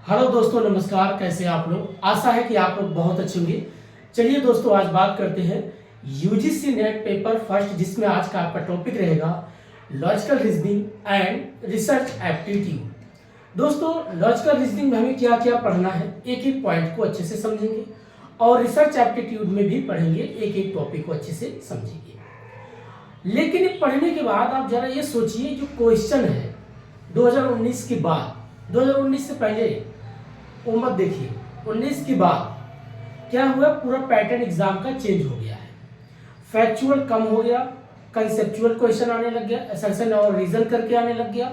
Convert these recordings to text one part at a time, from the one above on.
Hello दोस्तों, नमस्कार। कैसे हैं आप लोग? आशा है कि आप लोग बहुत अच्छे होंगे। चलिए दोस्तों, आज बात करते हैं यूजीसी नेट पेपर फर्स्ट, जिसमें आज का आपका टॉपिक रहेगा logical reasoning and research aptitude. दोस्तों, लॉजिकल रीजनिंग में हमें क्या क्या पढ़ना है, एक एक पॉइंट को अच्छे से समझेंगे, और रिसर्च एप्टीट्यूड में भी पढ़ेंगे, एक एक टॉपिक को अच्छे से समझेंगे। लेकिन ये पढ़ने के बाद आप जरा ये सोचिए, जो क्वेश्चन है 2019 के बाद, 2019 से पहले वो मत देखिए, 19 के बाद क्या हुआ, पूरा पैटर्न एग्जाम का चेंज हो गया है। फैक्चुअल कम हो गया, कंसेप्चुअल क्वेश्चन आने लग गया, असर्शन और रीजन करके आने लग गया।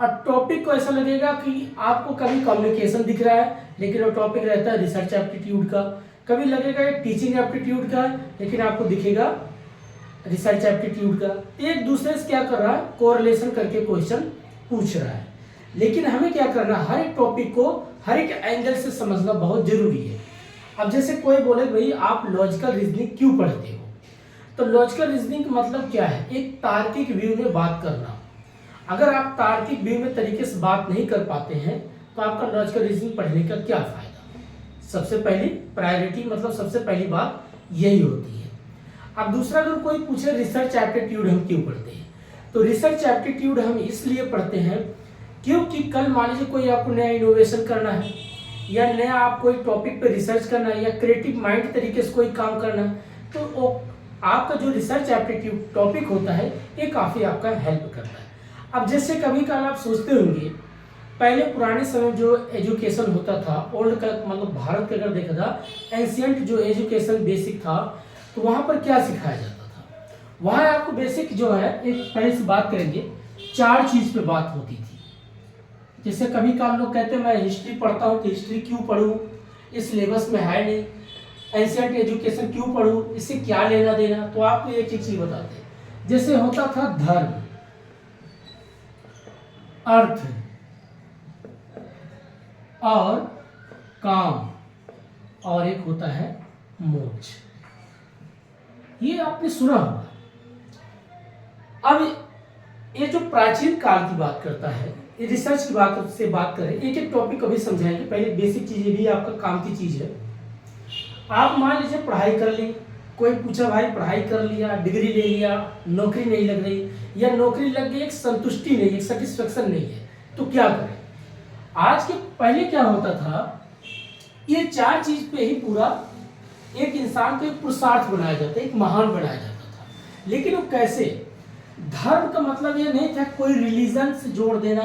और टॉपिक को ऐसा लगेगा कि आपको कभी कम्युनिकेशन दिख रहा है, लेकिन वो टॉपिक रहता है रिसर्च एप्टीट्यूड का। कभी लगेगा ये टीचिंग एप्टीट्यूड का है, लेकिन आपको दिखेगा रिसर्च एप्टीट्यूड का। एक दूसरे से क्या कर रहा है, कोरिलेशन करके क्वेश्चन पूछ रहा है। लेकिन हमें क्या करना, हर एक टॉपिक को हर एक एंगल से समझना बहुत जरूरी है। अब जैसे कोई बोले भाई आप लॉजिकल रीजनिंग क्यों पढ़ते हो, तो लॉजिकल रीजनिंग का मतलब क्या है, एक तार्किक व्यू में बात करना। अगर आप तार्किक व्यू में तरीके से बात नहीं कर पाते हैं तो आपका लॉजिकल रीजनिंग पढ़ने का क्या फायदा। सबसे पहली प्रायोरिटी, मतलब सबसे पहली बात यही होती है। अब दूसरा, अगर कोई पूछे रिसर्च एप्टीट्यूड हम क्यों पढ़ते हैं, तो रिसर्च एप्टीट्यूड हम इसलिए पढ़ते हैं क्योंकि कल मान लीजिए कोई आपको नया इनोवेशन करना है, या नया आप कोई टॉपिक पे रिसर्च करना है, या क्रिएटिव माइंड तरीके से कोई काम करना है, तो वो आपका जो रिसर्च एप्टीट्यूड टॉपिक होता है ये काफ़ी आपका हेल्प करता है। अब जैसे कभी कल आप सोचते होंगे, पहले पुराने समय जो एजुकेशन होता था, ओल्ड का मतलब भारत का अगर देखा था, एंशियंट जो एजुकेशन बेसिक था, तो वहाँ पर क्या सिखाया जाता था, वहाँ आपको बेसिक जो है, एक पहले से बात करेंगे, 4 चीज़ पे बात होती थी। जैसे कभी काल लोग कहते हैं मैं हिस्ट्री पढ़ता हूँ, तो हिस्ट्री क्यों पढ़ूँ, इस सिलेबस में है नहीं। एंशिएंट एजुकेशन क्यों पढ़ूँ, इससे क्या लेना देना, तो आपको एक एक चीज बताते हैं। जैसे होता था धर्म, अर्थ और काम, और एक होता है मोक्ष। ये आपने सुना होगा। अब ये जो प्राचीन काल की बात करता है, ये रिसर्च की बात से बात करें, एक एक टॉपिक कभी समझाएंगे। पहले बेसिक चीजें भी आपका काम की चीज है। आप मान लीजिए पढ़ाई कर ली, कोई पूछा भाई पढ़ाई कर लिया, डिग्री ले लिया, नौकरी नहीं लग रही, या नौकरी लग गई, एक संतुष्टि नहीं, एक सेटिस्फेक्शन नहीं है, तो क्या करें। आज के पहले क्या होता था, ये 4 चीज पे ही पूरा एक इंसान को एक पुरुषार्थ बनाया जाता, एक महान बनाया जाता था। लेकिन वो कैसे, धर्म का मतलब ये नहीं था कोई रिलीजन से जोड़ देना,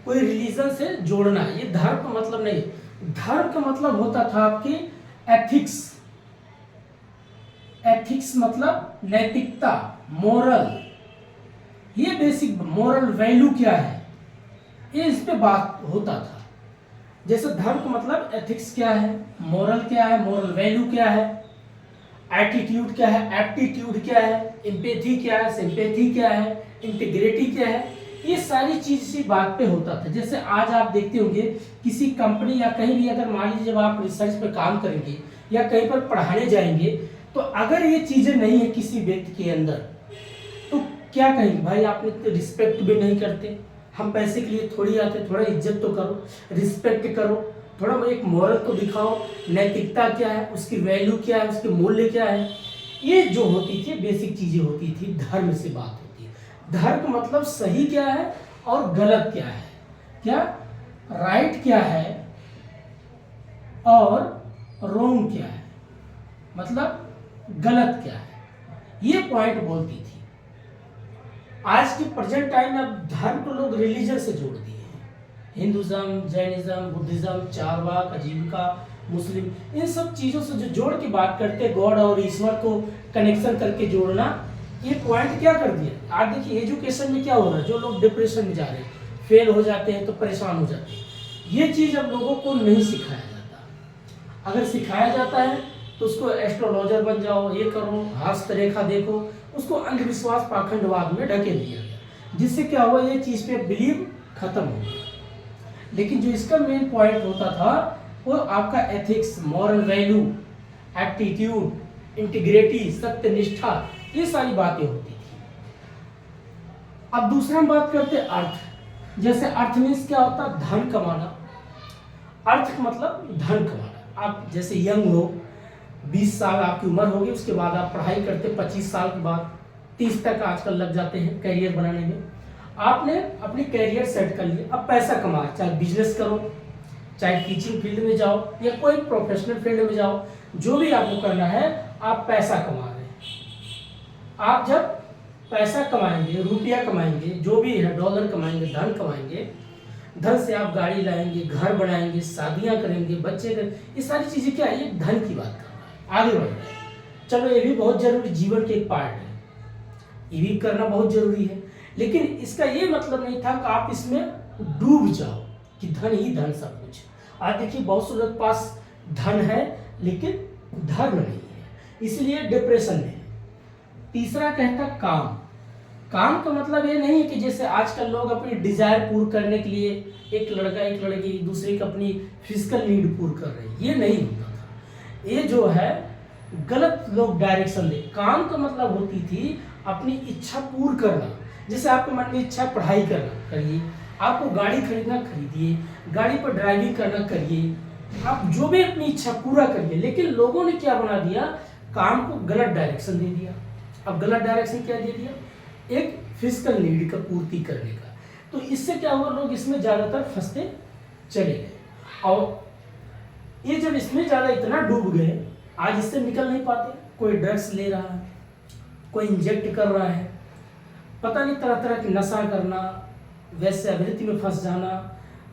कोई रिलीजन से जोड़ना, ये धर्म का मतलब नहीं। धर्म का मतलब होता था आपकी एथिक्स। एथिक्स मतलब नैतिकता, मोरल। ये बेसिक मोरल वैल्यू क्या है, ये इस पे बात होता था। जैसे धर्म का मतलब एथिक्स क्या है, मोरल क्या है, मोरल वैल्यू क्या है, एटीट्यूड क्या है, एप्टीट्यूड क्या है, एम्पैथी क्या है, सिंपैथी क्या है, इंटीग्रिटी क्या है, ये सारी चीज इसी बात पे होता था। जैसे आज आप देखते होंगे किसी कंपनी या कहीं भी, अगर मान लीजिए जब आप रिसर्च पे काम करेंगे या कहीं पर पढ़ाने जाएंगे, तो अगर ये चीजें नहीं है किसी व्यक्ति के अंदर, तो क्या कहेंगे, भाई आपने तो रिस्पेक्ट भी नहीं करते, हम पैसे के लिए थोड़ी आते, थोड़ा इज्जत तो करो, रिस्पेक्ट करो, थोड़ा एक मोरल तो दिखाओ, नैतिकता क्या है, उसकी वैल्यू क्या है, उसके मूल्य क्या है। ये जो होती थी बेसिक चीजें होती थी, धर्म से बात होती है। धर्म का मतलब सही क्या है और गलत क्या है, क्या राइट क्या है और रॉन्ग क्या है, मतलब गलत क्या है, ये पॉइंट बोलती थी। आज के प्रेजेंट टाइम में अब धर्म को लोग रिलीजन से जोड़ दिए हैं। हिंदुज्म, जैनिज्म, बुद्धिज्म, चारवाक, आजीविका, मुस्लिम, इन सब चीज़ों से जो जोड़ के बात करते हैं, गॉड और ईश्वर को कनेक्शन करके जोड़ना, ये पॉइंट क्या कर दिया। आज देखिए एजुकेशन में क्या हो रहा है, जो लोग डिप्रेशन में जा रहे हैं, फेल हो जाते हैं तो परेशान हो जाते हैं, ये चीज़ अब लोगों को नहीं सिखाया जाता। अगर सिखाया जाता है तो उसको एस्ट्रोलॉजर बन जाओ, ये करो, हस्तरेखा देखो, उसको अंधविश्वास पाखंडवाद में ढकेल दिया गया, जिससे क्या हुआ, ये चीज़ पे बिलीव खत्म हो गया। लेकिन जो इसका मेन पॉइंट होता था वो आपका ethics, moral value, aptitude, integrity, सत्यनिष्ठा, ये सारी बातें होती थी। अब दूसरा हम बात करते हैं अर्थ। जैसे अर्थ मीन्स क्या होता है, धन कमाना। अर्थ मतलब धन कमाना। आप जैसे यंग हो, 20 साल आपकी उम्र होगी, उसके बाद आप पढ़ाई करते, 25 साल के बाद 30 तक आजकल लग जाते हैं करियर बनाने में। आपने अपनी करियर सेट कर लिया, अब पैसा कमा, चाहे बिजनेस करो, चाहे टीचिंग फील्ड में जाओ या कोई प्रोफेशनल फील्ड में जाओ, जो भी आपको करना है, आप पैसा कमा रहे हैं। आप जब पैसा कमाएंगे, रुपया कमाएंगे, जो भी है, डॉलर कमाएंगे, धन कमाएंगे, धन से आप गाड़ी लाएंगे, घर बनाएंगे, शादियां करेंगे, बच्चे करेंगे, ये सारी चीजें क्या है, ये धन की बात कर रहा है, आगे बढ़ रहे हैं। चलो ये भी बहुत जरूरी, जीवन के एक पार्ट है, ये भी करना बहुत जरूरी है, लेकिन इसका ये मतलब नहीं था कि आप इसमें डूब जाओ कि धन ही धन सब कुछ। आज देखिए बहुत से लोग के पास धन है लेकिन धर्म नहीं है, इसलिए डिप्रेशन में। तीसरा कहता काम। काम का मतलब ये नहीं है कि जैसे आजकल लोग अपनी डिजायर पूर्ण करने के लिए एक लड़का एक लड़की एक दूसरे की अपनी फिजिकल नीड पूर्ण कर रहे हैं, ये नहीं होता था। ये जो है गलत लोग डायरेक्शन दे। काम का मतलब होती थी अपनी इच्छा पूर्ण करना। जैसे आपके मन में इच्छा पढ़ाई करना, करिए, आपको गाड़ी खरीदना खरीदिए, गाड़ी पर ड्राइविंग करना करिए, आप जो भी अपनी इच्छा पूरा करिए। लेकिन लोगों ने क्या बना दिया, काम को गलत डायरेक्शन दे दिया। अब गलत डायरेक्शन क्या दे दिया, एक फिजिकल नीड का पूर्ति करने का। तो इससे क्या हुआ, लोग इसमें ज्यादातर फंसते चले गए, और ये जब इसमें ज्यादा इतना डूब गए, आज इससे निकल नहीं पाते। कोई ड्रग्स ले रहा है, कोई इंजेक्ट कर रहा है, पता नहीं तरह तरह की नशा करना, वैसे अभिवृत्ति में फंस जाना,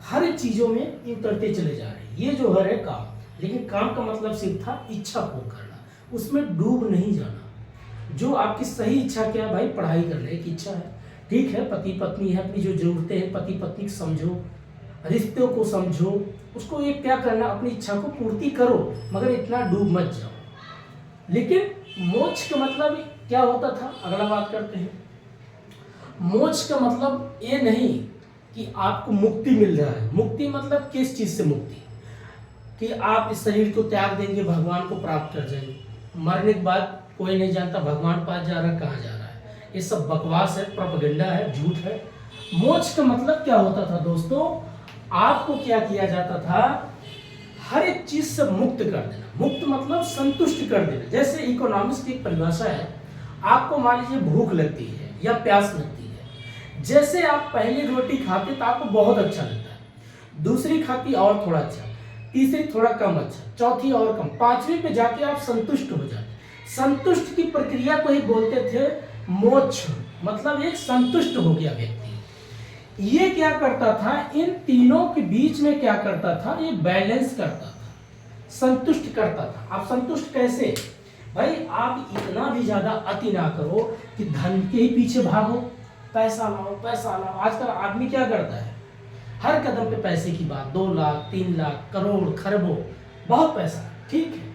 हर चीजों में ये उतरते चले जा रहे हैं। ये जो है काम, लेकिन काम का मतलब सिर्फ था इच्छा पूर्ण करना, उसमें डूब नहीं जाना। जो आपकी सही इच्छा क्या है, भाई पढ़ाई करने की इच्छा है, ठीक है, पति पत्नी है, अपनी जो जरूरतें हैं पति पत्नी को समझो, रिश्तों को समझो, उसको ये क्या करना, अपनी इच्छा को पूर्ति करो, मगर इतना डूब मत जाओ। लेकिन मोक्ष का मतलब क्या होता था, अगला बात करते हैं। मोक्ष का मतलब ये नहीं कि आपको मुक्ति मिल रहा है। मुक्ति मतलब किस चीज से मुक्ति, कि आप इस शरीर को त्याग देंगे, भगवान को प्राप्त कर जाएंगे। मरने के बाद कोई नहीं जानता भगवान पास जा रहा है, कहाँ जा रहा है, ये सब बकवास है, प्रोपेगेंडा है, झूठ है। मोक्ष का मतलब क्या होता था दोस्तों, आपको क्या किया जाता था, हर एक चीज से मुक्त कर देना। मुक्त मतलब संतुष्ट कर देना। जैसे इकोनॉमिक्स की एक परिभाषा है, आपको मान लीजिए भूख लगती है या प्यास लगती है, जैसे आप पहली रोटी खाते तो आपको बहुत अच्छा लगता है, दूसरी खाती और थोड़ा अच्छा, तीसरी थोड़ा कम अच्छा, चौथी और कम, पांचवी पे जाके आप संतुष्ट हो जाते। संतुष्ट की प्रक्रिया को ही बोलते थे मोक्ष, मतलब एक संतुष्ट हो गया व्यक्ति। ये क्या करता था, इन तीनों के बीच में क्या करता था, ये बैलेंस करता था, संतुष्ट करता था। आप संतुष्ट कैसे, भाई आप इतना भी ज्यादा अति ना करो कि धन के ही पीछे भागो, पैसा लाओ पैसा लाओ। आजकल आदमी क्या करता है, हर कदम पे पैसे की बात, 2 लाख 3 लाख करोड़ खरबों, बहुत पैसा, ठीक है।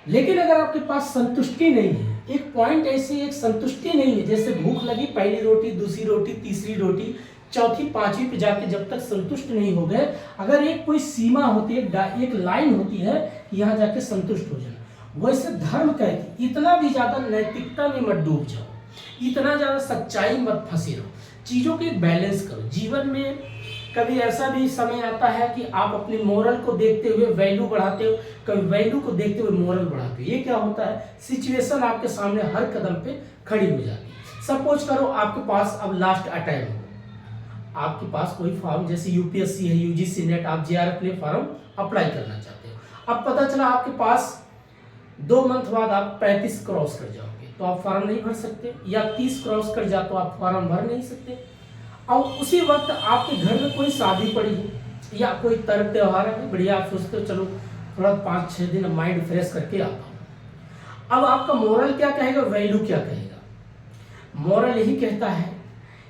लेकिन अगर आपके पास संतुष्टि नहीं है, एक पॉइंट ऐसी एक संतुष्टि नहीं है, जैसे भूख लगी, पहली रोटी दूसरी रोटी तीसरी रोटी चौथी पांचवी पे जाके जब तक संतुष्ट नहीं हो गए, अगर एक कोई सीमा होती है, एक लाइन होती है, यहाँ जाके संतुष्ट हो जाना। वैसे धर्म कहती इतना भी ज्यादा नैतिकता में मत डूब जाओ, इतना ज्यादा सच्चाई मत फंसे रहो, चीजों के बैलेंस करो। जीवन में कभी ऐसा भी समय आता है कि आप अपनी मोरल को देखते हुए वैल्यू बढ़ाते हो, कभी वैल्यू को देखते हुए मोरल बढ़ाते हो। ये क्या होता है, सिचुएशन आपके सामने हर कदम पे खड़ी हो जाती है। सपोज करो आपके पास अब लास्ट अटेम्प्ट हो, आपके पास कोई फॉर्म, जैसे यूपीएससी है, यूजीसी नेट, आप जेआरएफ के लिए फॉर्म अप्लाई करना चाहते हो। अब पता चला आपके पास 2 मंथ बाद आप 35 क्रॉस कर जाओगे तो आप फॉर्म नहीं भर सकते, या 30 क्रॉस कर जाओ तो आप फॉर्म भर नहीं सकते। और उसी वक्त आपके घर में कोई शादी पड़ी है या कोई पर्व त्योहार है, बढ़िया, आप सोचते हो चलो थोड़ा 5-6 दिन माइंड फ्रेश करके आता हूँ। अब आपका मोरल क्या कहेगा, वैल्यू क्या कहेगा? मोरल यही कहता है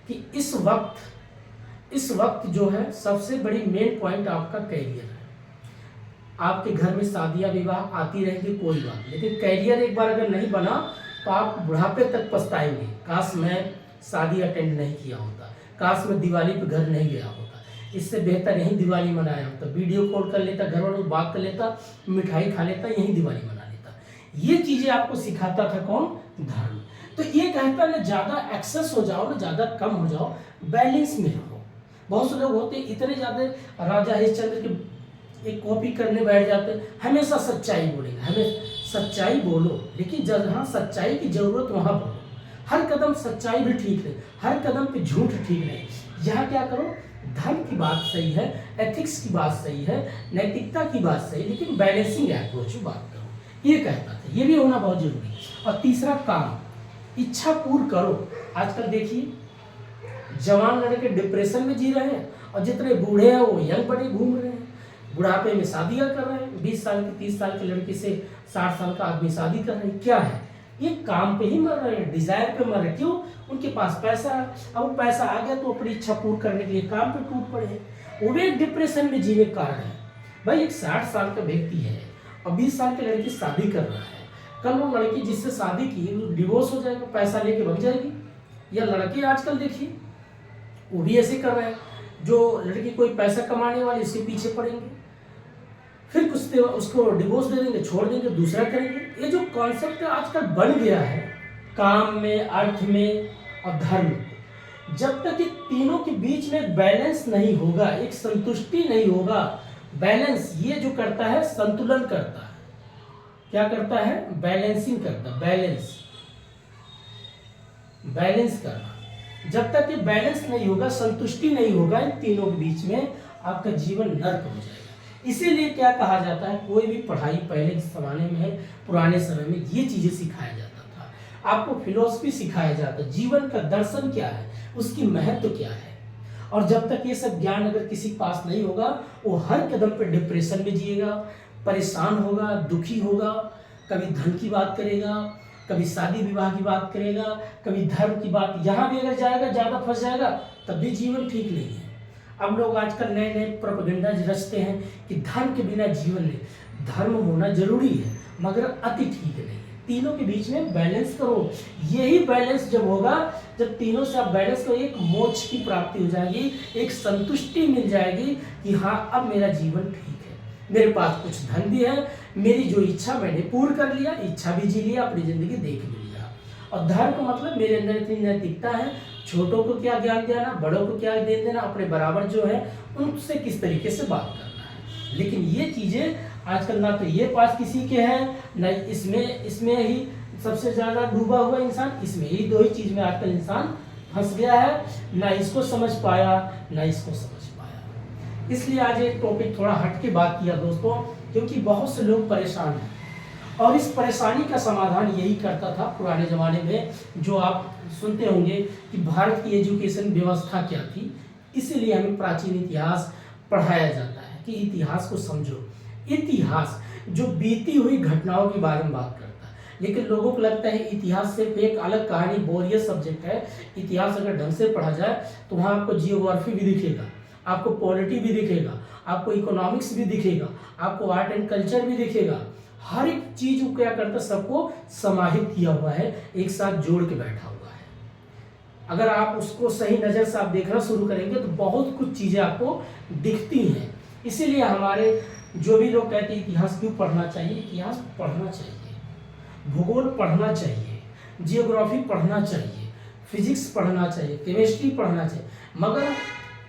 कि इस वक्त जो है सबसे बड़ी मेन पॉइंट आपका कैरियर है। आपके घर में शादियां विवाह आती रहेंगी, कोई बात, लेकिन कैरियर एक बार अगर नहीं बना तो आप बुढ़ापे तक पछताएंगे, काश मैं शादी अटेंड नहीं किया होता, काश मैं दिवाली पे घर नहीं गया होता, इससे बेहतर यही दिवाली मनाया होता, वीडियो कॉल कर लेता, घर वालों से बात कर लेता, मिठाई खा लेता, यही दिवाली मना लेता। ये चीजें आपको सिखाता था कौन, धर्म। तो ये कहता ना ज्यादा एक्सेस हो जाओ ना ज्यादा कम हो जाओ, बैलेंस में रहो। बहुत से लोग होते हैं इतने ज़्यादा राजा हरिश्चंद्र की एक कॉपी करने बैठ जाते हैं, हमेशा सच्चाई बोलेगा, हमें सच्चाई बोलो, लेकिन जहाँ सच्चाई की ज़रूरत वहाँ बोलो। हर कदम सच्चाई भी ठीक नहीं, हर कदम पे झूठ ठीक नहीं। यहाँ क्या करो, धर्म की बात सही है, एथिक्स की बात सही है, नैतिकता की बात सही, लेकिन बैलेंसिंग अप्रोच में बात करो, ये कहता था। ये भी होना बहुत जरूरी है। और तीसरा काम, इच्छा पूर्ण करो। आजकल देखिए जवान लड़के डिप्रेशन में जी रहे हैं और जितने बूढ़े हैं वो यंग बड़े घूम रहे हैं, बुढ़ापे में शादियां कर रहे हैं। 20 साल की 30 साल की लड़की से 60 साल का आदमी शादी कर रहे हैं। क्या है, ये काम पे ही मर रहे हैं, डिजायर पे मर रहे हैं। क्यों? उनके पास पैसा है, अब वो पैसा आ गया तो अपनी इच्छा पूर्ण करने के लिए काम पे टूट पड़े हैं, वो भी एक डिप्रेशन में जीने का कारण है। भाई एक 60 साल का व्यक्ति है और 20 साल की लड़की शादी कर रहा है, कल वो लड़की जिससे शादी की डिवोर्स हो जाएगा, पैसा लेके भाग जाएगी। या लड़के आजकल देखिए वो भी ऐसे कर रहे हैं, जो लड़की कोई पैसा कमाने वाली उसके पीछे पड़ेंगे, फिर कुछ देर उसको डिवोर्स दे देंगे, छोड़ देंगे, दूसरा करेंगे। ये जो कॉन्सेप्ट आजकल बन गया है काम में, अर्थ में और धर्म में, जब तक ये तीनों के बीच में बैलेंस नहीं होगा, एक संतुष्टि नहीं होगा, बैलेंस ये जो करता है संतुलन करता है। क्या करता है? बैलेंसिंग करता है, बैलेंस करना। जब तक ये बैलेंस नहीं होगा, संतुष्टि नहीं होगा इन तीनों के बीच में, आपका जीवन नर्क हो जाएगा। इसीलिए क्या कहा जाता है, कोई भी पढ़ाई पहले के जमाने में, पुराने समय में ये चीजें सिखाया जाता था। आपको फिलोसफी सिखाया जाता है, जीवन का दर्शन क्या है, उसकी महत्व क्या है। और जब तक ये सब ज्ञान अगर किसी के पास नहीं होगा, वो हर कदम पे डिप्रेशन में जिएगा, परेशान होगा, दुखी होगा, कभी धन की बात करेगा, कभी शादी विवाह की बात करेगा, कभी धर्म की बात, यहाँ भी अगर जाएगा ज्यादा फंस जाएगा, तब भी जीवन ठीक नहीं है। अब लोग आजकल नए नए प्रोपेगेंडा रचते हैं कि धर्म के बिना जीवन नहीं। धर्म होना जरूरी है मगर अति ठीक नहीं है। तीनों के बीच में बैलेंस करो। यही बैलेंस जब होगा, जब तीनों से आप बैलेंस करो, एक मोक्ष की प्राप्ति हो जाएगी, एक संतुष्टि मिल जाएगी कि हाँ अब मेरा जीवन ठीक है, मेरे पास कुछ धन भी है, मेरी जो इच्छा मैंने पूर्ण कर लिया, इच्छा भी जी लिया, अपनी जिंदगी देख भी लिया। और धर्म का मतलब मेरे अंदर इतनी नैतिकता है, छोटों को क्या ज्ञान देना, बड़ों को क्या देन देना, अपने बराबर जो है उनसे किस तरीके से बात करना है। लेकिन ये चीजें आजकल ना तो ये पास किसी के हैं, न इसमें ही सबसे ज्यादा डूबा हुआ इंसान, इसमें ही दो ही चीज में आजकल इंसान फंस गया है, ना इसको समझ पाया ना इसको समझ पाया। इसलिए आज एक टॉपिक थोड़ा हट के बात किया दोस्तों, क्योंकि बहुत से लोग परेशान हैं और इस परेशानी का समाधान यही करता था पुराने ज़माने में। जो आप सुनते होंगे कि भारत की एजुकेशन व्यवस्था क्या थी, इसीलिए हमें प्राचीन इतिहास पढ़ाया जाता है कि इतिहास को समझो। इतिहास जो बीती हुई घटनाओं के बारे में बात करता है, लेकिन लोगों को लगता है इतिहास सिर्फ एक अलग कहानी, बोरियत सब्जेक्ट है। इतिहास अगर ढंग से पढ़ा जाए तो वहाँ आपको जियोग्राफी भी दिखेगा, आपको पॉलिटी भी दिखेगा, आपको इकोनॉमिक्स भी दिखेगा, आपको आर्ट एंड कल्चर भी दिखेगा। हर एक चीज को क्या करता, सबको समाहित किया हुआ है, एक साथ जोड़ के बैठा हुआ है। अगर आप उसको सही नजर से आप देखना शुरू करेंगे तो बहुत कुछ चीजें आपको दिखती हैं। इसीलिए हमारे जो भी लोग कहते हैं इतिहास क्यों पढ़ना चाहिए, इतिहास पढ़ना चाहिए, भूगोल पढ़ना चाहिए, जियोग्राफी पढ़ना चाहिए, फिजिक्स पढ़ना चाहिए, केमिस्ट्री पढ़ना चाहिए, मगर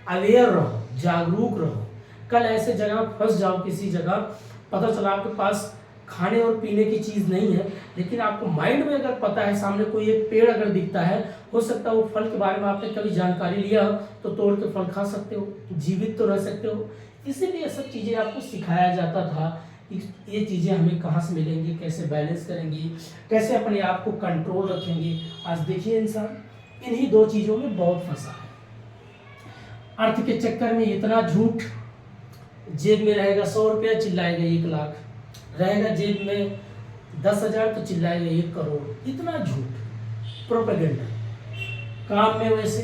अवेयर रहो, जागरूक रहो। कल ऐसे जगह फंस जाओ, किसी जगह पता चला आपके पास खाने और पीने की चीज़ नहीं है, लेकिन आपको माइंड में अगर पता है सामने कोई एक पेड़ अगर दिखता है, हो सकता है वो फल के बारे में आपने कभी जानकारी लिया तो तोड़ के फल खा सकते हो, जीवित तो रह सकते हो। इसीलिए ये सब चीज़ें आपको सिखाया जाता था कि ये चीज़ें हमें कहाँ से मिलेंगी, कैसे बैलेंस करेंगे, कैसे अपने आप को कंट्रोल रखेंगे। आज देखिए इंसान इन्हीं दो चीज़ों में बहुत फंसा है। अर्थ के चक्कर में इतना झूठ, जेब में रहेगा 100 रुपया चिल्लाएगा 1 लाख, रहेगा जेब में 10,000 तो चिल्लाएगा 1 करोड़। इतना झूठ, प्रोपेगेंडा। काम में वैसे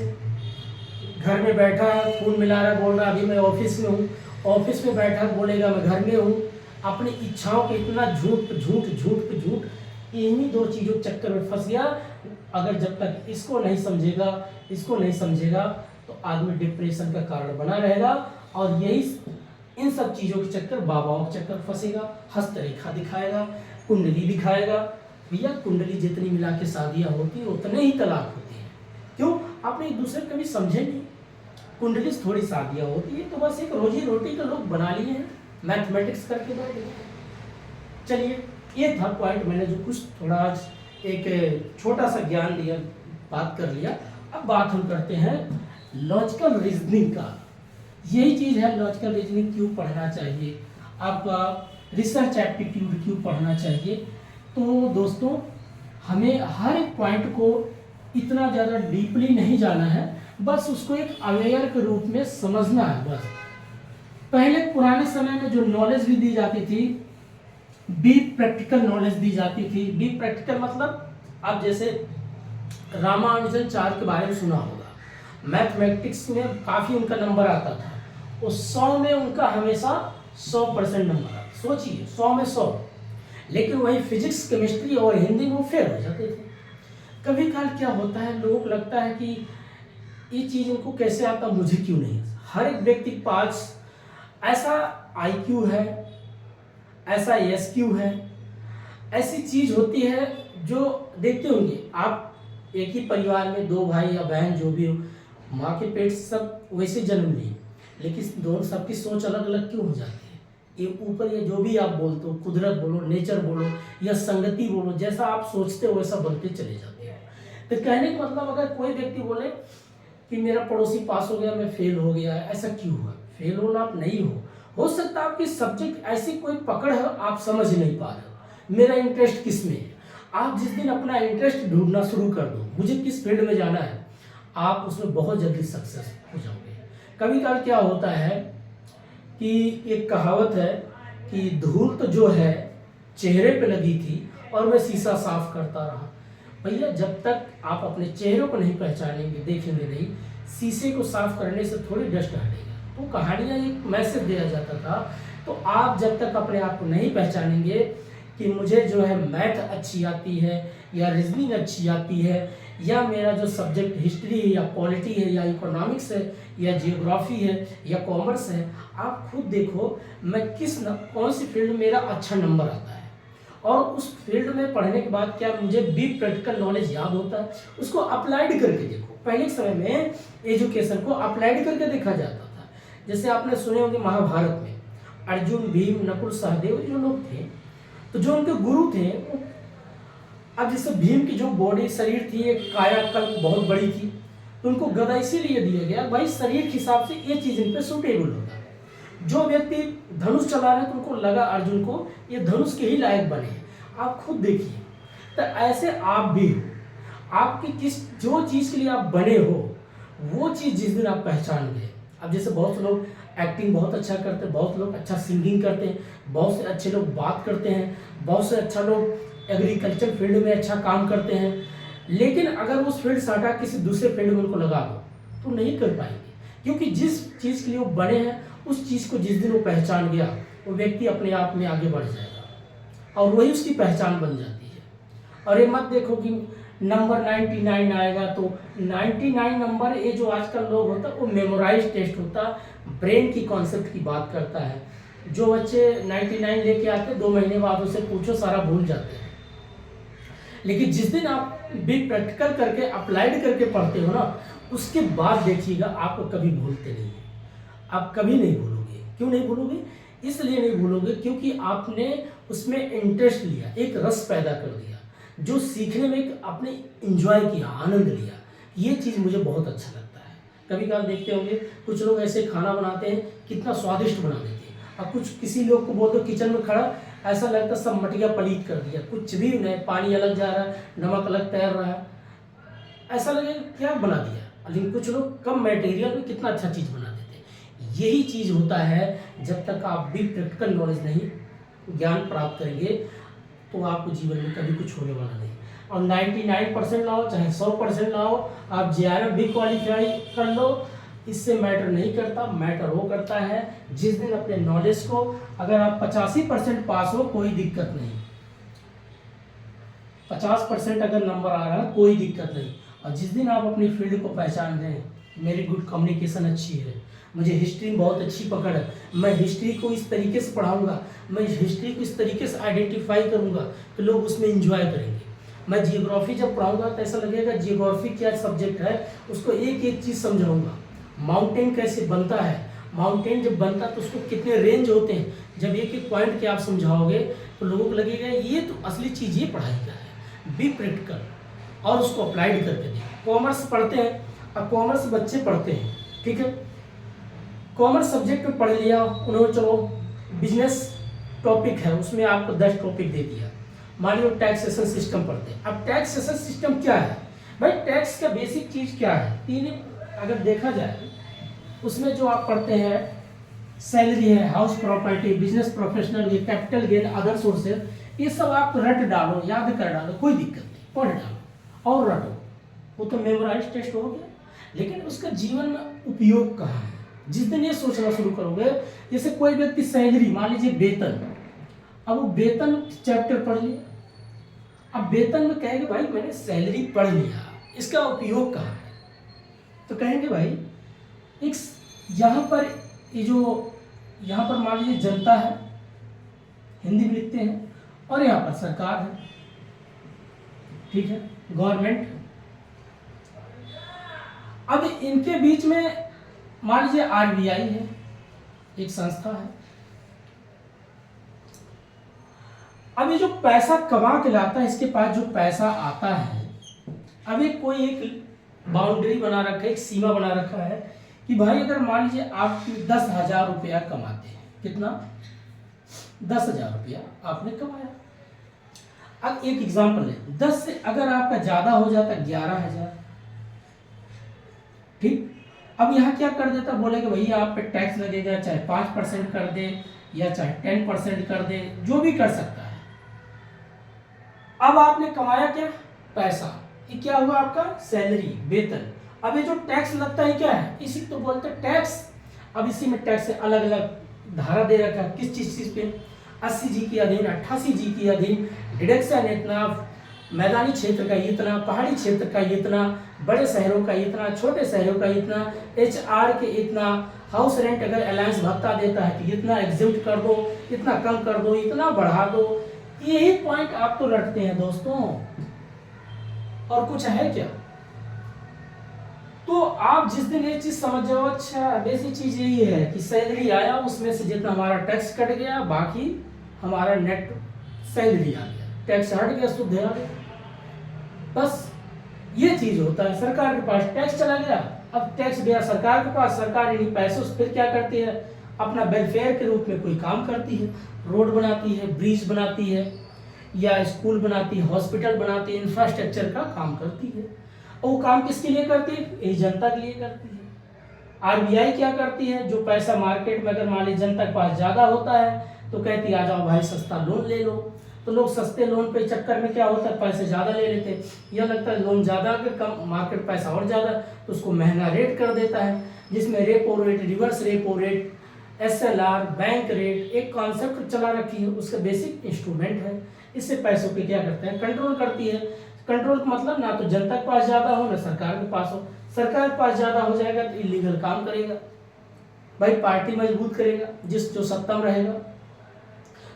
घर में बैठा है, फोन मिला रहा है, बोल रहा है अभी मैं ऑफिस में हूँ, ऑफिस में बैठा बोलेगा मैं घर में हूँ। अपनी इच्छाओं के इतना झूठ पे झूठ, झूठ पे झूठ, इन्हीं दो चीज़ों के चक्कर में फंस गया। अगर जब तक इसको नहीं समझेगा तो आदमी डिप्रेशन का कारण बना रहेगा। और यही इन सब चीज़ों के चक्कर, बाबाओं के चक्कर फंसेगा, हस्तरेखा दिखाएगा, कुंडली दिखाएगा। भैया कुंडली जितनी मिला के शादियाँ होती हैं उतने ही तलाक होते हैं। क्यों? आपने एक दूसरे को कभी समझे नहीं। कुंडली से थोड़ी शादियाँ होती है, तो बस एक रोजी रोटी के लोग बना लिए हैं, मैथमेटिक्स करके बैठ गए। चलिए, ये था पॉइंट, मैंने जो कुछ थोड़ा आज एक छोटा सा ज्ञान दिया, बात कर लिया। अब बात हम करते हैं लॉजिकल रीजनिंग का। यही चीज़ है, लॉजिकल रीजनिंग क्यों पढ़ना चाहिए, आपका रिसर्च एप्टीट्यूड क्यों पढ़ना चाहिए। तो दोस्तों, हमें हर एक पॉइंट को इतना ज़्यादा डीपली नहीं जाना है, बस उसको एक अवेयर के रूप में समझना है बस। पहले पुराने समय में जो नॉलेज भी दी जाती थी, बी प्रैक्टिकल नॉलेज दी जाती थी। बी प्रैक्टिकल मतलब आप जैसे रामानुजनाचार्य के बारे में सुना होगा, मैथमेटिक्स में काफ़ी उनका नंबर आता था, उस 100 में उनका हमेशा 100% नंबर आता। सोचिए, 100 में 100। लेकिन वही फिजिक्स, केमिस्ट्री और हिंदी में वो फेल हो जाते थे। कभी काल क्या होता है, लोगों को लगता है कि ये चीज़ इनको कैसे आता, मुझे क्यों नहीं। हर एक व्यक्ति के पास ऐसा IQ है, ऐसा SQ है, ऐसी चीज़ होती है जो देखते होंगे आप, एक ही परिवार में 2 भाई या बहन जो भी हो, माँ के पेट से सब वैसे जन्म लिए, लेकिन दोनों सबकी सोच अलग अलग क्यों हो जाती है। ये ऊपर ये जो भी आप बोलते हो, कुदरत बोलो, नेचर बोलो या संगति बोलो, जैसा आप सोचते हो वैसा बनते चले जाते हैं। तो कहने का मतलब, अगर कोई व्यक्ति बोले कि मेरा पड़ोसी पास हो गया, मैं फेल हो गया, ऐसा क्यों हुआ। फेल होना आप नहीं हो सकता आपकी सब्जेक्ट ऐसी कोई पकड़ है, आप समझ नहीं पा रहे हो, मेरा इंटरेस्ट किस में है। आप जिस दिन अपना इंटरेस्ट ढूंढना शुरू कर दो, मुझे किस फील्ड में जाना है, आप उसमें बहुत जल्दी सक्सेस हो जाओगे। कभी कभार क्या होता है कि एक कहावत है कि धूल तो जो है चेहरे पे लगी थी और मैं शीशा साफ करता रहा। भैया, जब तक आप अपने चेहरे को नहीं पहचानेंगे, देखेंगे नहीं, शीशे को साफ करने से थोड़ी डस्ट हटेगा। तो कहानियाँ एक मैसेज दिया जाता था। तो आप जब तक अपने आप को नहीं पहचानेंगे कि मुझे जो है मैथ अच्छी आती है या रीजनिंग अच्छी आती है, या मेरा जो सब्जेक्ट हिस्ट्री है या पॉलिटी है या इकोनॉमिक्स है या जियोग्राफी है या कॉमर्स है, आप खुद देखो मैं कौन सी फील्ड में मेरा अच्छा नंबर आता है, और उस फील्ड में पढ़ने के बाद क्या मुझे बी प्रैक्टिकल नॉलेज याद होता है, उसको अप्लाइड करके देखो। पहले समय में एजुकेशन को अप्लाइड करके देखा जाता था। जैसे आपने सुने होंगे महाभारत में अर्जुन, भीम, नकुल, सहदेव जो लोग थे, तो जो उनके गुरु थे, अब जैसे भीम की जो बॉडी शरीर थी, एक कायाकल्प बहुत बड़ी थी, तो उनको गदा इसीलिए दिया गया भाई शरीर के हिसाब से ये चीज़ इन पे सूटेबल होगा। जो व्यक्ति धनुष चला रहे, तो उनको लगा अर्जुन को ये धनुष के ही लायक बने हैं। आप खुद देखिए, तो ऐसे आप भी हो, आपकी जो चीज़ के लिए आप बने हो, वो चीज़ जिस दिन आप पहचान गए। अब जैसे बहुत से लोग एक्टिंग बहुत अच्छा करते हैं, बहुत लोग अच्छा सिंगिंग करते हैं, बहुत से अच्छे लोग बात करते हैं, बहुत से अच्छा लोग एग्रीकल्चर फील्ड में अच्छा काम करते हैं, लेकिन अगर उस फील्ड से हटा किसी दूसरे फील्ड में उनको लगा दो तो नहीं कर पाएंगे। क्योंकि जिस चीज़ के लिए वो बने हैं, उस चीज़ को जिस दिन वो पहचान गया, वो व्यक्ति अपने आप में आगे बढ़ जाएगा और वही उसकी पहचान बन जाती है। और ये मत देखो कि नंबर 99 आएगा, तो 99 नंबर, ये जो आजकल लोग होता है वो मेमोराइज टेस्ट होता है, ब्रेन की कॉन्सेप्ट की बात करता है। जो बच्चे 99 लेके आते 2 महीने बाद उसे पूछो सारा भूल जाते हैं। लेकिन जिस दिन आप भी प्रैक्टिकल करके अप्लाइड करके पढ़ते हो ना, उसके बाद देखिएगा आपको कभी भूलते नहीं है, आप कभी नहीं भूलोगे। क्यों नहीं भूलोगे? इसलिए नहीं भूलोगे क्योंकि आपने उसमें इंटरेस्ट लिया, एक रस पैदा कर दिया, जो सीखने में एक आपने इंजॉय किया, आनंद लिया। ये चीज़ मुझे बहुत अच्छा लगता है। कभी कभार देखते होंगे कुछ लोग ऐसे खाना बनाते हैं, कितना स्वादिष्ट बना देते हैं, और कुछ किसी लोग को बोल दो किचन में खड़ा, ऐसा लगता है सब मटिया पलीत कर दिया, कुछ भी नहीं, पानी अलग जा रहा है, नमक अलग तैर रहा है, ऐसा लगेगा क्या बना दिया। लेकिन कुछ लोग कम मटेरियल में कितना अच्छा चीज़ बना देते हैं। यही चीज़ होता है, जब तक आप भी प्रैक्टिकल नॉलेज नहीं, ज्ञान प्राप्त करेंगे, तो आपको जीवन में कभी कुछ होने वाला नहीं। और 99% लाओ चाहे 100% लाओ, आप JRF भी क्वालिफाई कर लो, इससे मैटर नहीं करता। मैटर वो करता है जिस दिन अपने नॉलेज को, अगर आप 85% पास हो कोई दिक्कत नहीं, 50% अगर नंबर आ रहा है कोई दिक्कत नहीं, और जिस दिन आप अपनी फील्ड को पहचान दें, मेरी गुड कम्युनिकेशन अच्छी है, मुझे हिस्ट्री में बहुत अच्छी पकड़ है, मैं हिस्ट्री को इस तरीके से पढ़ाऊंगा, मैं हिस्ट्री को इस तरीके से आइडेंटिफाई करूंगा तो लोग उसमें इंजॉय करेंगे। मैं जियोग्राफी जब पढ़ाऊंगा तो ऐसा लगेगा जियोग्राफी क्या सब्जेक्ट है, उसको एक एक चीज़ समझाऊंगा। माउंटेन कैसे बनता है, माउंटेन जब बनता है तो उसको कितने रेंज होते हैं, जब एक एक पॉइंट के आप समझाओगे तो लोगों को लगेगा ये तो असली चीज़ ये पढ़ाई का है। बी प्रैक्टिकल और उसको अप्लाइड करके दें। कॉमर्स पढ़ते हैं, अब कॉमर्स बच्चे पढ़ते हैं, ठीक है, कॉमर्स सब्जेक्ट में पढ़ लिया उन्होंने, चलो बिजनेस टॉपिक है उसमें आपको 10 टॉपिक दे दिया, मान लो टैक्सेशन सिस्टम पढ़ते हैं। अब टैक्सेशन सिस्टम क्या है भाई, टैक्स का बेसिक चीज़ क्या है, तीन अगर देखा जाए उसमें जो आप पढ़ते हैं सैलरी है, हाउस प्रॉपर्टी, बिजनेस प्रोफेशनल, ये कैपिटल गेन, अदर सोर्सेज, ये सब आप रट डालो, याद कर डालो, कोई दिक्कत नहीं, पढ़ डालो और रटो, वो तो मेमोराइज टेस्ट हो गया। लेकिन उसका जीवन में उपयोग कहाँ है, जिस दिन ये सोचना शुरू करोगे, जैसे कोई व्यक्ति सैलरी, मान लीजिए वेतन, अब वो वेतन चैप्टर पढ़ लिया, अब वेतन में कहेंगे भाई मैंने सैलरी पढ़ लिया, इसका उपयोग कहाँ है, तो कहेंगे भाई एक यहाँ पर ये जो यहाँ पर मान लीजिए जनता है, हिंदी में लिखते हैं, और यहाँ पर सरकार है, ठीक है, गवर्नमेंट। अब इनके बीच में मान लीजिए आरबीआई है, एक संस्था है। अब ये जो पैसा कमा के लाता है, इसके पास जो पैसा आता है, अब एक कोई एक बाउंड्री बना रखा है, एक सीमा बना रखा है कि भाई अगर मान लीजिए आप 10,000 रुपया कमाते हैं, कितना, 10,000 रुपया आपने कमाया। अब एक एग्जांपल है, 10 से अगर आपका ज्यादा हो जाता 11,000, ठीक। अब यहाँ क्या कर देता, बोलेगा भैया आप पे टैक्स लगेगा, चाहे 5% कर दे या चाहे 10% कर दे, जो भी कर सकता है। अब आपने कमाया क्या, पैसा, ये क्या हुआ आपका सैलरी, वेतन। अब ये जो टैक्स लगता है क्या है, इसी तो बोलते हैं टैक्स। अब इसी में टैक्स से अलग अलग धारा दे रखा है, किस चीज पे, 80G के अधीन, 88G के अधीन डिडक्शन इतना, मैदानी क्षेत्र का इतना, पहाड़ी क्षेत्र का इतना, बड़े शहरों का इतना, छोटे शहरों का इतना, HR के इतना, हाउस रेंट अगर अलायंस भत्ता देता है तो इतना एग्जिम्प्ट कर दो, इतना कम कर दो, इतना बढ़ा दो। यही पॉइंट आप तो रटते हैं दोस्तों, और कुछ है क्या। तो आप जिस दिन ये चीज समझ जाओ, अच्छा बेसिक चीज यही है कि सैलरी आया, उसमें से जितना हमारा टैक्स कट गया, बाकी हमारा नेट सैलरी आ गया, टैक्स हट गया, शुद्ध आ गया, बस ये चीज होता है। सरकार के पास टैक्स चला गया, अब टैक्स गया सरकार के पास, सरकार इन्हीं पैसों से फिर क्या करती है, अपना वेलफेयर के रूप में कोई काम करती है, रोड बनाती है, ब्रिज बनाती है, या स्कूल बनाती है, हॉस्पिटल बनाती है, इंफ्रास्ट्रक्चर का काम करती है। और वो काम किसके लिए करती है, ये जनता के लिए करती है। आरबीआई क्या करती है, जो पैसा मार्केट में अगर मान लीजिए जनता के पास ज्यादा होता है तो कहती है आ जाओ भाई सस्ता लोन ले लो, तो लोग सस्ते लोन पे चक्कर में क्या होता है, पैसे ज्यादा ले लेते हैं, यह लगता है लोन ज्यादा अगर कम, मार्केट पैसा और ज्यादा, तो उसको महंगा रेट कर देता है, जिसमें repo rate, reverse repo rate, SLR, bank rate, एक कॉन्सेप्ट चला रखी है, उसका बेसिक इंस्ट्रूमेंट है। इससे पैसों पे क्या करते हैं, कंट्रोल करती है। कंट्रोल का मतलब ना तो जनता के पास ज्यादा हो, ना सरकार के पास हो। सरकार के पास ज्यादा हो जाएगा तो इलीगल काम करेगा भाई, पार्टी मजबूत करेगा, जो सत्ता में रहेगा।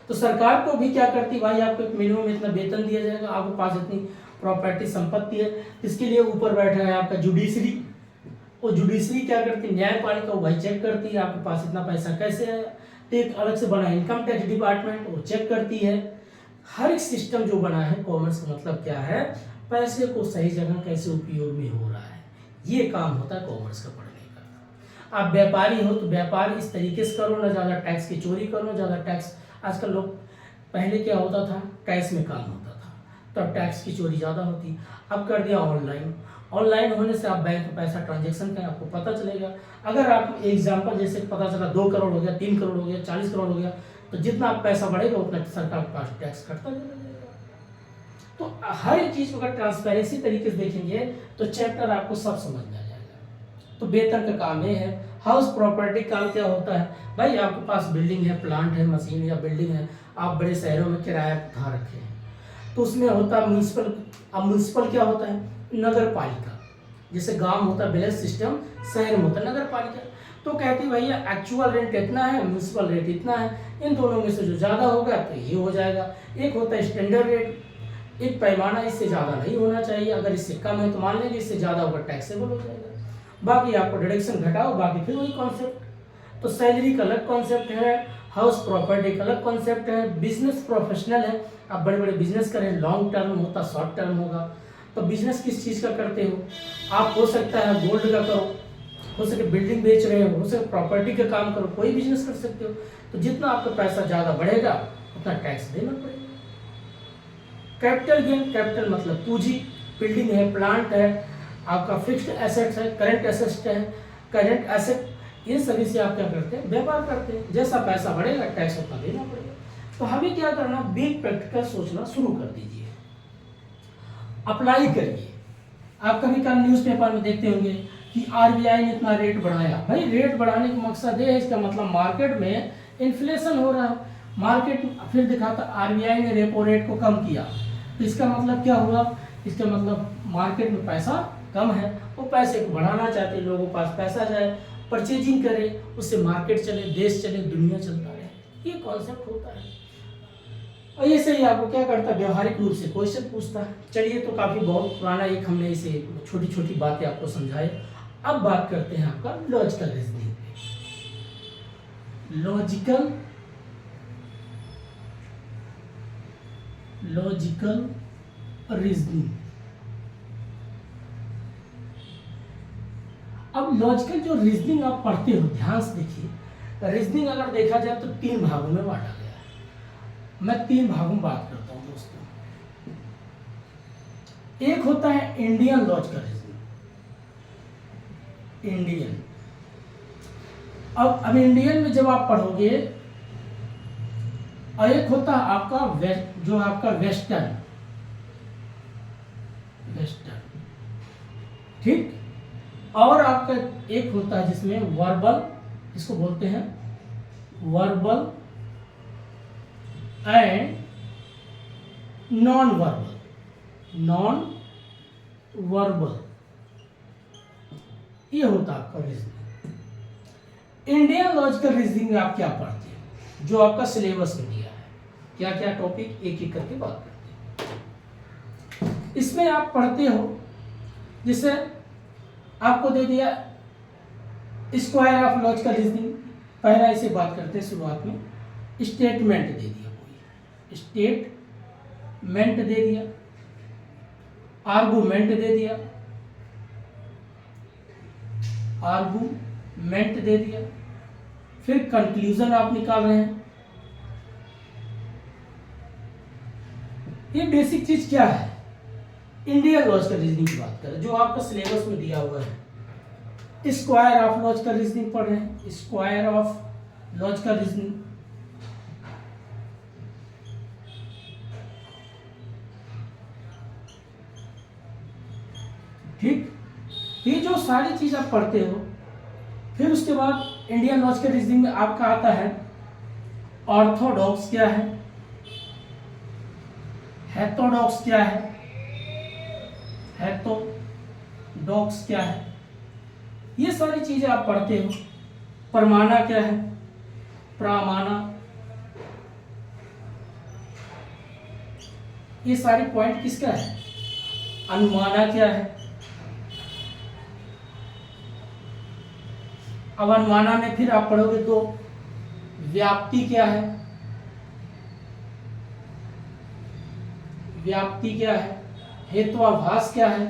तो सरकार को भी क्या करती, भाई आपको एक मिनिमम इतना वेतन दिया जाएगा, आपके पास इतनी प्रॉपर्टी संपत्ति है, इसके लिए ऊपर बैठा है आपका जुडिशरी। वो जुडिशरी क्या करती है, न्यायपालिका, वो भाई चेक करती है आपके पास इतना पैसा कैसे आया। तो एक अलग से बना इनकम टैक्स डिपार्टमेंट, वो चेक करती है। हर एक सिस्टम जो बना है, कॉमर्स का मतलब क्या है, पैसे को सही जगह कैसे उपयोग में हो रहा है, ये काम होता है कॉमर्स का पढ़ने का। आप व्यापारी हो तो व्यापार इस तरीके से करो, ना ज़्यादा टैक्स की चोरी करो, ज़्यादा टैक्स। आजकल लोग, पहले क्या होता था, कैश में काम होता था, तो अब टैक्स की चोरी ज़्यादा होती, अब कर दिया ऑनलाइन। ऑनलाइन होने से आप बैंक में पैसा ट्रांजेक्शन करें, आपको पता चलेगा। अगर आप एग्जाम्पल जैसे पता चला 2 करोड़ हो गया, 3 करोड़ हो गया, 40 करोड़ हो गया, तो जितना आप पैसा बढ़ेगा उतना सरकार के पास टैक्स कटता जाएगा। तो हर एक चीज को अगर ट्रांसपेरेंसी तरीके से देखेंगे तो चैप्टर आपको सब समझ में आ जाएगा। तो वेतन का काम ये है। हाउस प्रॉपर्टी काम क्या होता है, भाई आपके पास बिल्डिंग है, प्लांट है, मशीन या बिल्डिंग है, आप बड़े शहरों में किराया उठा रखे हैं, तो उसमें होता है म्यूनसिपल। अब म्यूनसिपल क्या होता है, नगर पालिका। जैसे गांव होता है विलेज सिस्टम, शहर में होता है नगर पालिका। तो कहती भैया एक्चुअल रेंट इतना है, म्यूनसिपल रेट इतना है, इन दोनों में से जो ज़्यादा होगा तो ये हो जाएगा। एक होता है स्टैंडर्ड रेट, एक पैमाना, इससे ज़्यादा नहीं होना चाहिए, अगर इससे कम है तो मान लेंगे, इससे ज़्यादा होगा टैक्सेबल हो जाएगा। बाकी आपको डिडक्शन घटाओ, बाकी फिर वही कॉन्सेप्ट। तो सैलरी का अलग कॉन्सेप्ट है, हाउस प्रॉपर्टी का अलग कॉन्सेप्ट है, बिजनेस प्रोफेशनल है, आप बड़े बड़े बिजनेस करें, लॉन्ग टर्म होता, शॉर्ट टर्म होगा। तो बिजनेस किस चीज़ का करते हो आप, हो सकता है गोल्ड का करो, हो सके बिल्डिंग बेच रहे हो सके प्रॉपर्टी का काम करो, कोई बिजनेस कर सकते हो। तो जितना आपका पैसा ज़्यादा बढ़ेगा उतना टैक्स देना पड़ेगा। कैपिटल गेन, कैपिटल मतलब पूंजी, बिल्डिंग है, प्लांट है, आपका फिक्स्ड एसेट्स है, करंट एसेट है, करंट एसेट, ये सभी से आप क्या करते हैं, व्यापार करते हैं। जैसा पैसा बढ़ेगा टैक्स उतना देना पड़ेगा। तो हमें क्या करना, बिग प्रैक्टिकल सोचना शुरू कर दीजिए, अप्लाई करिए। आप कभी कभी न्यूज़पेपर में देखते होंगे कि आरबीआई ने इतना रेट बढ़ाया। भाई रेट बढ़ाने का मकसद ये है, इसका मतलब मार्केट में इन्फ्लेशन हो रहा है, मार्केट फिर दिखाता आरबीआई ने रेपो रेट को कम किया, तो इसका मतलब क्या हुआ, इसका मतलब मार्केट में पैसा कम है, वो पैसे को बढ़ाना चाहते हैं, लोगों के पास पैसा जाए, परचेजिंग करे, उससे मार्केट चले, देश चले, दुनिया चलता रहे, ये कॉन्सेप्ट होता है। और ये सही आपको क्या करता है, व्यवहारिक रूप से क्वेश्चन पूछता है। चलिए, तो काफी बहुत पुराना एक हमने इसे छोटी छोटी बातें आपको समझाई। अब बात करते हैं आपका लॉजिकल रीजनिंग पे। Logical reasoning. अब लॉजिकल जो रीजनिंग आप पढ़ते हो, ध्यान से देखिए, रीजनिंग अगर देखा जाए तो 3 भागों में बांटा गया है। मैं 3 भागों में बात करता हूं दोस्तों। एक होता है इंडियन लॉजिकल रीजनिंग, इंडियन। अब इंडियन में जब आप पढ़ोगे, और एक होता है आपका जो आपका वेस्टर्न, ठीक। और आपका एक होता है जिसमें वर्बल, इसको बोलते हैं वर्बल एंड नॉन वर्बल, ये होता है आपका रीजनिंग। इंडियन लॉजिकल रीजनिंग में आप क्या पढ़ते हैं, जो आपका सिलेबस में दिया है, क्या क्या टॉपिक एक एक करके बात करते हैं। इसमें आप पढ़ते हो, जिससे आपको दे दिया स्क्वायर ऑफ लॉजिकल रीजनिंग, पहला इसे बात करते हैं शुरुआत में। स्टेटमेंट दे दिया, कोई स्टेटमेंट दे दिया, आर्गूमेंट दे दिया, आर्गूमेंट दे दिया, फिर कंक्लूजन आप निकाल रहे हैं। ये बेसिक चीज क्या है, इंडियन लॉजिकल रीजनिंग की बात करें, जो आपका सिलेबस में दिया हुआ है। स्क्वायर ऑफ लॉजिकल रीजनिंग पढ़ रहे हैं, स्क्वायर ऑफ लॉजिकल रीजनिंग। ठीक, ये जो सारी चीज आप पढ़ते हो, फिर उसके बाद इंडियन लॉजिकल रीजनिंग में आपका आता है ऑर्थोडॉक्स क्या है, हेटेरोडॉक्स क्या है, हेटेरोडॉक्स क्या है, ये सारी चीजें आप पढ़ते हो। प्रमाणा क्या है, प्रामाणा, ये सारे पॉइंट किसका है, अनुमाना क्या है। अब अनुमाना में फिर आप पढ़ोगे तो व्याप्ति क्या है, व्याप्ति क्या है, हेत्वाभास क्या है,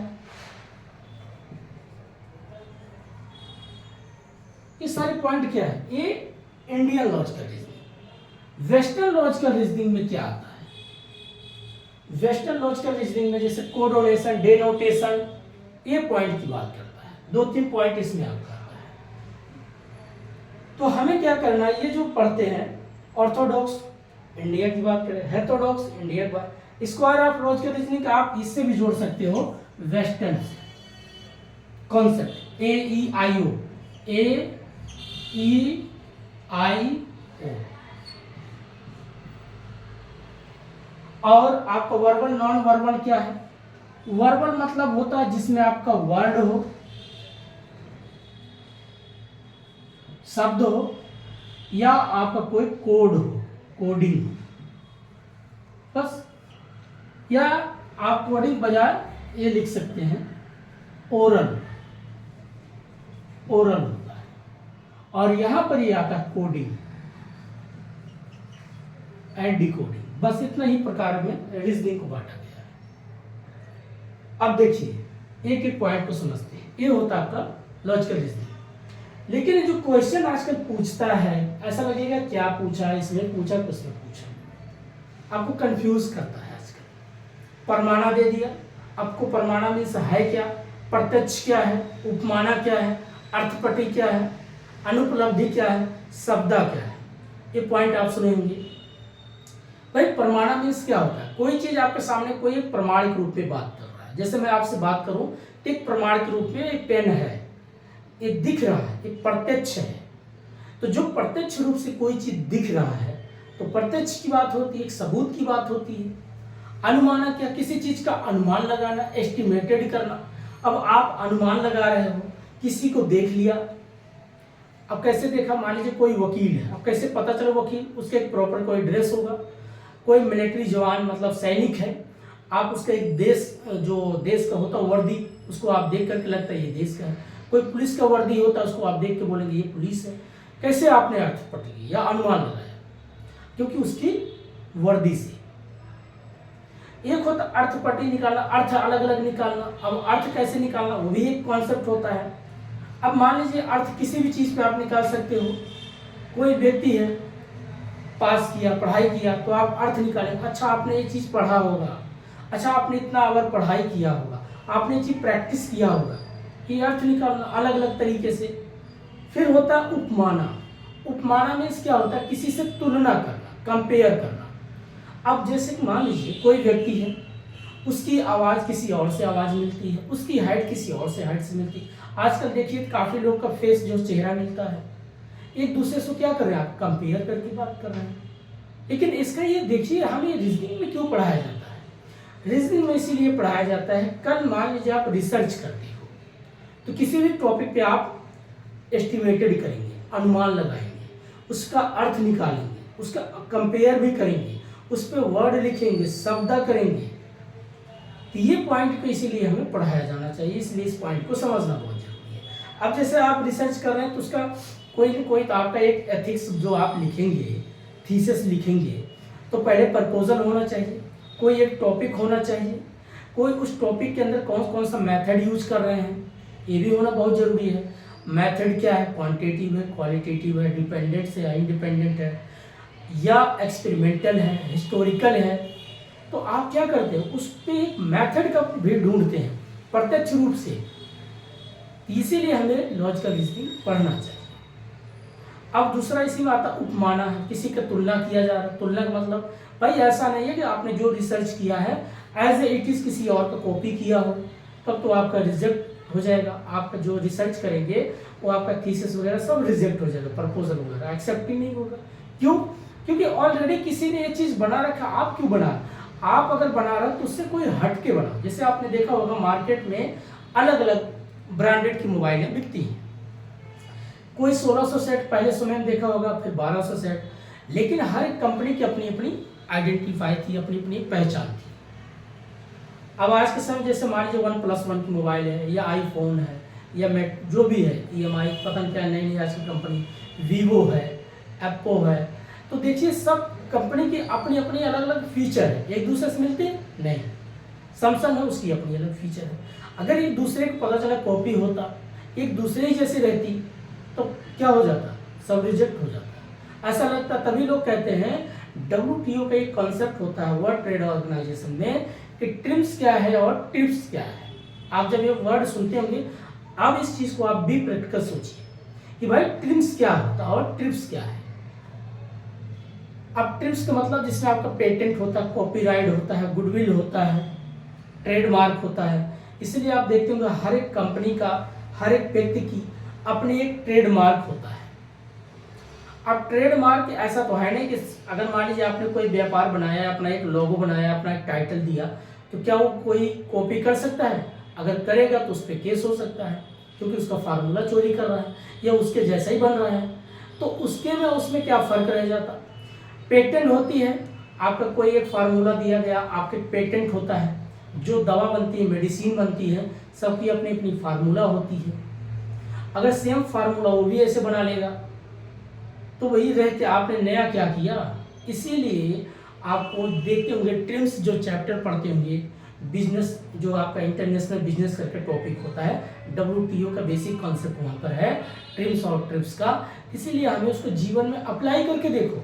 ये सारे पॉइंट क्या है, ये Indian logical reasoning. Western logical reasoning में क्या आता है, वेस्टर्न लॉजिकल रीजनिंग में जैसे कोडोनेशन, डेनोटेशन, ये पॉइंट की बात करता है, 2-3 पॉइंट इसमें आपका आता है। तो हमें क्या करना है, ये जो पढ़ते हैं ऑर्थोडॉक्स इंडिया की बात करें, हेटेरोडॉक्स इंडिया की बात, स्क्वायर ऑफ लॉजिकल रीजनिंग आप इससे भी जोड़ सकते हो वेस्टर्न से, कॉन्सेप्ट AEIO, और आपका वर्बल नॉन वर्बल क्या है, वर्बल मतलब होता है जिसमें आपका वर्ड हो, शब्द हो, या आपका कोई कोड हो, कोडिंग हो, बस। या आप कोडिंग बजाय ये लिख सकते हैं ओरल, ओरल होता है, और यहां पर ये आता है कोडिंग एंड डिकोडिंग। बस इतना ही प्रकार में रीजनिंग को बांटा गया है। अब देखिए एक एक पॉइंट को समझते हैं। ये होता है आपका लॉजिकल रीजनिंग। लेकिन जो क्वेश्चन आजकल पूछता है, ऐसा लगेगा क्या पूछा, इसमें पूछा कुछ में पूछा, आपको कंफ्यूज करता है आजकल। परमाणा दे दिया, आपको परमाणा मीन्स है क्या, प्रत्यक्ष क्या है, उपमाना क्या है, अर्थपटी क्या है, अनुपलब्धि क्या है, शब्दा क्या है। ये पॉइंट आप सुने होंगे। भाई प्रमाणा मीन्स क्या होता है, कोई चीज आपके सामने कोई एक प्रमाण के रूप में बात कर रहा है। जैसे मैं आपसे बात करूं तो एक प्रमाण के रूप में एक पेन है, एक दिख रहा है, एक प्रत्यक्ष है। तो जो प्रत्यक्ष रूप से कोई चीज दिख रहा है तो प्रत्यक्ष की बात होती है, एक सबूत की बात होती है। अनुमाना क्या, किसी चीज का अनुमान लगाना, एस्टिमेटेड करना। अब आप अनुमान लगा रहे हो, किसी को देख लिया। अब कैसे देखा, मान लीजिए कोई वकील है, अब कैसे पता चला वकील, उसके एक प्रॉपर कोई ड्रेस होगा। कोई मिलिट्री जवान मतलब सैनिक है, आप उसका एक देश, जो देश का होता है वर्दी, उसको आप देख करके लगता है ये देश का है। कोई पुलिस का वर्दी होता है, उसको आप देख के बोलेंगे ये पुलिस है। कैसे आपने अर्थ पट लिया या अनुमान लगाया, क्योंकि उसकी वर्दी से। एक होता अर्थ पट्टी निकालना, अर्थ अलग अलग निकालना। अब अर्थ कैसे निकालना, वो भी एक कॉन्सेप्ट होता है। अब मान लीजिए अर्थ किसी भी चीज पे आप निकाल सकते हो। कोई व्यक्ति है, पास किया, पढ़ाई किया, तो आप अर्थ निकालेंगे। अच्छा आपने ये चीज पढ़ा होगा, अच्छा आपने इतना आवर पढ़ाई किया होगा, आपने ये चीज प्रैक्टिस किया होगा। ये अर्थ निकालना अलग अलग तरीके से। फिर होता है उपमाना। उपमाना में क्या होता है, किसी से तुलना करना, कंपेयर करना। अब जैसे मान लीजिए कोई व्यक्ति है, उसकी आवाज़ किसी और से आवाज़ मिलती है, उसकी हाइट किसी और से हाइट से मिलती है। आजकल देखिए काफ़ी लोग का फेस जो चेहरा मिलता है, एक दूसरे से क्या कर रहे हैं, आप कंपेयर करके बात कर रहे हैं। लेकिन इसका ये देखिए हमें रीजनिंग में क्यों पढ़ाया जाता है। रीजनिंग में इसीलिए पढ़ाया जाता है, कल मान लीजिए आप रिसर्च करते हो तो किसी भी टॉपिक पे आप एस्टिमेटेड करेंगे, अनुमान लगाएंगे, उसका अर्थ निकालेंगे, उसका कंपेयर भी करेंगे, उस पर वर्ड लिखेंगे, शब्द करेंगे। तो ये पॉइंट को इसीलिए हमें पढ़ाया जाना चाहिए, इसलिए इस पॉइंट को समझना बहुत जरूरी है। अब जैसे आप रिसर्च कर रहे हैं तो उसका कोई न कोई तो आपका एक एथिक्स जो आप लिखेंगे, थीसिस लिखेंगे, तो पहले प्रपोजल होना चाहिए, कोई एक टॉपिक होना चाहिए, कोई उस टॉपिक के अंदर कौन कौन सा मेथड यूज कर रहे हैं ये भी होना बहुत जरूरी है। मेथड क्या है, क्वांटिटेटिव है, क्वालिटेटिव है, डिपेंडेंट है, इंडिपेंडेंट है, या एक्सपेरिमेंटल है, हिस्टोरिकल है। तो आप क्या करते हो, उस पर एक मेथड का भी ढूंढते हैं प्रत्यक्ष रूप से। इसीलिए हमें लॉजिकल रीजनिंग पढ़ना चाहिए। अब दूसरा इसी में आता उपमाना है, किसी का तुलना किया जा रहा है। तुलना का मतलब भाई ऐसा नहीं है कि आपने जो रिसर्च किया है एज ए इट इज किसी और का कॉपी किया हो, तब तो आपका रिजेक्ट हो जाएगा। आपका जो रिसर्च करेंगे वो आपका थीसिस वगैरह सब रिजेक्ट हो जाएगा, प्रपोजल वगैरह एक्सेप्ट ही नहीं होगा। क्यों? क्योंकि ऑलरेडी किसी ने ये चीज बना रखा, आप क्यों बना? आप अगर बना रहे हो तो उससे कोई हट के बनाओ। जैसे आपने देखा होगा मार्केट में अलग अलग ब्रांडेड की मोबाइलें बिकती हैं। कोई 1600 सेट पहले समय में देखा होगा, फिर 1200 सेट, लेकिन हर एक कंपनी की अपनी अपनी आइडेंटिफाई थी, अपनी अपनी पहचान थी। अब आज के समय जैसे मान लीजिए OnePlus 1 की मोबाइल है, या आईफोन है, या मेट जो भी है, EMI पता नहीं क्या नई नई आज की कंपनी, वीवो है, एप्पो है। तो देखिए सब कंपनी की अपनी अपनी अलग अलग फीचर है, एक दूसरे से मिलते नहीं। सैमसंग है, उसकी अपनी अलग फीचर है। अगर एक दूसरे को पता चला कॉपी होता, एक दूसरे ही जैसी रहती, तो क्या हो जाता, सब रिजेक्ट हो जाता। ऐसा लगता, तभी लोग कहते हैं WTO का एक कॉन्सेप्ट होता है वर्ल्ड ट्रेड ऑर्गेनाइजेशन में कि ट्रिम्स क्या है और टिप्स क्या है। आप जब ये वर्ड सुनते होंगे, अब इस चीज को आप भी प्रैक्टिकल सोचिए कि भाई ट्रिम्स क्या होता है और ट्रिप्स क्या है। अब ट्रिप्स का मतलब जिसमें आपका पेटेंट होता है, कॉपीराइट होता है, गुडविल होता है, ट्रेडमार्क होता है। इसलिए आप देखते होंगे हर एक कंपनी का, हर एक व्यक्ति की अपनी एक ट्रेडमार्क होता है। अब ट्रेडमार्क ऐसा तो है नहीं कि अगर मान लीजिए आपने कोई व्यापार बनाया, अपना एक लोगो बनाया, अपना एक टाइटल दिया, तो क्या वो कोई कॉपी कर सकता है? अगर करेगा तो उस पर केस हो सकता है, क्योंकि उसका फार्मूला चोरी कर रहा है या उसके जैसा ही बन रहा है। तो उसके में उसमें क्या फर्क रह जाता। पेटेंट होती है, आपका कोई एक फार्मूला दिया गया, आपके पेटेंट होता है। जो दवा बनती है, मेडिसिन बनती है, सबकी अपनी अपनी फार्मूला होती है। अगर सेम फार्मूला वो भी ऐसे बना लेगा तो वही रहते, आपने नया क्या किया। इसीलिए आपको देखते होंगे ट्रिम्स जो चैप्टर पढ़ते होंगे, बिजनेस जो आपका इंटरनेशनल बिजनेस करके टॉपिक होता है, WTO का बेसिक कॉन्सेप्ट वहाँ पर है ट्रिम्स और ट्रिप्स का। इसीलिए हमें उसको जीवन में अप्लाई करके देखो।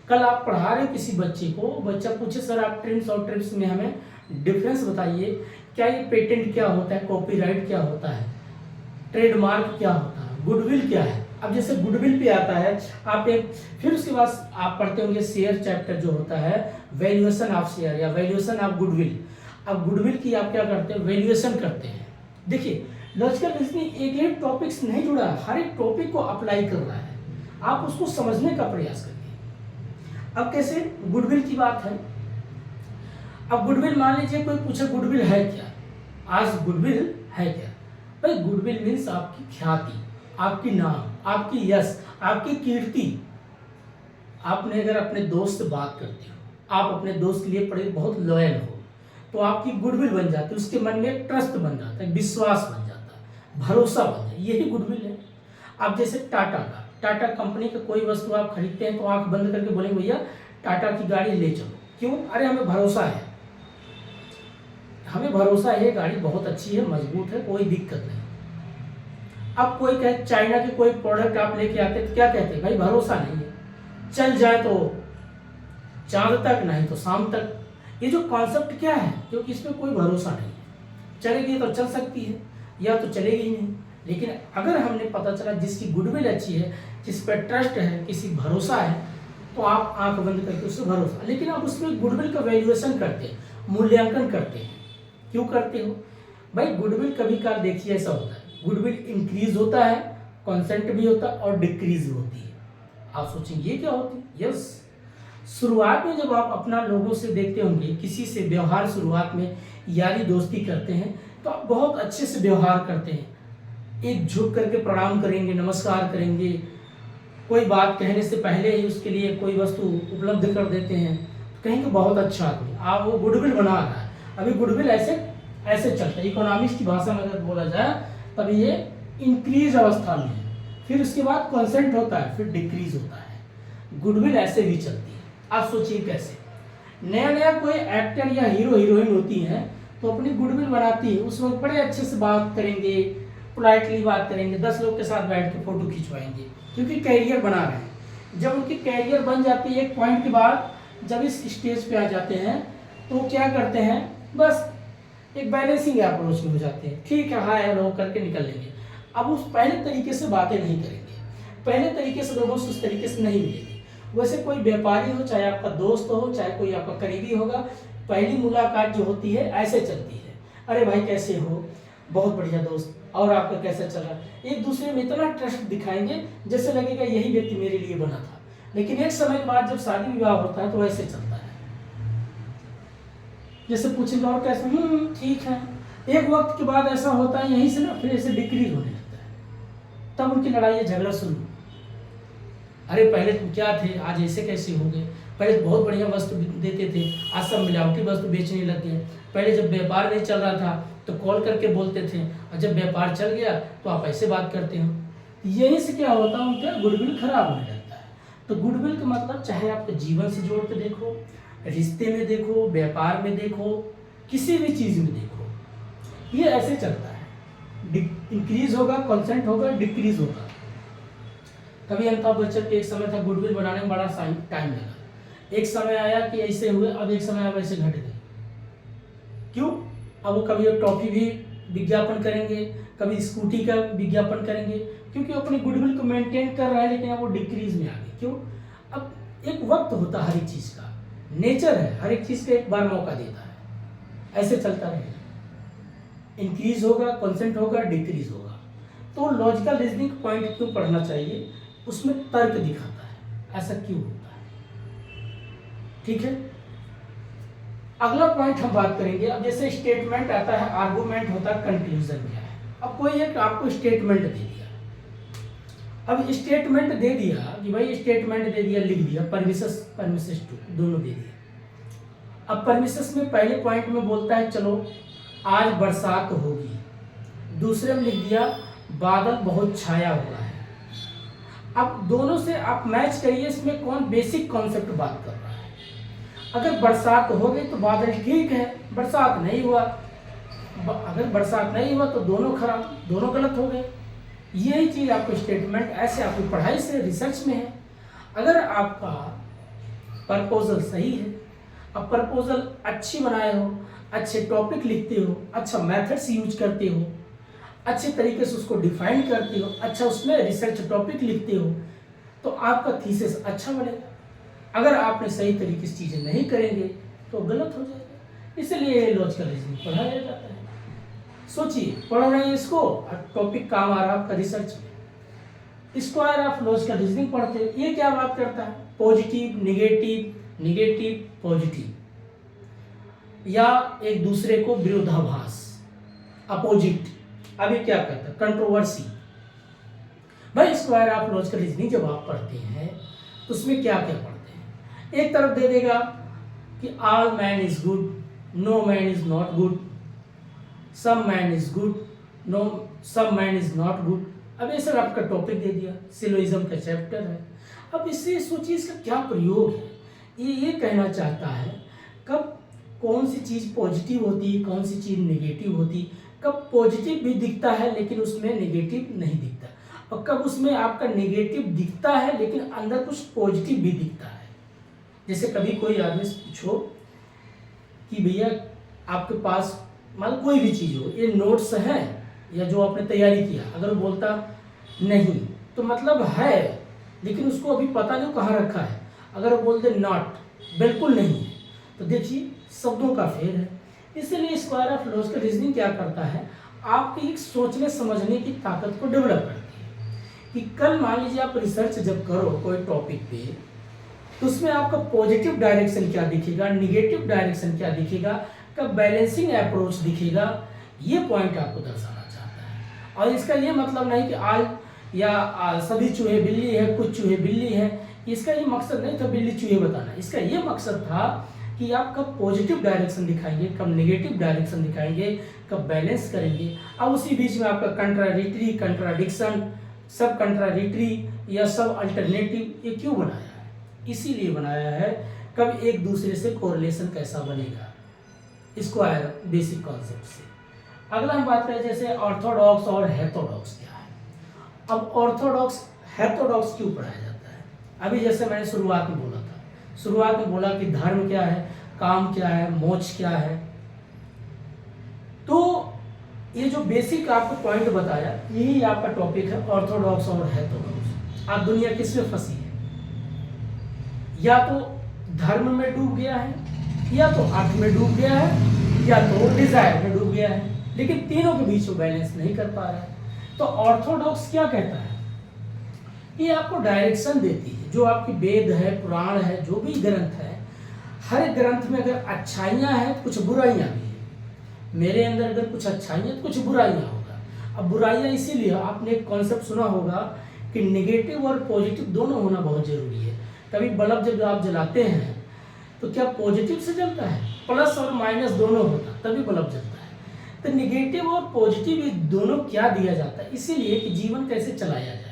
कल आप पढ़ा रहे हो किसी बच्चे को, बच्चा पूछे सर आप ट्रिम्स और ट्रिप्स में हमें डिफरेंस बताइए, क्या ये पेटेंट क्या होता है, कॉपीराइट क्या होता है, ट्रेडमार्क क्या होता है, गुडविल क्या है। अब जैसे गुडविल पे आता है, आप एक फिर उसके बाद आप पढ़ते होंगे शेयर चैप्टर जो होता है, वैल्यूएशन ऑफ शेयर या वैल्यूएशन ऑफ गुडविल। अब गुडविल की आप क्या करते हैं, वैल्यूएशन करते हैं। देखिए लॉजिकल रीजनिंग एक एक टॉपिक से नहीं जुड़ा, हर एक टॉपिक को अप्लाई कर रहा है, आप उसको समझने का प्रयास करिए। अब कैसे गुडविल की बात है, अब गुडविल मान लीजिए कोई पूछे गुडविल है क्या, आज गुडविल है क्या। भाई गुडविल मीन्स आपकी ख्याति, आपकी नाम, आपकी यश, आपकी कीर्ति। आपने अगर अपने दोस्त से बात करते हो, आप अपने दोस्त के लिए बड़े बहुत लॉयल हो, तो आपकी गुडविल बन जाती है, उसके मन में ट्रस्ट बन जाता है, विश्वास बन जाता है, भरोसा बन जाता है, यही गुडविल है। अब जैसे टाटा कंपनी का कोई वस्तु आप खरीदते हैं तो आंख बंद करके बोलेंगे भैया टाटा की गाड़ी ले चलो, क्यों, अरे हमें भरोसा है, हमें भरोसा है गाड़ी बहुत अच्छी है, मजबूत है, कोई दिक्कत नहीं। अब कोई कहे चाइना के कोई प्रोडक्ट आप लेके आते तो क्या कहते हैं, भाई भरोसा नहीं है, चल जाए तो चांद तक, नहीं तो शाम तक। ये जो कॉन्सेप्ट क्या है, क्योंकि इसमें कोई भरोसा नहीं है, चलेगी तो चल सकती है या तो चलेगी ही नहीं। लेकिन अगर हमने पता चला जिसकी गुडविल अच्छी है, जिस पर ट्रस्ट है, किसी भरोसा है, तो आप आंख बंद करके उससे भरोसा। लेकिन आप उसमें गुडविल का वैल्यूएशन करते हैं, मूल्यांकन करते हैं। क्यों करते हो भाई, गुडविल कभी काल देखिए ऐसा होता है, गुडविल इंक्रीज होता है, कॉन्सेंट भी होता है और डिक्रीज होती है। आप सोचेंगे ये क्या होती है। यस, शुरुआत में जब आप अपना लोगों से देखते होंगे, किसी से व्यवहार शुरुआत में यारी दोस्ती करते हैं तो आप बहुत अच्छे से व्यवहार करते हैं, एक झुक करके प्रणाम करेंगे, नमस्कार करेंगे, कोई बात कहने से पहले ही उसके लिए कोई वस्तु उपलब्ध कर देते हैं, तो कहेंगे बहुत अच्छा आदमी, आप वो गुडविल बना रहा है। अभी गुडविल ऐसे ऐसे चलता है, इकोनॉमिक्स की भाषा में अगर बोला जाए तभी ये इंक्रीज अवस्था में है, फिर उसके बाद कॉन्सेंट होता है, फिर डिक्रीज होता है। गुडविल ऐसे भी चलती है। आप सोचिए कैसे, नया नया कोई एक्टर या हीरो हीरोइन होती है तो अपनी गुडविल बनाती है, उस वक्त बड़े अच्छे से बात करेंगे, पोलाइटली बात करेंगे, 10 लोग के साथ बैठ के फोटो खिंचवाएंगे, क्योंकि कैरियर बना रहे हैं। जब उनकी कैरियर बन जाती है एक पॉइंट के बाद, जब इस स्टेज पे आ जाते हैं तो क्या करते हैं, बस एक बैलेंसिंग अप्रोच में हो जाते हैं, ठीक है हाय हेलो करके निकल लेंगे। अब उस पहले तरीके से बातें नहीं करेंगे, पहले तरीके से लोगों से उस तरीके से नहीं मिलेंगे। वैसे कोई व्यापारी हो, चाहे आपका दोस्त हो, चाहे कोई आपका करीबी होगा, पहली मुलाकात जो होती है ऐसे चलती है, अरे भाई कैसे हो, बहुत बढ़िया दोस्त, और आपका कैसा चल रहा है। एक दूसरे में इतना ट्रस्ट दिखाएंगे जैसे लगेगा यही व्यक्ति मेरे लिए बना था। लेकिन एक समय के बाद जब शादी विवाह होता है तो ऐसे चलता है, जैसे पूछेंगे और कैसे, ठीक है। एक वक्त के बाद ऐसा होता है यहीं से ना फिर ऐसे डिक्रीज होने लगता है, तब उनकी लड़ाई झगड़ा शुरू। अरे पहले तुम क्या थे, आज ऐसे कैसे हो गए, पहले बहुत बढ़िया वस्तु देते थे, आज सब मिलावटी वस्तु बेचने लग गए। पहले जब व्यापार नहीं चल रहा था तो कॉल करके बोलते थे, और जब व्यापार चल गया तो आप ऐसे बात करते हो। यही से क्या होता है, उनका गुडविल खराब होने लगता है। तो गुडविल का मतलब चाहे आपके जीवन से जोड़ के देखो, रिश्ते में देखो, व्यापार में देखो, किसी भी चीज़ में देखो, ये ऐसे चलता है, इंक्रीज होगा, कॉन्सेंट होगा, डिक्रीज होगा। कभी अमिताभ बच्चन के एक समय था गुडविल बनाने में बड़ा टाइम लगा, एक समय आया कि ऐसे हुए, अब एक समय अब ऐसे घट गए। क्यों, अब वो कभी टॉफी भी विज्ञापन करेंगे, कभी स्कूटी का विज्ञापन करेंगे, क्योंकि अपनी गुडविल को मेंटेन कर रहा है, लेकिन अब वो डिक्रीज में आ गए। क्यों, अब एक वक्त होता है हर एक चीज़ का, नेचर है, हर एक चीज़ का एक बार मौका देता है, ऐसे चलता रहेगा, इंक्रीज होगा, कॉन्सेंट होगा, डिक्रीज होगा। तो लॉजिकल रीजनिंग पॉइंट क्यों पढ़ना चाहिए, उसमें तर्क दिखाता है ऐसा क्यों होता है। ठीक है, अगला पॉइंट हम बात करेंगे। अब जैसे स्टेटमेंट आता है, आर्गुमेंट होता है, कंक्लूजन क्या है। अब कोई एक आपको स्टेटमेंट दे दिया, अब स्टेटमेंट दे दिया कि भाई स्टेटमेंट दे दिया, लिख दिया परमिसेस टू दोनों दे दिया। अब परमिसेस में पहले पॉइंट में बोलता है चलो आज बरसात होगी, दूसरे में लिख दिया बादल बहुत छाया हुआ है। अब दोनों से आप मैच करिए, इसमें कौन बेसिक कॉन्सेप्ट बात कर रहा है। अगर बरसात हो गई तो बादल ठीक है, बरसात नहीं हुआ, अगर बरसात नहीं हुआ तो दोनों खराब, दोनों गलत हो गए। यही चीज़ आपको स्टेटमेंट ऐसे आपकी पढ़ाई से रिसर्च में है। अगर आपका प्रपोजल सही है, अब प्रपोजल अच्छी बनाए हो, अच्छे टॉपिक लिखते हो, अच्छा मेथड्स यूज करते हो, अच्छे तरीके से उसको डिफाइन करते हो, अच्छा उसमें रिसर्च टॉपिक लिखते हो, तो आपका थीसिस अच्छा बनेगा। अगर आपने सही तरीके से चीज़ें नहीं करेंगे तो गलत हो जाएगा। इसलिए लॉजिकल रीजनिंग पढ़ाया जाता है। सोचिए, पढ़ रहे हैं इसको और टॉपिक काम आ रहा है आपका रिसर्च में। स्क्वायर ऑफ लॉजिकल रीजनिंग पढ़ते हैं, ये क्या बात करता है? पॉजिटिव निगेटिव, निगेटिव पॉजिटिव, या एक दूसरे को विरोधाभास, अपोजिट। अभी क्या कहता है? कंट्रोवर्सी। भाई स्क्वायर ऑफ लॉजिकल रीजनिंग जब आप पढ़ते हैं तो उसमें क्या क्या पढ़ते हैं? एक तरफ दे देगा कि all man is good, no man is not good, some man is good, no some man is not good. अब ये सर आपका टॉपिक दे दिया, सिलोइज्म का चैप्टर है। अब इससे सोचिए इसका क्या प्रयोग है। ये कहना चाहता है कब कौन सी चीज़ पॉजिटिव होती है, कौन सी चीज़ नेगेटिव होती, कब पॉजिटिव भी दिखता है लेकिन उसमें नेगेटिव नहीं दिखता, और कब उसमें आपका नेगेटिव दिखता है लेकिन अंदर कुछ पॉजिटिव भी दिखता है। जैसे कभी कोई आदमी से पूछो कि भैया आपके पास मान कोई भी चीज़ हो, ये नोट्स हैं या जो आपने तैयारी किया, अगर वो बोलता नहीं तो मतलब है लेकिन उसको अभी पता नहीं कहाँ रखा है। अगर वो बोलते नॉट, बिल्कुल नहीं है, तो देखिए शब्दों का फेर है। इसलिए स्क्वायर ऑफ लॉजिकल रीजनिंग क्या करता है? आपकी एक सोचने समझने की ताकत को डेवलप करती है कि कल मान लीजिए आप रिसर्च जब करो कोई टॉपिक पे, तो उसमें आपका पॉजिटिव डायरेक्शन क्या दिखेगा, निगेटिव डायरेक्शन क्या दिखेगा, कब बैलेंसिंग अप्रोच दिखेगा, ये पॉइंट आपको दर्शाना चाहता है। और इसका ये मतलब नहीं कि आज या सभी चूहे बिल्ली है, कुछ चूहे बिल्ली है, इसका ये मकसद नहीं था बिल्ली चूहे बताना। इसका ये मकसद था कि आप कब पॉजिटिव डायरेक्शन दिखाएंगे, कब नेगेटिव डायरेक्शन दिखाएंगे, कब बैलेंस करेंगे। अब उसी बीच में आपका कंट्राडिक्टरी, कंट्राडिक्शन, सब कंट्राडिक्टरी या सब अल्टरनेटिव, ये क्यों बनाया है? इसीलिए बनाया है कब एक दूसरे से कोरिलेशन कैसा बनेगा, स्क्वायर बेसिक कॉन्सेप्ट से। अगला हम बात करें जैसे ऑर्थोडॉक्स और हेथोडॉक्स क्या है। अब ऑर्थोडॉक्स हेथोडॉक्स क्यों पढ़ाया जाता है? अभी जैसे मैंने शुरुआत में बोला था, शुरुआत में बोला कि धर्म क्या है, काम क्या है, मोक्ष क्या है। तो ये जो बेसिक आपको पॉइंट बताया, यही आपका टॉपिक है ऑर्थोडॉक्स और हेथोडॉक्स। आप दुनिया किस में फंसी है? या तो धर्म में डूब गया है, या तो अर्थ में डूब गया है, या तो डिजायर में डूब गया है, लेकिन तीनों के बीच में बैलेंस नहीं कर पा रहा है। तो ऑर्थोडॉक्स क्या कहता है? ये आपको डायरेक्शन देती है। जो आपकी वेद है, पुराण है, जो भी ग्रंथ है, हर ग्रंथ में अगर अच्छाइयाँ हैं कुछ बुराइयाँ भी हैं। मेरे अंदर अगर कुछ अच्छाइयाँ तो कुछ बुराइयाँ होगा। अब बुराइयाँ इसीलिए, आपने एक कॉन्सेप्ट सुना होगा कि नेगेटिव और पॉजिटिव दोनों होना बहुत जरूरी है। कभी बल्ब जब आप जलाते हैं तो क्या पॉजिटिव से जलता है? प्लस और माइनस दोनों होता तभी बल्ब जलता है। तो नेगेटिव और पॉजिटिव ये दोनों क्या दिया जाता है? इसीलिए कि जीवन कैसे चलाया जाए।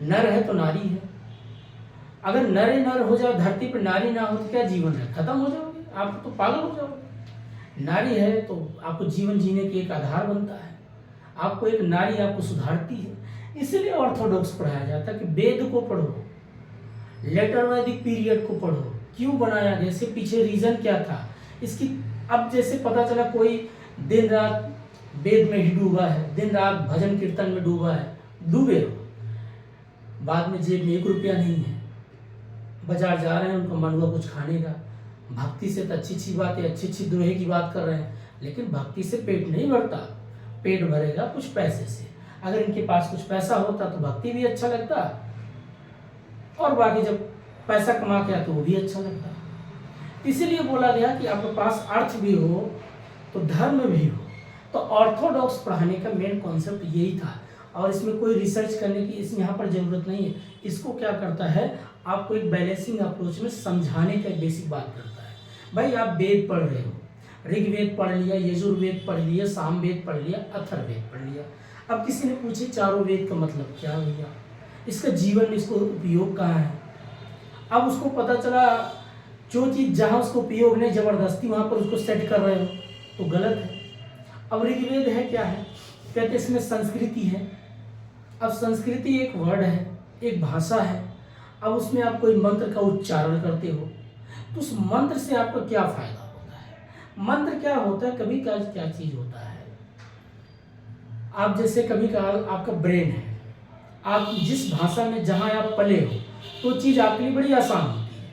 नर है तो नारी है, अगर नर ही नर हो जाओ, धरती पर नारी ना हो तो क्या जीवन है? खत्म हो जाओगे, आप तो पागल हो जाओगे। नारी है तो आपको जीवन जीने की एक आधार बनता है, आपको एक नारी आपको सुधारती है। इसीलिए ऑर्थोडॉक्स पढ़ाया जाता है कि वेद को पढ़ो, लेटर वैदिक पीरियड को पढ़ो, क्यों बनाया गया, इसके पीछे रीजन क्या था इसकी। अब जैसे पता चला कोई दिन रात वेद में ही डूबा है, दिन रात भजन कीर्तन में डूबा है, डूबे रहो, बाद में जेब में 1 रुपया नहीं है, बाजार जा रहे हैं उनको मन हुआ कुछ खाने का। भक्ति से तो अच्छी अच्छी बात है, अच्छी अच्छी दोहे की बात कर रहे हैं, लेकिन भक्ति से पेट नहीं भरता, पेट भरेगा कुछ पैसे से। अगर इनके पास कुछ पैसा होता तो भक्ति भी अच्छा लगता, और बाकी जब पैसा कमा के आया तो वो भी अच्छा लगता। इसीलिए बोला गया कि आपके पास अर्थ भी हो तो धर्म भी हो। तो ऑर्थोडॉक्स पढ़ाने का मेन कॉन्सेप्ट यही था, और इसमें कोई रिसर्च करने की इस यहाँ पर जरूरत नहीं है। इसको क्या करता है, आपको एक बैलेंसिंग अप्रोच में समझाने का बेसिक बात करता है। भाई आप वेद पढ़ रहे हो, ऋग्वेद पढ़ लिया, यजुर्वेद पढ़ लिया, सामवेद पढ़ लिया, अथर्ववेद पढ़ लिया। अब किसी ने पूछे चारों वेद का मतलब क्या है भैया, इसका जीवन में इसको उपयोग कहाँ है। अब उसको पता चला जो चीज़ जहाँ उसको उपयोग नहीं, जबरदस्ती वहाँ पर उसको सेट कर रहे हो तो गलत है। अब ऋग्वेद है क्या है, कहते इसमें संस्कृति है। अब संस्कृति एक वर्ड है, एक भाषा है। अब उसमें आप कोई मंत्र का उच्चारण करते हो तो उस मंत्र से आपका क्या फायदा होता है। मंत्र क्या होता है, कभी क्या क्या चीज होता है, आप जैसे कभी कभार आपका ब्रेन है, आप जिस भाषा में जहाँ आप पले हो तो चीज़ आपके लिए बड़ी आसान होती है।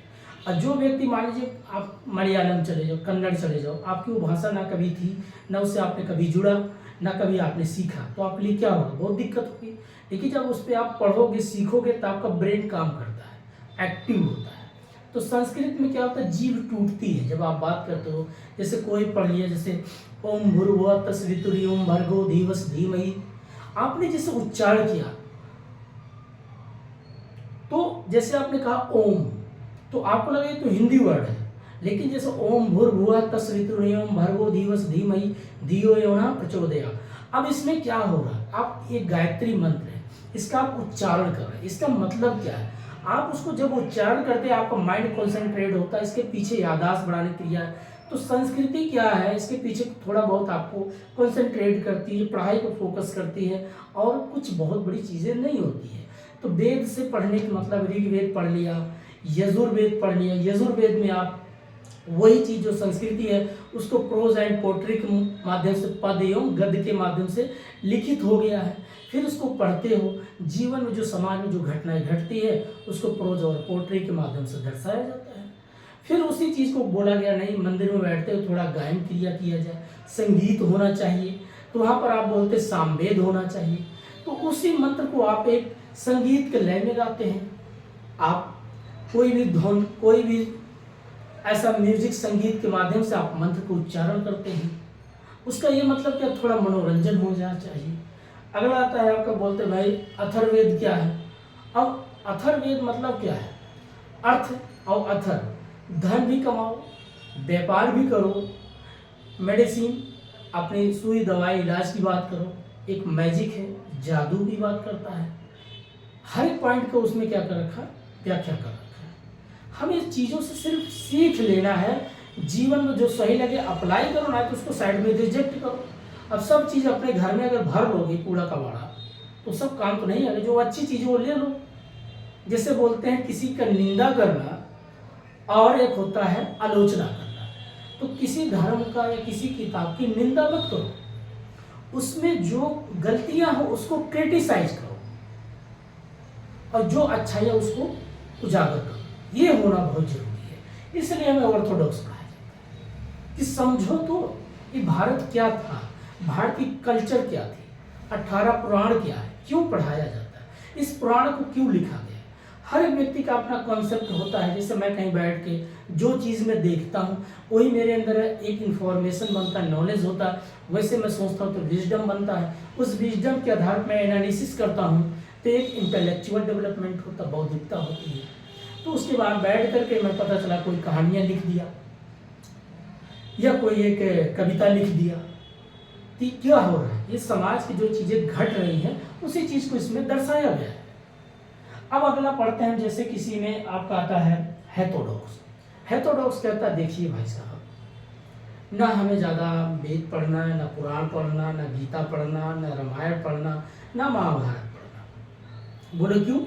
और जो व्यक्ति मान लीजिए आप मलयालम चले जाओ, कन्नड़ चले जाओ, आपकी वो भाषा ना कभी थी, ना उससे आपने कभी जुड़ा, ना कभी आपने सीखा, तो आपके लिए क्या होगा, बहुत दिक्कत होगी। लेकिन जब उस पर आप पढ़ोगे सीखोगे तो आपका ब्रेन काम करता है, एक्टिव होता है। तो संस्कृत में क्या होता है, जीभ टूटती है जब आप बात करते हो। जैसे कोई पढ़ लिया, जैसे ओम भूर्भुवः तस्सवितुर्वरेण्यं भर्गो देवस्य धीमहि, आपने जैसे उच्चारण किया तो जैसे आपने कहा ओम, तो आपको लगे तो हिंदी वर्ड है, लेकिन जैसे ओम भूर्भुवः तस्सवितुर्वरेण्यं भर्गो देवस्य धीमहि धियो यो नः प्रचोदयात्। अब इसमें क्या हो रहा है, आप एक गायत्री मंत्र है, इसका आप उच्चारण कर रहे हैं। इसका मतलब क्या है, आप उसको जब उच्चारण करते हैं आपका माइंड कॉन्सेंट्रेट होता है, इसके पीछे याददाश्त बढ़ाने की क्रिया है। तो संस्कृति क्या है, इसके पीछे थोड़ा बहुत आपको कॉन्सेंट्रेट करती है, पढ़ाई को फोकस करती है, और कुछ बहुत बड़ी चीज़ें नहीं होती है। तो वेद से पढ़ने का मतलब ऋग्वेद पढ़ लिया, यजुर्वेद पढ़ लिया, यजुर्वेद में आप वही चीज़ जो संस्कृति है उसको प्रोज एंड पोट्री के माध्यम से, पद एवं गद्य के माध्यम से लिखित हो गया है। फिर उसको पढ़ते हो, जीवन में जो समाज में जो घटनाएं घटती है उसको प्रोज और पोट्री के माध्यम से दर्शाया जाता है। फिर उसी चीज़ को बोला गया, नहीं मंदिर में बैठते हो थोड़ा गायन क्रिया किया जाए, संगीत होना चाहिए, तो वहाँ पर आप बोलते सामवेद होना चाहिए। तो उसी मंत्र को आप एक संगीत के लय में गाते हैं। आप कोई भी धुन, कोई भी ऐसा म्यूजिक, संगीत के माध्यम से आप मंत्र को उच्चारण करते हैं। उसका ये मतलब क्या, थोड़ा मनोरंजन हो जाना चाहिए। अगला आता है आपका, बोलते भाई अथर्ववेद क्या है। अब अथर्ववेद मतलब क्या है, अर्थ और अथर, धन भी कमाओ, व्यापार भी करो, मेडिसिन, अपनी सुई दवाई इलाज की बात करो, एक मैजिक है, जादू की बात करता है। हर एक पॉइंट को उसमें क्या कर रखा, व्याख्या कर रखा है। हमें इस चीज़ों से सिर्फ सीख लेना है, जीवन में जो सही लगे अप्लाई करो, ना तो उसको साइड में रिजेक्ट करो। अब सब चीज़ अपने घर में अगर भर लोगे कूड़ा कबाड़ा तो सब काम तो नहीं आएगा। जो अच्छी चीज़ वो ले लो। जैसे बोलते हैं किसी का निंदा करना और एक होता है आलोचना करना। तो किसी धर्म का या किसी किताब की निंदा मत करो, उसमें जो गलतियां हो उसको क्रिटिसाइज करो, और जो अच्छा है उसको उजागर करो। ये होना बहुत जरूरी है। इसलिए हमें ऑर्थोडॉक्स कहा जाता है कि समझो तो ये भारत क्या था, भारत की कल्चर क्या थी, 18 पुराण क्या है, क्यों पढ़ाया जाता है, इस पुराण को क्यों लिखा गया। हर एक व्यक्ति का अपना कॉन्सेप्ट होता है। जैसे मैं कहीं बैठ के जो चीज़ मैं देखता हूँ वही मेरे अंदर एक इन्फॉर्मेशन बनता है, नॉलेज होता है। वैसे मैं सोचता हूँ तो विजडम बनता है। उस विजडम के आधार पर मैं एनालिसिस करता हूँ तो एक इंटेलेक्चुअल डेवलपमेंट होता, बौद्धिकता होती है। तो उसके बाद बैठ करके मैं पता चला कोई कहानियाँ लिख दिया या कोई एक कविता लिख दिया। तो क्या हो रहा है, ये समाज की जो चीज़ें घट रही हैं उसी चीज़ को इसमें दर्शाया गया है। अब अगला पढ़ते हैं, जैसे किसी में आपका आता है हेथोडॉक्स। हेथोडॉक्स कहता है देखिए भाई साहब, ना हमें ज़्यादा वेद पढ़ना है, ना पुराण पढ़ना, ना गीता पढ़ना, ना रामायण पढ़ना, ना महाभारत पढ़ना। बोले क्यों,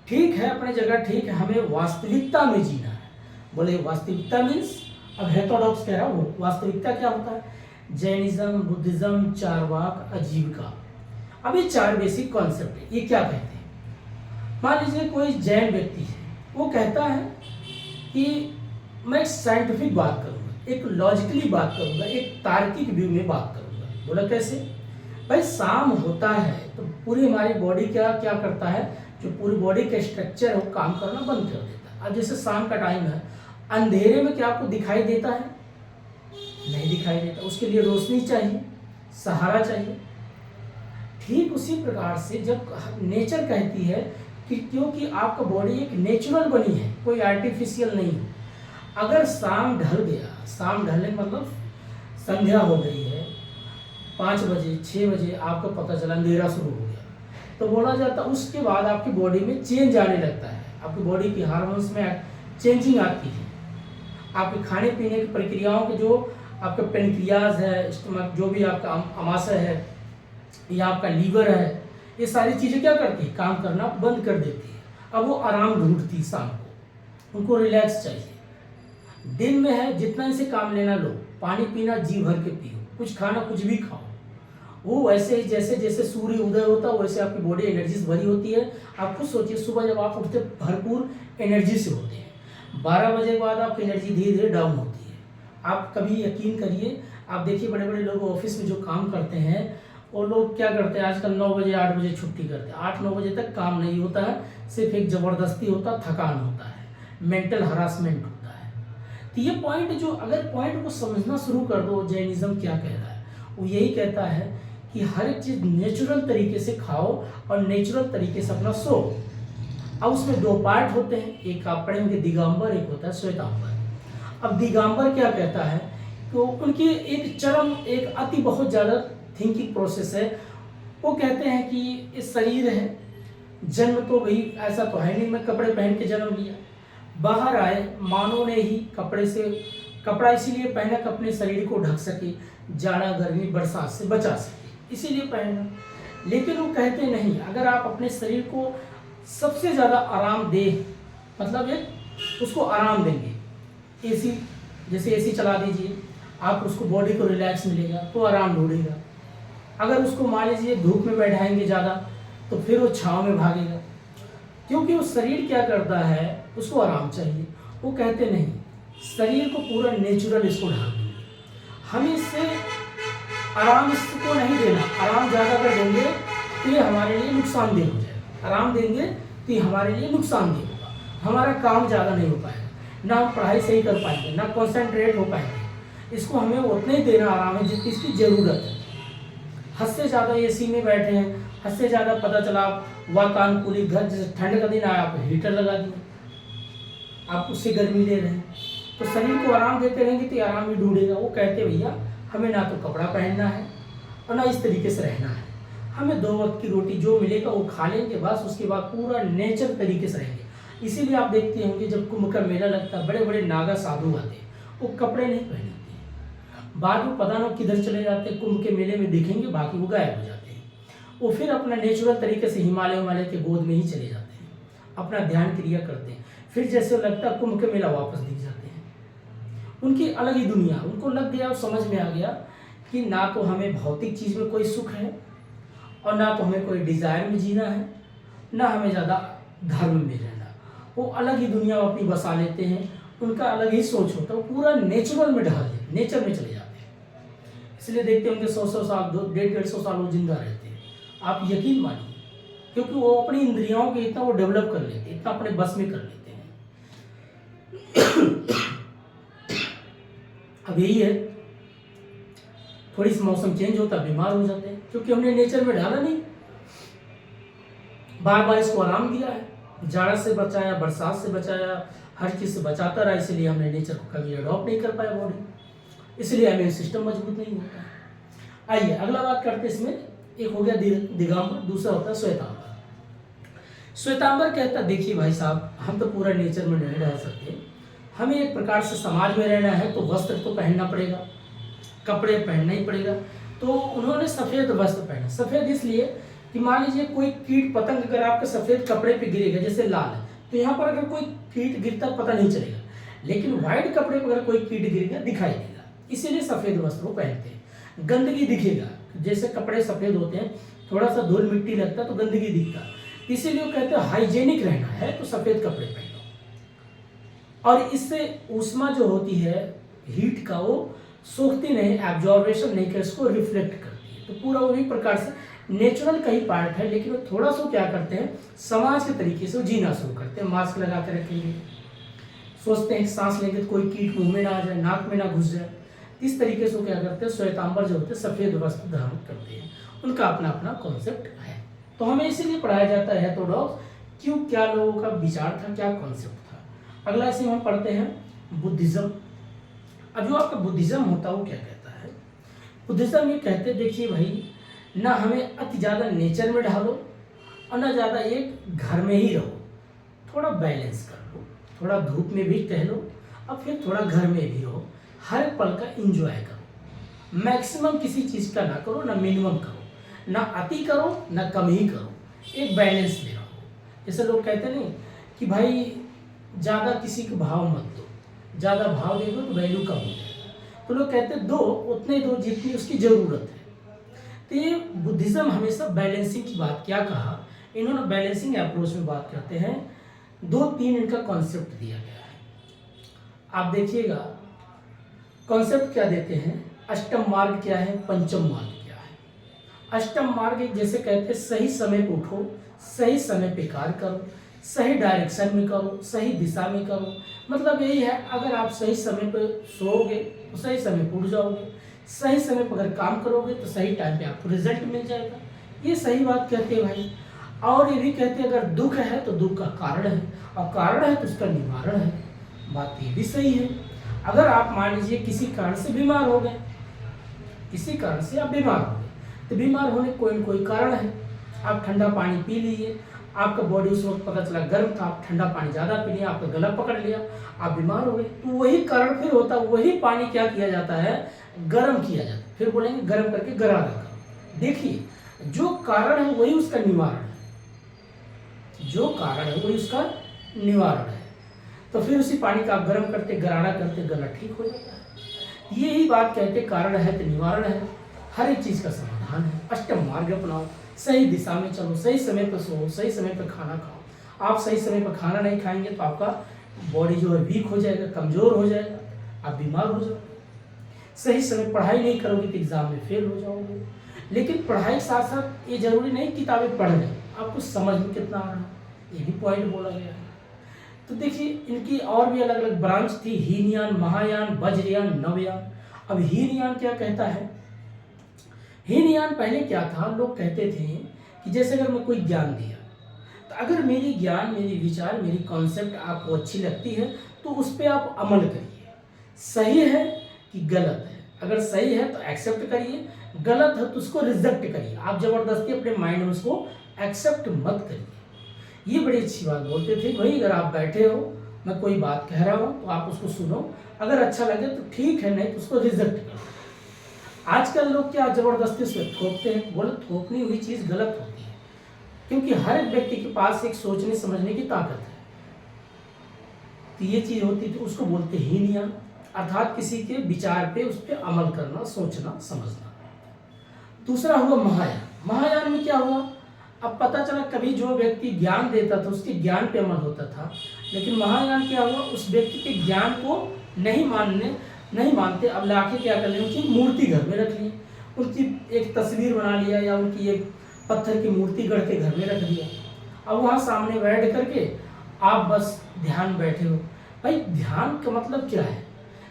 ठीक है अपनी जगह ठीक है, हमें वास्तविकता में जीना है। बोले वास्तविकता मीन्स, अब हेथोडॉक्स कह रहा हूँ वास्तविकता क्या होता है, जैनिज्म, बुद्धिज्म, चारवाक, आजीविका। अब ये 4 बेसिक कॉन्सेप्ट है। ये क्या कहते हैं, मान लीजिए कोई जैन व्यक्ति है, वो कहता है कि मैं एक साइंटिफिक बात करूँगा, एक लॉजिकली बात करूँगा, एक तार्किक व्यू में बात करूँगा। बोला कैसे, भाई शाम होता है तो पूरी हमारी बॉडी क्या क्या करता है, जो पूरी बॉडी का स्ट्रक्चर है वो काम करना बंद कर देता है। अब जैसे शाम का टाइम है, अंधेरे में क्या आपको दिखाई देता है, नहीं दिखाई देता, उसके लिए रोशनी चाहिए, सहारा चाहिए। ठीक उसी प्रकार से जब नेचर कहती है कि क्योंकि आपका बॉडी एक नेचुरल बनी है, कोई आर्टिफिशियल नहीं है, अगर शाम ढल गया, शाम ढलने मतलब संध्या हो गई है, 5 बजे 6 बजे आपको पता चला अंधेरा शुरू हो गया, तो बोला जाता उसके बाद आपकी बॉडी में चेंज आने लगता है, आपकी बॉडी की हार्मोन्स में चेंजिंग आती है, आपके खाने पीने की प्रक्रियाओं के जो आपका पेनक्रियाज है, स्टमक, जो भी आपका अमाशय है या आपका लीवर है, ये सारी चीज़ें क्या करती है, काम करना बंद कर देती है। अब वो आराम ढूंढती है शाम को, उनको रिलैक्स चाहिए। दिन में है जितना इसे काम लेना लो, पानी पीना जी भर के पियो, कुछ खाना कुछ भी खाओ, वो वैसे ही जैसे जैसे सूर्य उदय होता है वैसे आपकी बॉडी एनर्जी से भरी होती है। आप खुद सोचिए, सुबह जब आप उठते भरपूर एनर्जी से होते हैं, 12 बजे के बाद आपकी एनर्जी धीरे धीरे डाउन होती है। आप कभी यकीन करिए, आप देखिए बड़े बड़े लोग ऑफिस में जो काम करते हैं वो लोग क्या करते हैं, आजकल 9 बजे 8 बजे छुट्टी करते हैं, 8-9 बजे तक काम नहीं होता है, सिर्फ एक ज़बरदस्ती होता है, थकान होता है, मेंटल हरासमेंट होता है। तो ये पॉइंट जो अगर पॉइंट को समझना शुरू कर दो, जैनिज्म क्या कह रहा है, वो यही कहता है कि हर एक चीज़ नेचुरल तरीके से खाओ और नेचुरल तरीके से अपना सो। अब उसमें 2 पार्ट होते हैं, एक आप पढ़े होंगे दिगंबर, एक होता है श्वेतांबर। अब दिगंबर क्या कहता है, तो उनकी एक चरम, एक अति बहुत ज़्यादा थिंकिंग प्रोसेस है। वो कहते हैं कि इस शरीर है, जन्म तो भाई ऐसा तो है नहीं मैं कपड़े पहन के जन्म लिया, बाहर आए मानव ने ही कपड़े से, कपड़ा इसीलिए पहना कि अपने शरीर को ढक सके, जाड़ा गर्मी बरसात से बचा सके, इसीलिए पहना। लेकिन वो कहते नहीं, अगर आप अपने शरीर को सबसे ज़्यादा आराम दे, मतलब एक उसको आराम देंगे, एसी, जैसे एसी चला दीजिए, आप उसको बॉडी को रिलैक्स मिलेगा तो आराम ढूंढेगा। अगर उसको मान लीजिए धूप में बैठाएंगे ज़्यादा तो फिर वो छाँव में भागेगा, क्योंकि वो शरीर क्या करता है, उसको आराम चाहिए। वो कहते नहीं, शरीर को पूरा नेचुरल इसको ढाल देंगे, हमें इससे आराम इसको नहीं देना। आराम ज़्यादा कर देंगे तो ये हमारे लिए नुकसानदेह हो जाएगा, आराम देंगे तो ये हमारे लिए नुकसानदेह होगा, हमारा काम ज़्यादा नहीं हो पाएगा, ना हम पढ़ाई सही कर पाएंगे, ना कॉन्सेंट्रेट हो पाएंगे। इसको हमें उतना ही देना आराम है जितनी इसकी ज़रूरत है। हद से ज़्यादा एसी में बैठे हैं, हद से ज़्यादा पता चला वातानुकूलित घर, जैसे ठंड का दिन आया आप हीटर लगा दिए, आप उससे गर्मी ले रहे हैं, तो शरीर को आराम देते रहेंगे तो आराम ही ढूंढेगा। वो कहते भैया हमें ना तो कपड़ा पहनना है और ना इस तरीके से रहना है, हमें 2 वक्त की रोटी जो मिलेगा वो खा लेंगे बस, उसके बाद पूरा नेचर तरीके से रहेंगे। इसीलिए आप देखते होंगे जब कुंभ का मेला लगता है, बड़े बड़े नागा साधु आते हैं, वो कपड़े नहीं पहनते, बाद में पता ना किधर चले जाते हैं, कुंभ के मेले में दिखेंगे, बाकी वो गायब हो जाते हैं। वो फिर अपना नेचुरल तरीके से हिमालय के गोद में ही चले जाते हैं, अपना ध्यान क्रिया करते हैं, फिर जैसे लगता है कुंभ के मेला वापस दिख जाते हैं। उनकी अलग ही दुनिया, उनको लग गया और समझ में आ गया कि ना तो हमें भौतिक चीज़ में कोई सुख है और ना तो हमें कोई डिज़ायर में जीना है, ना हमें ज़्यादा धर्म में रहना। वो अलग ही दुनिया अपनी बसा लेते हैं, उनका अलग ही सोच होता है, वो पूरा नेचुरल में ढल देते, नेचर में चले जाते हैं। इसलिए देखते हैं उनके 100 साल 150 साल वो जिंदा रहते हैं, आप यकीन मानिए, क्योंकि वो अपनी इंद्रियों के इतना वो डेवलप कर लेते हैं, इतना अपने बस में कर लेते हैं। अब यही है, थोड़ी सी मौसम चेंज होता है बीमार हो जाते हैं, क्योंकि हमने नेचर में ढाला नहीं, बार बार इसको आराम दिया है, जाड़ा से बचाया, बरसात से बचाया, हर चीज़ से बचाता रहा, इसलिए हमने नेचर को कभी अडॉप्ट नहीं कर पाया बॉडी, इसलिए इम्यून सिस्टम मजबूत नहीं होता है। आइए अगला बात करते हैं, इसमें एक हो गया दिगंबर, दूसरा होता है श्वेतांबर। श्वेतांबर कहता है देखिए भाई साहब, हम तो पूरा नेचर में नहीं रह सकते, हमें एक प्रकार से समाज में रहना है तो वस्त्र तो पहनना पड़ेगा, कपड़े पहनना ही पड़ेगा। तो उन्होंने सफ़ेद वस्त्र पहना, सफ़ेद इसलिए कि मान लीजिए कोई कीट पतंग अगर आपके सफ़ेद कपड़े पे गिरेगा, जैसे लाल है तो यहाँ पर अगर कोई कीट गिरता पता नहीं चलेगा, लेकिन व्हाइट कपड़े पर अगर कोई कीट गिरेगा दिखाई देगा, इसीलिए सफ़ेद वस्त्र वो पहनते हैं। गंदगी दिखेगा, जैसे कपड़े सफ़ेद होते हैं, थोड़ा सा धूल मिट्टी लगता तो गंदगी दिखता, इसीलिए वो कहते हैं हाइजेनिक रहना है तो सफ़ेद कपड़े पहनो, और इससे ऊष्मा जो होती है हीट का वो सोखती नहीं, एब्जॉर्बेशन नहीं कर, इसको रिफ्लेक्ट करती है। तो पूरा वही प्रकार से नेचुरल का ही पार्ट है, लेकिन वो थोड़ा सा क्या करते हैं, समाज के तरीके से वो जीना शुरू करते हैं। मास्क लगा के रखेंगे, सोचते हैं सांस लेंगे तो कोई कीट मुंह में ना आ जाए, नाक में ना घुस जाए, इस तरीके से वो क्या करते हैं, श्वेतांबर जो होते हैं सफ़ेद वस्त्र धारण करते हैं, उनका अपना अपना कॉन्सेप्ट है। तो हमें इसीलिए पढ़ाया जाता है ऑर्थोडॉक्स, क्यों, क्या लोगों का विचार था, क्या कॉन्सेप्ट था। अगला इसी में हम पढ़ते हैं बुद्धिज़्म। अब जो आपका बुद्धिज़्म होता है वो क्या कहता है, बुद्धिज्म ये कहते देखिए भाई, ना हमें अति ज़्यादा नेचर में ढालो और ना ज़्यादा एक घर में ही रहो, थोड़ा बैलेंस कर लो, थोड़ा धूप में भी टहलो और फिर थोड़ा घर में भी रहो, हर पल का एंजॉय करो, मैक्सिमम किसी चीज़ का ना करो ना मिनिमम करो, ना अति करो ना कम ही करो, एक बैलेंस में रहो। जैसे लोग कहते नहीं कि भाई ज़्यादा किसी को भाव मत दो, ज़्यादा भाव दे दो तो वैल्यू कम हो जाएगा, तो लोग कहते हैं दो उतने दो जितनी उसकी ज़रूरत है। तो ये बुद्धिज़्म हमेशा बैलेंसिंग की बात क्या कहा, इन्होंने बैलेंसिंग अप्रोच में बात करते हैं, 2-3 इनका कॉन्सेप्ट दिया गया है। आप देखिएगा कॉन्सेप्ट क्या देते हैं, अष्टम मार्ग क्या है, पंचम मार्ग क्या है। अष्टम मार्ग जैसे कहते हैं सही समय पे उठो, सही समय पे कार्य करो, सही डायरेक्शन में करो, सही दिशा में करो। मतलब यही है, अगर आप सही समय पर सोओगे तो सही समय पर उठ जाओगे, सही समय पर अगर काम करोगे तो सही टाइम पे आपको रिजल्ट मिल जाएगा। ये सही बात कहते हैं भाई। और ये भी कहते हैं अगर दुख है तो दुख का कारण है, और कारण है तो उसका निवारण है। बात ये भी सही है। अगर आप मान लीजिए किसी कारण से बीमार हो गए, किसी कारण से आप बीमार हो गए, तो बीमार होने कोई न कोई कारण है। आप ठंडा पानी पी लीजिए, आपका बॉडी उस वक्त पता चला गर्म था, आप ठंडा पानी ज़्यादा पी लिया, आपका गला पकड़ लिया, आप बीमार हो गए, तो वही कारण फिर होता है, वही पानी क्या किया जाता है, गर्म किया जाता है। फिर बोलेंगे गर्म करके गरारा करो। देखिए जो कारण है वही उसका निवारण है, जो कारण है वही उसका निवारण है। तो फिर उसी पानी का आप गर्म करते गरारा करते गला ठीक हो जाता है। यही बात कहते कारण है तो निवारण है, हर एक चीज़ का समाधान है। अष्टम मार्ग अपनाओ, सही दिशा में चलो, सही समय पर सो, सही समय पर खाना खाओ। आप सही समय पर खाना नहीं खाएंगे तो आपका बॉडी जो है वीक हो जाएगा, कमज़ोर हो जाएगा, आप बीमार हो जाओगे। सही समय पढ़ाई नहीं करोगे तो एग्ज़ाम में फेल हो जाओगे। लेकिन पढ़ाई के साथ साथ ये जरूरी नहीं किताबें पढ़ लें, आपको समझ में कितना आ रहा है, ये भी पॉइंट बोला गया है। तो देखिए इनकी और भी अलग अलग ब्रांच थी, हीनयान, महायान, वज्रयान, नवयान। अब हीनयान क्या कहता है, हीनयान पहले क्या था, लोग कहते थे कि जैसे अगर मैं कोई ज्ञान दिया तो अगर मेरी ज्ञान, मेरी विचार, मेरी कॉन्सेप्ट आपको अच्छी लगती है तो उस पर आप अमल करिए, सही है कि गलत है। अगर सही है तो एक्सेप्ट करिए, गलत है तो उसको रिजेक्ट करिए। आप जबरदस्ती अपने माइंड में उसको एक्सेप्ट मत करिए। ये बड़ी अच्छी बात बोलते थे भाई, अगर आप बैठे हो, मैं कोई बात कह रहा हूँ तो आप उसको सुनो, अगर अच्छा लगे तो ठीक है, नहीं तो उसको रिजेक्ट करो। आजकल लोग क्या जबरदस्ती उसमें थोपते हैं, बोले थोपनी हुई चीज़ गलत होती है, क्योंकि हर एक व्यक्ति के पास एक सोचने समझने की ताकत है। तो ये चीज़ होती तो उसको बोलते हीनयान, अर्थात किसी के विचार पे उस पर अमल करना, सोचना, समझना। दूसरा हुआ महायान। महायान में क्या हुआ, अब पता चला कभी जो व्यक्ति ज्ञान देता था उसके ज्ञान पे अमल होता था, लेकिन महायान क्या हुआ, उस व्यक्ति के ज्ञान को नहीं मानते, अब लाके क्या कर लिया, उनकी मूर्ति घर में रख ली, उनकी एक तस्वीर बना लिया या उनकी एक पत्थर की मूर्ति गढ़ के घर में रख दिया। अब वहाँ सामने बैठ करके आप बस ध्यान बैठे हो। भाई ध्यान का मतलब क्या है,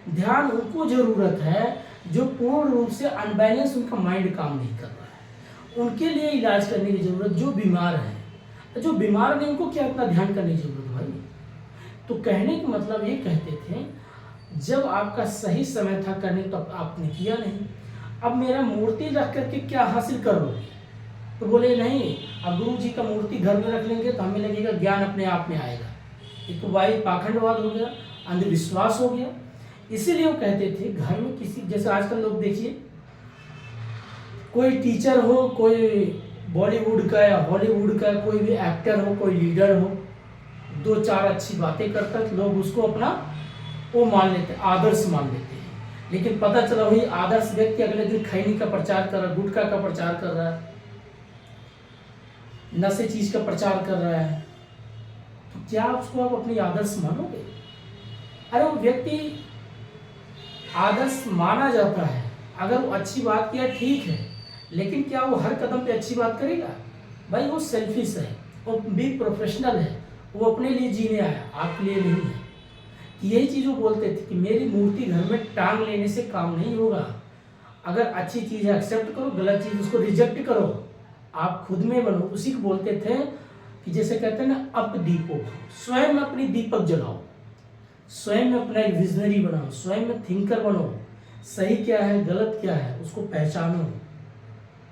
ध्यान उनको ज़रूरत है जो पूर्ण रूप से अनबैलेंस, उनका माइंड काम नहीं कर रहा है, उनके लिए इलाज करने की ज़रूरत, जो बीमार है। जो बीमार नहीं उनको क्या इतना ध्यान करने की ज़रूरत भाई। तो कहने का मतलब ये कहते थे, जब आपका सही समय था करने तो आपने किया नहीं, अब मेरा मूर्ति रख करके क्या हासिल करोगे, तो बोले नहीं, अब गुरु जी का मूर्ति घर में रख लेंगे तो हमें लगेगा ज्ञान अपने आप में आएगा। ये तो भाई पाखंडवाद हो गया, अंधविश्वास हो गया। इसीलिए वो कहते थे घर में किसी, जैसे आजकल लोग देखिए, कोई टीचर हो, कोई बॉलीवुड का या हॉलीवुड का कोई भी एक्टर हो, कोई लीडर हो, 2-4 अच्छी बातें करता है तो लोग उसको अपना वो मान लेते हैं, आदर्श मान लेते हैं। लेकिन पता चला वही आदर्श व्यक्ति अगले दिन खैनी का प्रचार कर रहा है, गुटखा का प्रचार कर रहा है, नशे चीज का प्रचार कर रहा है, तो क्या उसको आप अपनी आदर्श मानोगे? अरे वो व्यक्ति आदर्श माना जाता है, अगर वो अच्छी बात किया ठीक है, लेकिन क्या वो हर कदम पे अच्छी बात करेगा? भाई वो सेल्फिश है, वो भी प्रोफेशनल है, वो अपने लिए जीने आया, आपके लिए नहीं है। यही चीज़ वो बोलते थे कि मेरी मूर्ति घर में टांग लेने से काम नहीं होगा, अगर अच्छी चीज़ है एक्सेप्ट करो, गलत चीज़ उसको रिजेक्ट करो, आप खुद में बनो। उसी को बोलते थे कि जैसे कहते हैं ना, अप दीपो, स्वयं अपनी दीपक जलाओ, स्वयं में अपना एक विजनरी बनाओ, स्वयं में थिंकर बनो, सही क्या है गलत क्या है उसको पहचानो।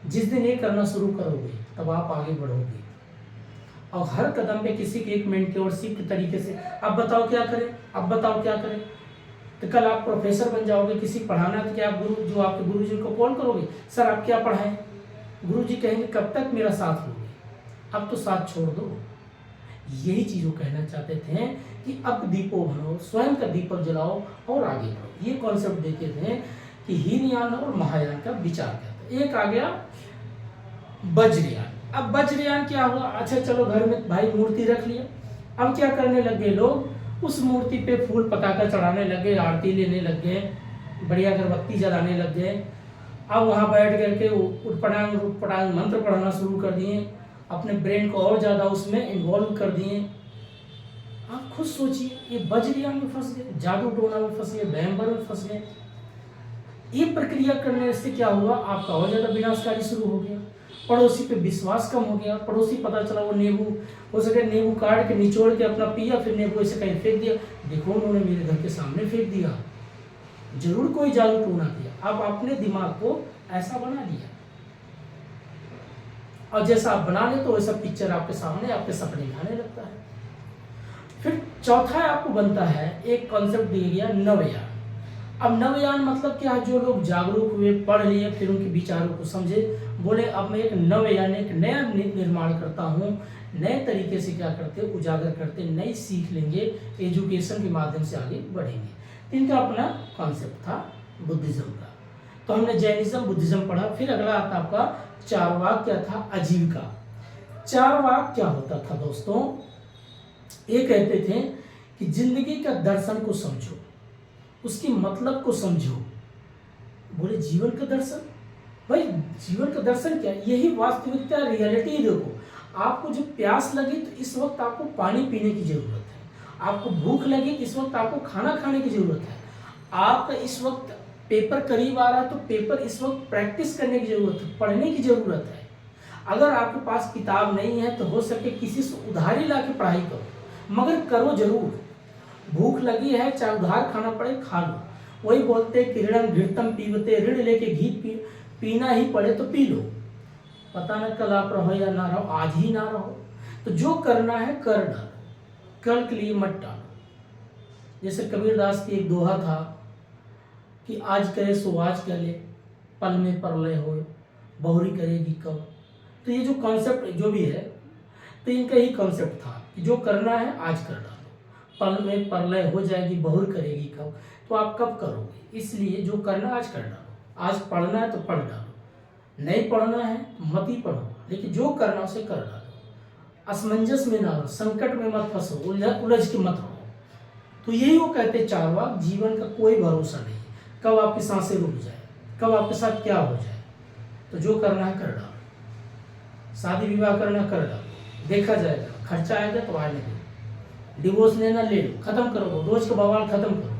जिस दिन ये करना शुरू करोगे तब आप आगे बढ़ोगे। और हर कदम पे किसी के एक मेंटरशिप के तरीके से अब बताओ क्या करें, अब बताओ क्या करें। तो कल आप प्रोफेसर बन जाओगे, किसी पढ़ाना तो क्या आप गुरु जो आपके गुरु जी को कॉल करोगे, सर आप क्या पढ़ाएं। गुरु जी कहेंगे कब तक मेरा साथ लोगे, अब तो साथ छोड़ दो। यही चीज वो कहना चाहते थे कि अब दीपो बनो, स्वयं का दीपक जलाओ और आगे बढ़ो। ये कॉन्सेप्ट देते थे कि हीनयान और महायान का विचार करते। एक आ गया वज्रयान। अब वज्रयान क्या हुआ, अच्छा चलो घर में भाई मूर्ति रख लिया, अब क्या करने लगे लोग, उस मूर्ति पे फूल पताका चढ़ाने लगे, आरती लेने लग गए, बढ़िया अगरबत्ती जलाने लग गए। अब वहाँ बैठ करके उटपटांग मंत्र पढ़ना शुरू कर दिए, अपने ब्रेन को और ज़्यादा उसमें इन्वॉल्व कर दिए। आप खुद सोचिए, ये वज्रयान में फंस गए, जादू टोना में फंस गए, वहमभ्रम में फंस गए। ये प्रक्रिया करने से क्या हुआ, आपका और ज़्यादा विनाशकारी शुरू हो गया। पड़ोसी पे विश्वास कम हो गया। पड़ोसी पता चला वो नींबू हो सके नींबू काट के निचोड़ के अपना पिया, फिर नींबू ऐसे कहीं फेंक दिया, देखो उन्होंने मेरे घर के सामने फेंक दिया, जरूर कोई जादू टोना किया। अब अपने दिमाग को ऐसा बना दिया, और जैसा आप बना ले तो वैसा पिक्चर आपके सामने आपके सपने में आने लगता है। फिर चौथा आपको बनता है, एक कॉन्सेप्ट दिया गया नवयान। अब नवयान मतलब क्या है, जो लोग जागरूक हुए, पढ़ लिए, फिर उनके विचारों को समझे, बोले अब मैं एक नवयान, एक नया निर्माण करता हूँ, नए तरीके से क्या करते उजागर करते, नई सीख लेंगे, एजुकेशन के माध्यम से आगे बढ़ेंगे। इनका अपना कॉन्सेप्ट था बुद्धिज्म का। तो हमने जैनिज्म बुद्धिज्म पढ़ा। फिर अगला आता आपका चारवाक, क्या था, आजीविका। चारवाक क्या होता था दोस्तों, ये कहते थे कि जिंदगी का दर्शन को समझो, उसकी मतलब को समझो। बोले जीवन का दर्शन, भाई जीवन का दर्शन क्या, यही वास्तविकता रियलिटी। देखो आपको जब प्यास लगी तो इस वक्त आपको पानी पीने की जरूरत है, आपको भूख लगी तो इस वक्त आपको खाना खाने की जरूरत है, आपका इस वक्त पेपर करीब आ रहा है तो पेपर इस वक्त प्रैक्टिस करने की जरूरत है, पढ़ने की जरूरत है। अगर आपके पास किताब नहीं है तो हो सके किसी से उधारी ला के पढ़ाई करो, मगर करो जरूर। भूख लगी है चाहे उधार खाना पड़े खा लो। वही बोलते कि ऋणम घृतम पीवते, ऋण लेके घी पीना ही पड़े तो पी लो, पता न कल आप रहो या ना रहो, आज ही ना रहो। तो जो करना है कर डालो, कल के लिए मत डालो। जैसे कबीरदास की एक दोहा था कि आज करे सो आज करे, पल में परलय हो, बहुरी करेगी कब। तो ये जो कॉन्सेप्ट जो भी है, तो इनका ही कॉन्सेप्ट था कि जो करना है आज कर डालो, पल में परलय हो जाएगी, बहुर करेगी कब। तो आप कब करोगे, इसलिए जो करना आज कर डालो। आज पढ़ना है तो पढ़ डालो, नहीं पढ़ना है तो मत ही पढ़ो, लेकिन जो करना उसे कर डालो। असमंजस में ना रहो, संकट में मत फंसो, उलझ के मत रहो। तो यही वो कहते चारवाक, जीवन का कोई भरोसा नहीं, कब आपकी सांसें रुक जाए, कब आपके साथ क्या हो जाए। तो जो करना है कर डालो, शादी विवाह करना कर डालो, देखा जाएगा, खर्चा आएगा तो आने दो, डिवोर्स लेना ले लो, खत्म करो, रोज का बवाल खत्म करो,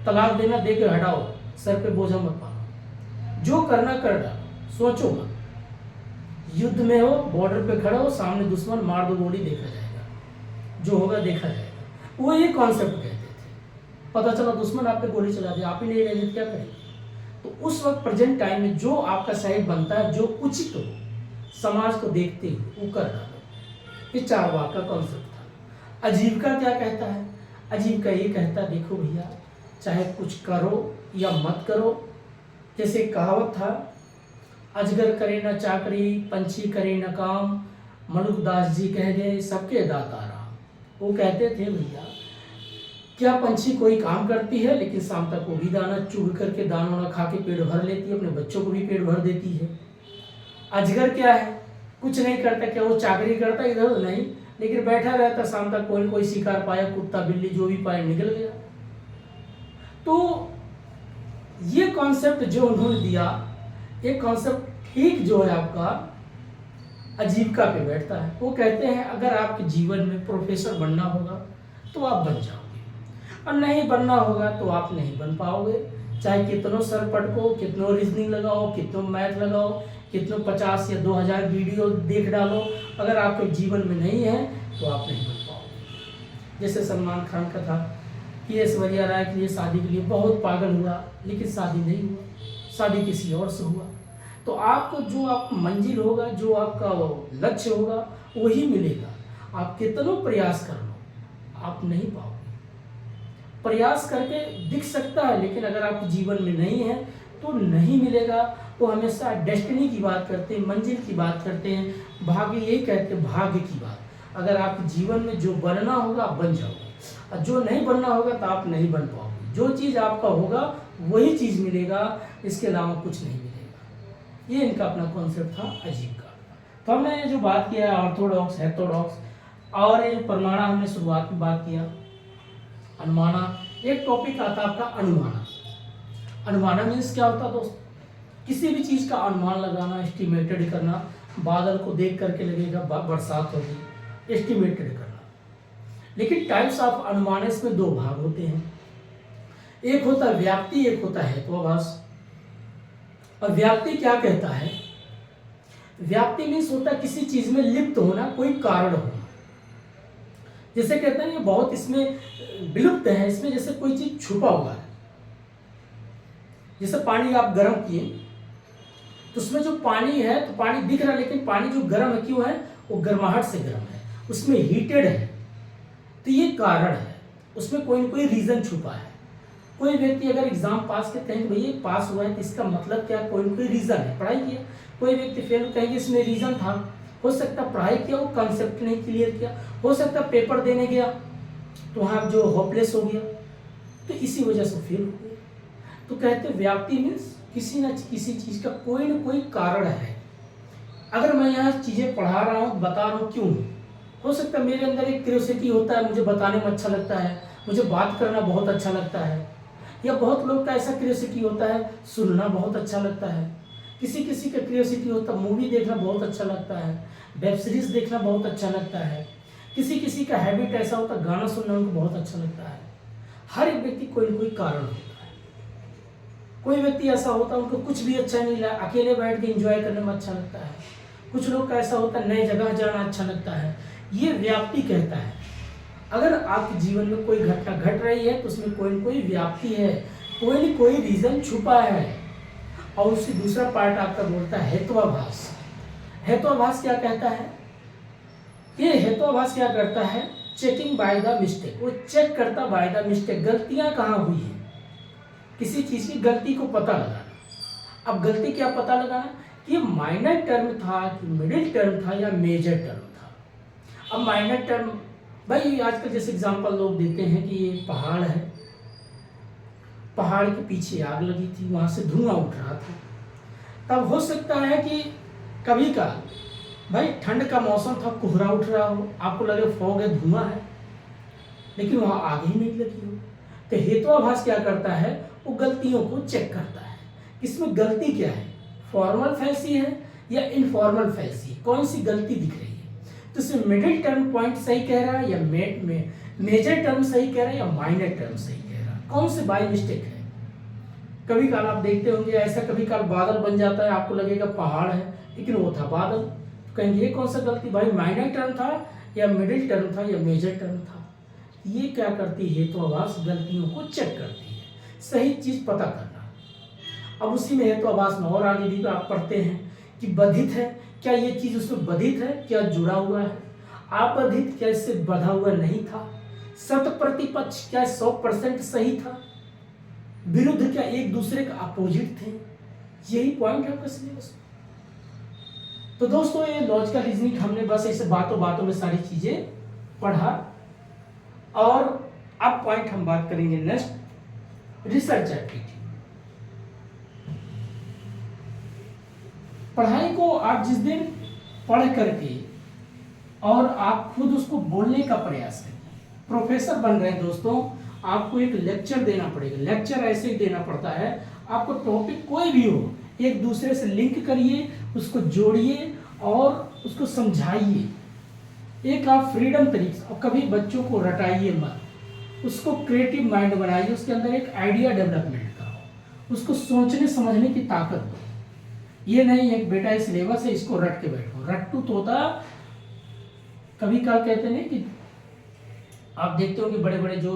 तलाक देना दे के हटाओ, सर पे बोझा मत पालो। जो करना कर डालो, सोचो मत। युद्ध में हो, बॉर्डर पे खड़े हो, सामने दुश्मन, मार दो गोली, देखा जाएगा, जो होगा देखा जाएगा। वो ये कॉन्सेप्ट कहते थे। पता चला दुश्मन आप पे गोली चला दिया, आप ही नहीं रहे, क्या करेंगे। तो उस वक्त प्रेजेंट टाइम में जो आपका साइड बनता है, जो उचित हो समाज को देखते हुए वो कर डालो। ये चारवाक का कॉन्सेप्ट था। आजीविका क्या कहता है, आजीविका ये कहता है देखो भैया, चाहे कुछ करो या मत करो। जैसे कहावत था, अजगर करे न चाकरी, पंछी करे न काम, मलुकदास जी कह गए सबके दाता राम। वो कहते थे भैया, क्या पंछी कोई काम करती है लेकिन शाम तक वो भी दाना चुग करके दाना ना खा के पेट भर लेती है, अपने बच्चों को भी पेट भर देती है। अजगर क्या है, कुछ नहीं करता, क्या वो चाकरी करता इधर नहीं, लेकिन बैठा रहता, शाम तक कोई कोई शिकार पाया, कुत्ता बिल्ली जो भी पाया निकल गया। तो ये कॉन्सेप्ट जो उन्होंने दिया, ये कॉन्सेप्ट ठीक जो है आपका आजीविका पे बैठता है। वो कहते हैं अगर आपके जीवन में प्रोफेसर बनना होगा तो आप बन जाओगे, और नहीं बनना होगा तो आप नहीं बन पाओगे। चाहे कितनों सर पटको, कितनों रीजनिंग लगाओ, कितनों मैथ लगाओ, कितनों 50 या 2000 वीडियो देख डालो, अगर आपके जीवन में नहीं है तो आप नहीं बन पाओगे। जैसे सलमान खान का था कि ऐश्वर्या राय के लिए शादी के लिए बहुत पागल हुआ, लेकिन शादी नहीं हुआ, शादी किसी और से हुआ। तो आपको जो आपका मंजिल होगा, जो आपका लक्ष्य होगा, वही मिलेगा। आप कितना प्रयास कर लो, आप नहीं पाओगे। प्रयास करके दिख सकता है, लेकिन अगर आपके जीवन में नहीं है तो नहीं मिलेगा। वो हमेशा डेस्टिनी की बात करते हैं, मंजिल की बात करते हैं, भाग्य यही कहते हैं, भाग्य की बात। अगर आपके जीवन में जो बनना होगा आप बन जाओगे, और जो नहीं बनना होगा तो आप नहीं बन पाओगे। जो चीज़ आपका होगा वही चीज़ मिलेगा, इसके अलावा कुछ नहीं मिलेगा। ये इनका अपना कॉन्सेप्ट था अजीब का। तो हमने जो बात किया है ऑर्थोडॉक्स, हेटेरोडॉक्स, और ये प्रमाणा हमने शुरुआत में बात किया। अनुमाना, एक टॉपिक आता है आपका अनुमाना। अनुमाना मीन्स क्या होता है दोस्त? किसी भी चीज़ का अनुमान लगाना, एस्टिमेटेड करना। बादल को देख करके लगेगा बरसात होगी, एस्टिमेटेड करना। लेकिन टाइप्स ऑफ अनुमान इसमें दो भाग होते हैं, एक होता है व्याप्ति, एक होता है हेत्वाभास। और व्याप्ति क्या कहता है? व्याप्ति मीन्स होता है किसी चीज में लिप्त होना, कोई कारण होना। जैसे कहते हैं ये बहुत इसमें विलुप्त है, इसमें जैसे कोई चीज छुपा हुआ है। जैसे पानी आप गर्म किए तो उसमें जो पानी है तो पानी दिख रहा है, लेकिन पानी जो गर्म है क्यों है? वो गर्माहट से गर्म है, उसमें हीटेड है। तो ये कारण है, उसमें कोई न कोई रीजन छुपा है। कोई व्यक्ति अगर एग्जाम पास करते हैं कि भैया पास हुआ है तो इसका मतलब क्या? कोई न कोई रीजन है, पढ़ाई किया। कोई व्यक्ति फेल कहेंगे इसमें रीजन था, हो सकता पढ़ाई किया, वो कॉन्सेप्ट नहीं क्लियर किया, हो सकता पेपर देने गया तो वहाँ जो होपलेस हो गया, तो इसी वजह से फेल हो गया। तो कहते व्याप्ति मीन्स किसी न किसी चीज़ का कोई न कोई कारण है। अगर मैं यहाँ चीज़ें पढ़ा रहा हूँ, बता रहा हूँ, क्यों? हो सकता है मेरे अंदर एक क्यूरियोसिटी होता है, मुझे बताने में अच्छा लगता है, मुझे बात करना बहुत अच्छा लगता है। या बहुत लोग का ऐसा क्यूरियोसिटी होता है, सुनना बहुत अच्छा लगता है। किसी किसी का क्यूरियोसिटी होता है, मूवी देखना बहुत अच्छा लगता है, वेब सीरीज देखना बहुत अच्छा लगता है। किसी किसी का हैबिट ऐसा होता है, गाना सुनना उनको बहुत अच्छा लगता है। हर एक व्यक्ति कोई न कोई कारण होता है। कोई व्यक्ति ऐसा होता है उनको कुछ भी अच्छा नहीं लगा, अकेले बैठ के एंजॉय करने में अच्छा लगता है। कुछ लोग का ऐसा होता है नई जगह जाना अच्छा लगता है। ये व्याप्ति कहता है। अगर आपके जीवन में कोई घटना घट रही है तो उसमें कोई न कोई व्याप्ति है, कोई न कोई रीजन छुपा है। और उससे दूसरा पार्ट आपका बोलता है हेत्वाभास। हेत्वाभास क्या कहता है? ये हेत्वाभास क्या करता है? Checking by the mistake. वो चेक करता बाय द मिस्टेक, गलतियां कहाँ हुई है, किसी चीज की गलती को पता लगाना। अब गलती क्या पता लगाना कि माइनर टर्म था कि मिडिल टर्म था या मेजर टर्म था। अब माइनर टर्म, भाई आजकल जैसे एग्जांपल लोग देते हैं कि ये पहाड़ है, पहाड़ के पीछे आग लगी थी, वहां से धुआं उठ रहा था। तब हो सकता है कि कभी का भाई ठंड का मौसम था, कोहरा उठ रहा हो, आपको लगे फॉग है, धुआं है, लेकिन वहां आग ही नहीं लगी हो। तो हेत्वाभास क्या करता है? वो गलतियों को चेक करता है, इसमें गलती क्या है, फॉर्मल फैंसी है या इनफॉर्मल फैंसी, कौन सी गलती दिख रही है। तो इसमें मिडिल टर्म पॉइंट सही कह रहा है या मेजर टर्म सही कह रहा है या माइनर टर्म सही कह रहा है, कौन से बाय मिस्टेक है। कभी काल आप देखते होंगे ऐसा, कभी काल बादल बन जाता है, आपको लगेगा पहाड़ है लेकिन वो था बादल, तो कहेंगे ये कौन सा गलती, भाई माइनर टर्म था या मिडिल टर्म था या मेजर टर्म था। ये क्या करती है? हेत्वाभास गलतियों को चेक करती है, सही चीज पता करना। अब उसी में हेत्वाभास में और आगे भी आप पढ़ते हैं कि बधित है, क्या ये चीज उसमें बधित है, क्या जुड़ा हुआ है, आपधित क्या इससे बधा हुआ नहीं था, शत प्रतिपक्ष क्या 100% सही था, विरुद्ध क्या एक दूसरे का अपोजिट थे। यही पॉइंट है आपका सिलेबस। तो दोस्तों ये लॉजिकल रीजनिंग हमने बस ऐसे बातों बातों में सारी चीजें पढ़ा। और अब पॉइंट हम बात करेंगे नेक्स्ट, रिसर्च एप्टीट्यूड। पढ़ाई को आप जिस दिन पढ़ करके और आप खुद उसको बोलने का प्रयास करें, प्रोफेसर बन रहे हैं दोस्तों, आपको एक लेक्चर देना पड़ेगा। लेक्चर ऐसे ही देना पड़ता है, आपको टॉपिक कोई भी हो एक दूसरे से लिंक करिए, उसको जोड़िए और उसको समझाइए। एक आप फ्रीडम तरीके से, और कभी बच्चों को रटाइए मत, उसको क्रिएटिव माइंड बनाइए, उसके अंदर एक आइडिया डेवलपमेंट का हो, उसको सोचने समझने की ताकत दो। ये नहीं है बेटा ये सिलेबस है इसको रट के बैठो, रट्टू तोता। कभी कल कहते नहीं कि आप देखते हो कि बड़े बड़े जो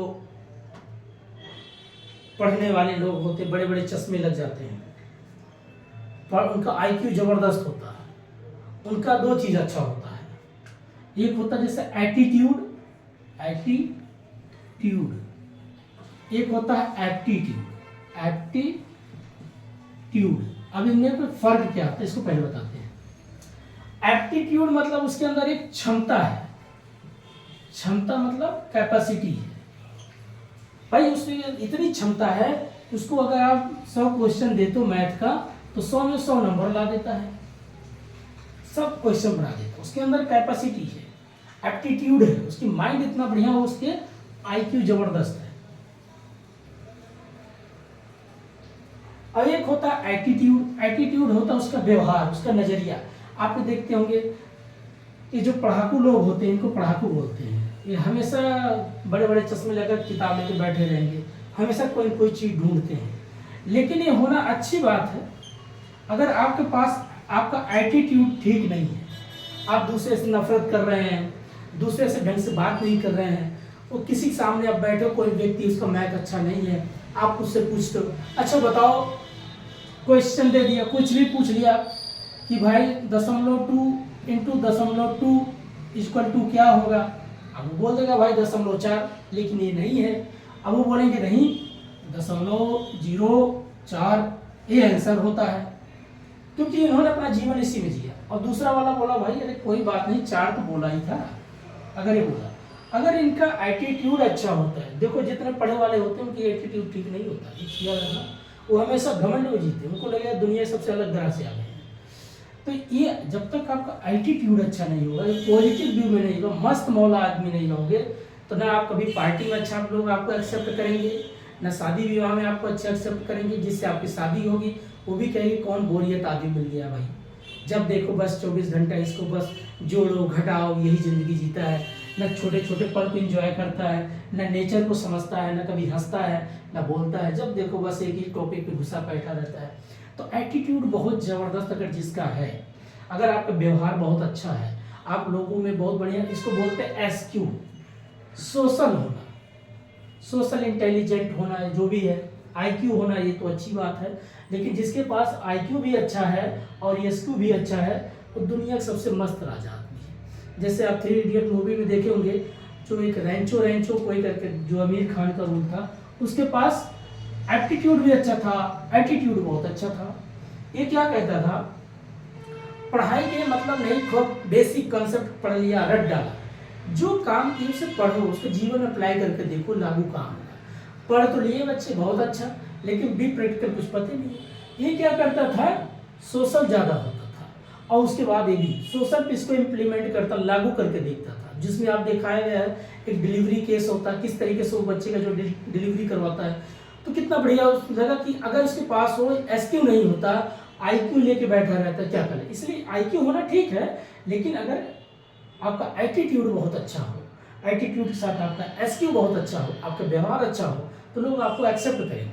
पढ़ने वाले लोग होते, बड़े बड़े चश्मे लग जाते हैं, पर उनका आईक्यू जबरदस्त होता है। उनका दो चीज अच्छा होता है, एक होता है जैसे एटीट्यूड, एक होता है एप्टीट्यूड। अब इनमें कोई फर्क क्या होता है इसको पहले बताते हैं। एप्टीट्यूड मतलब उसके अंदर एक क्षमता है, क्षमता मतलब कैपेसिटी है भाई, उसमें इतनी क्षमता है, उसको अगर आप 100 क्वेश्चन दे तो मैथ का, तो 100 में 100 नंबर ला देता है, सब क्वेश्चन बना देता है। उसके अंदर कैपेसिटी है, एप्टीट्यूड है, उसकी माइंड इतना बढ़िया हो, उसके आईक्यू जबरदस्त है। और एक होता है एटीट्यूड होता है उसका व्यवहार, उसका नजरिया। आपने देखते होंगे ये जो पढ़ाकू लोग होते हैं, इनको पढ़ाकू बोलते हैं। ये हमेशा बड़े बड़े चश्मे लेकर किताब लेकर बैठे रहेंगे, हमेशा कोई कोई चीज ढूंढते हैं। लेकिन ये होना अच्छी बात है। अगर आपके पास आपका एटीट्यूड ठीक नहीं है, आप दूसरे से नफरत कर रहे हैं, दूसरे से ढंग से बात नहीं कर रहे हैं, वो किसी के सामने आप बैठे, कोई व्यक्ति उसका मैथ अच्छा नहीं है, आप उससे पूछते हो अच्छा बताओ, क्वेश्चन दे दिया, कुछ भी पूछ लिया कि भाई 0.2 इंटू 0.2 इक्वल टू क्या होगा, अब वो बोल देगा भाई 0.4, लेकिन ये नहीं है। अब वो बोलेंगे नहीं 0.04 ये आंसर होता है, क्योंकि इन्होंने अपना जीवन इसी में जिया। और दूसरा वाला बोला भाई अरे कोई बात नहीं, 4 तो बोला ही था। अगर ये बोला, अगर इनका एटीट्यूड अच्छा होता है, देखो जितने पढ़े वाले होते हैं उनकी एटीट्यूड ठीक नहीं होता, वो हमेशा घमंड में जीते, उनको लगेगा दुनिया सबसे अलग तरह से आ गए हैं। तो ये जब तक आपका एटीट्यूड अच्छा नहीं होगा, पॉजिटिव व्यू में नहीं होगा, मस्त मौला आदमी नहीं होगे, तो ना आप कभी पार्टी में अच्छा लोग आपको एक्सेप्ट करेंगे, ना शादी विवाह में आपको अच्छा एक्सेप्ट करेंगे। जिससे आपकी शादी होगी वो भी कहेगी कौन बोरियत आदमी मिल गया भाई, जब देखो बस 24 घंटा इसको बस जोड़ो घटाओ यही जिंदगी जीता है, न छोटे छोटे पल को एंजॉय करता है, न नेचर को समझता है, न कभी हंसता है, न बोलता है, जब देखो बस एक ही टॉपिक पे घुसा बैठा रहता है। तो एटीट्यूड बहुत ज़बरदस्त अगर जिसका है, अगर आपका व्यवहार बहुत अच्छा है, आप लोगों में बहुत बढ़िया, इसको बोलते हैं एसक्यू, सोशल होना, सोशल इंटेलिजेंट होना, जो भी है, आईक्यू होना, ये तो अच्छी बात है। लेकिन जिसके पास आईक्यू भी अच्छा है और एसक्यू भी अच्छा है, वो दुनिया का सबसे मस्त राजा आदमी है। जैसे आप 3 इडियट मूवी में देखे होंगे, जो एक रेंचो कोई करके जो आमिर खान का रोल था, उसके पास एप्टीट्यूड भी अच्छा था, एटीट्यूड बहुत अच्छा था। ये क्या कहता था, पढ़ाई के मतलब नहीं, खूब बेसिक कॉन्सेप्ट पढ़ लिया, रट डाला, जो काम की उसे पढ़ो, उसको जीवन में अप्लाई करके देखो, लागू काम होगा। पढ़ तो लिए बच्चे बहुत अच्छा, लेकिन बी प्रैक्टिकल कुछ पता नहीं। ये क्या करता था, सोशल ज़्यादा होता था, और उसके बाद ये भी सोशल पे इसको इम्प्लीमेंट करता, लागू करके देखता था। जिसमें आप दिखाया गया है एक डिलीवरी केस होता है, किस तरीके से वो बच्चे का जो डिलीवरी करवाता है, तो कितना बढ़िया लगा कि अगर इसके पास हो एसक्यू नहीं होता, आईक्यू लेके बैठा रहता, क्या करे। इसलिए आईक्यू होना ठीक है, लेकिन अगर आपका एटीट्यूड बहुत अच्छा हो, एटीट्यूड के साथ आपका एसक्यू बहुत अच्छा हो, आपका व्यवहार अच्छा हो, तो लोग आपको एक्सेप्ट करेंगे।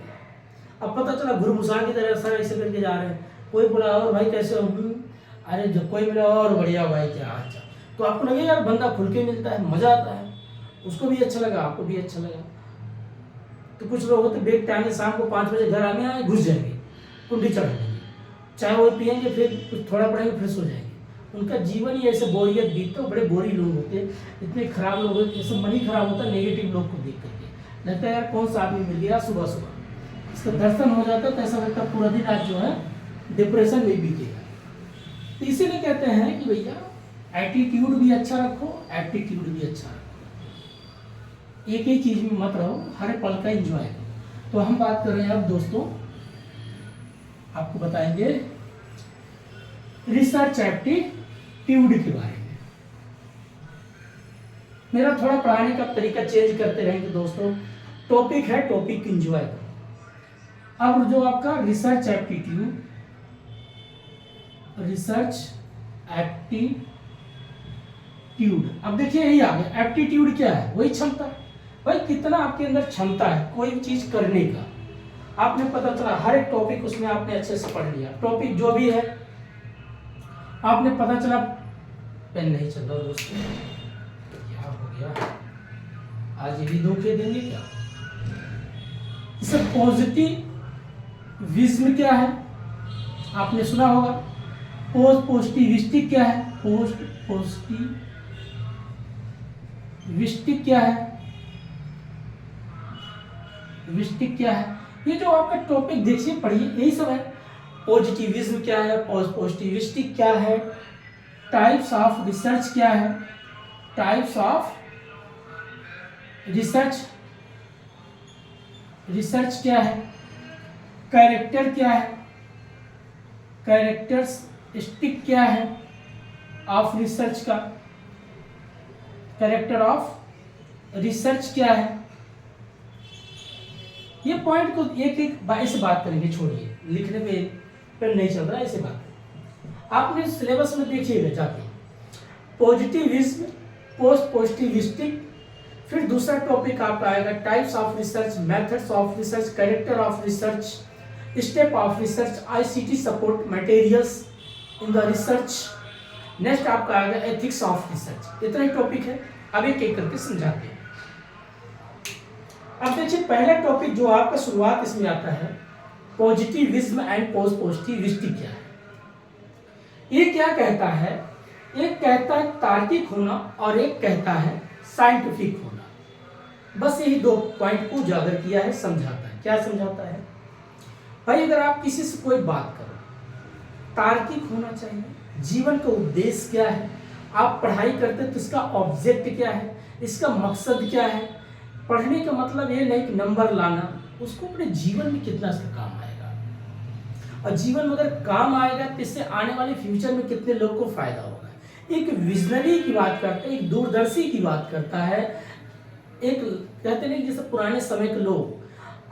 अब पता चला घुरमुसान की तरह सर ऐसे करके जा रहे हैं, कोई बोला और भाई कैसे हो, अरे जब कोई मिला और बढ़िया भाई क्या अच्छा, तो आपको लगे यार बंदा खुल के मिलता है, मजा आता है, उसको भी अच्छा लगा, आपको भी अच्छा लगा। तो कुछ लोग होते बेग टाइम शाम को 5 बजे घर आने आए, घुस जाएंगे, कुंडी चढ़ा देंगे, चाय वो पियेंगे, फिर कुछ थोड़ा पढ़ेंगे, फिर सो जाएंगे। उनका जीवन ही ऐसे बोरियत बीतता है। बड़े बोरी लोग होते हैं, इतने खराब लोग होते हैं, सब मन ही खराब होता है नेगेटिव लोग को देख करके, लगता है यार कौन सा आदमी मिल गया सुबह सुबह, इसका दर्शन हो जाता है तो ऐसा लगता है पूरा दिन आज जो है डिप्रेशन में बीतेगा। तो इसीलिए कहते हैं कि भैया एटीट्यूड भी अच्छा रखो, एप्टीट्यूड भी अच्छा रखो, एक ही चीज में मत रहो, हर पल का एंजॉय करो। तो हम बात कर रहे हैं अब दोस्तों, आपको बताएंगे रिसर्च एप्टीट्यूड के बारे में। मेरा थोड़ा पढ़ाने का तरीका चेंज करते रहेंगे दोस्तों, टॉपिक है, टॉपिक एंजॉय करो। अब जो आपका रिसर्च एप्टीट्यूड, रिसर्च एप्टीट्यूड, अब देखिए यही आ गया। एप्टीट्यूड क्या है, वही क्षमता, भाई कितना आपके अंदर क्षमता है कोई चीज करने का। आपने पता चला हर एक टॉपिक उसमें आपने अच्छे से पढ़ लिया, टॉपिक जो भी है आपने पता चला। पेन नहीं चल रहा दोस्तों, क्या हो गया आज, ये भी धोखे देंगे क्या। जैसे पॉजिटिविज्म क्या है, आपने सुना होगा। पॉजिटिविस्टिक क्या है, पॉजिटिविस्टिक क्या है, विस्टिक क्या है। ये जो आपका टॉपिक देखिए पढ़िए, यही सब है। पॉजिटिविज्म क्या है, पॉजिटिविस्टिक क्या है, टाइप्स ऑफ रिसर्च क्या है, टाइप्स ऑफ रिसर्च क्या है, कैरेक्टर क्या है, कैरेक्टरिस्टिक क्या है ऑफ रिसर्च का, कैरेक्टर ऑफ रिसर्च क्या है। ये पॉइंट को एक एक से बात करेंगे, छोड़िए लिखने पे पेन नहीं चल रहा है, ऐसे बात आपने सिलेबस में देखिएगा जाके। पॉजिटिविज्म, पॉजिटिविस्टिक, फिर दूसरा टॉपिक आपका आएगा types of research, methods of research, character of research, step of research, ICT support materials in the research. Next आपका आएगा एथिक्स ऑफ रिसर्च। इतना ही टॉपिक है, अब एक एक करके समझाते हैं। अब देखिए पहला टॉपिक जो आपका शुरुआत इसमें आता है, पॉजिटिविज्म एंड पॉजिटिविस्टिक क्या है। ये क्या कहता है, एक कहता है तार्किक होना और एक कहता है साइंटिफिक होना। बस यही दो पॉइंट को उजागर किया है, समझाता है। क्या समझाता है भाई, अगर आप किसी से कोई बात करो, तार्किक होना चाहिए, जीवन का उद्देश्य क्या है, आप पढ़ाई करते तो इसका ऑब्जेक्ट क्या है, इसका मकसद क्या है। पढ़ने का मतलब ये नहीं कि नंबर लाना, उसको अपने जीवन में कितना इसका काम आएगा, और जीवन में अगर काम आएगा तो इससे आने वाले फ्यूचर में कितने लोग को फायदा होगा। एक विजनरी की बात करता है, एक दूरदर्शी की बात करता है। एक कहते नहीं जैसे पुराने समय के लोग,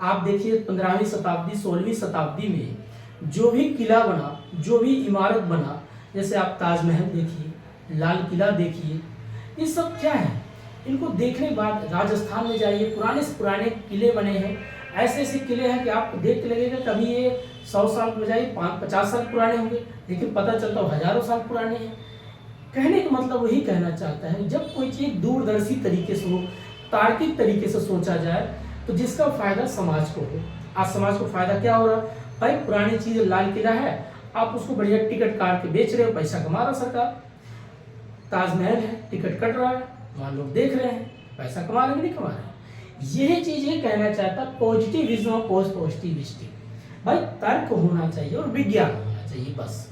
आप देखिए 15वीं शताब्दी 16वीं शताब्दी में जो भी किला बना, जो भी इमारत बना, जैसे आप ताजमहल देखिए, लाल किला देखिए, ये सब क्या है, इनको देखने के बाद राजस्थान में जाइए, पुराने से पुराने किले बने हैं। ऐसे ऐसे किले हैं कि आपको देख के लगेगा कभी ये 100 साल के बजाय 50 साल पुराने होंगे, लेकिन पता चलता है हजारों साल पुराने हैं। कहने का मतलब वही कहना चाहता है, जब कोई चीज़ दूरदर्शी तरीके से हो, तार्किक तरीके से सोचा जाए, तो जिसका फायदा समाज को हो। आज समाज को फायदा क्या हो रहा है भाई, पुरानी चीज़ लाल किला है, आप उसको बढ़िया टिकट काट के बेच रहे हो, पैसा कमा रहा सरकार। ताजमहल है, टिकट कट रहा है, वहाँ लोग देख रहे हैं, पैसा कमा रहे हैं, नहीं कमा रहे हैं। यही चीज़ ये कहना चाहता, पॉजिटिविज्म और पॉजिटिविस्टिक। भाई तर्क होना चाहिए और विज्ञान होना चाहिए, बस।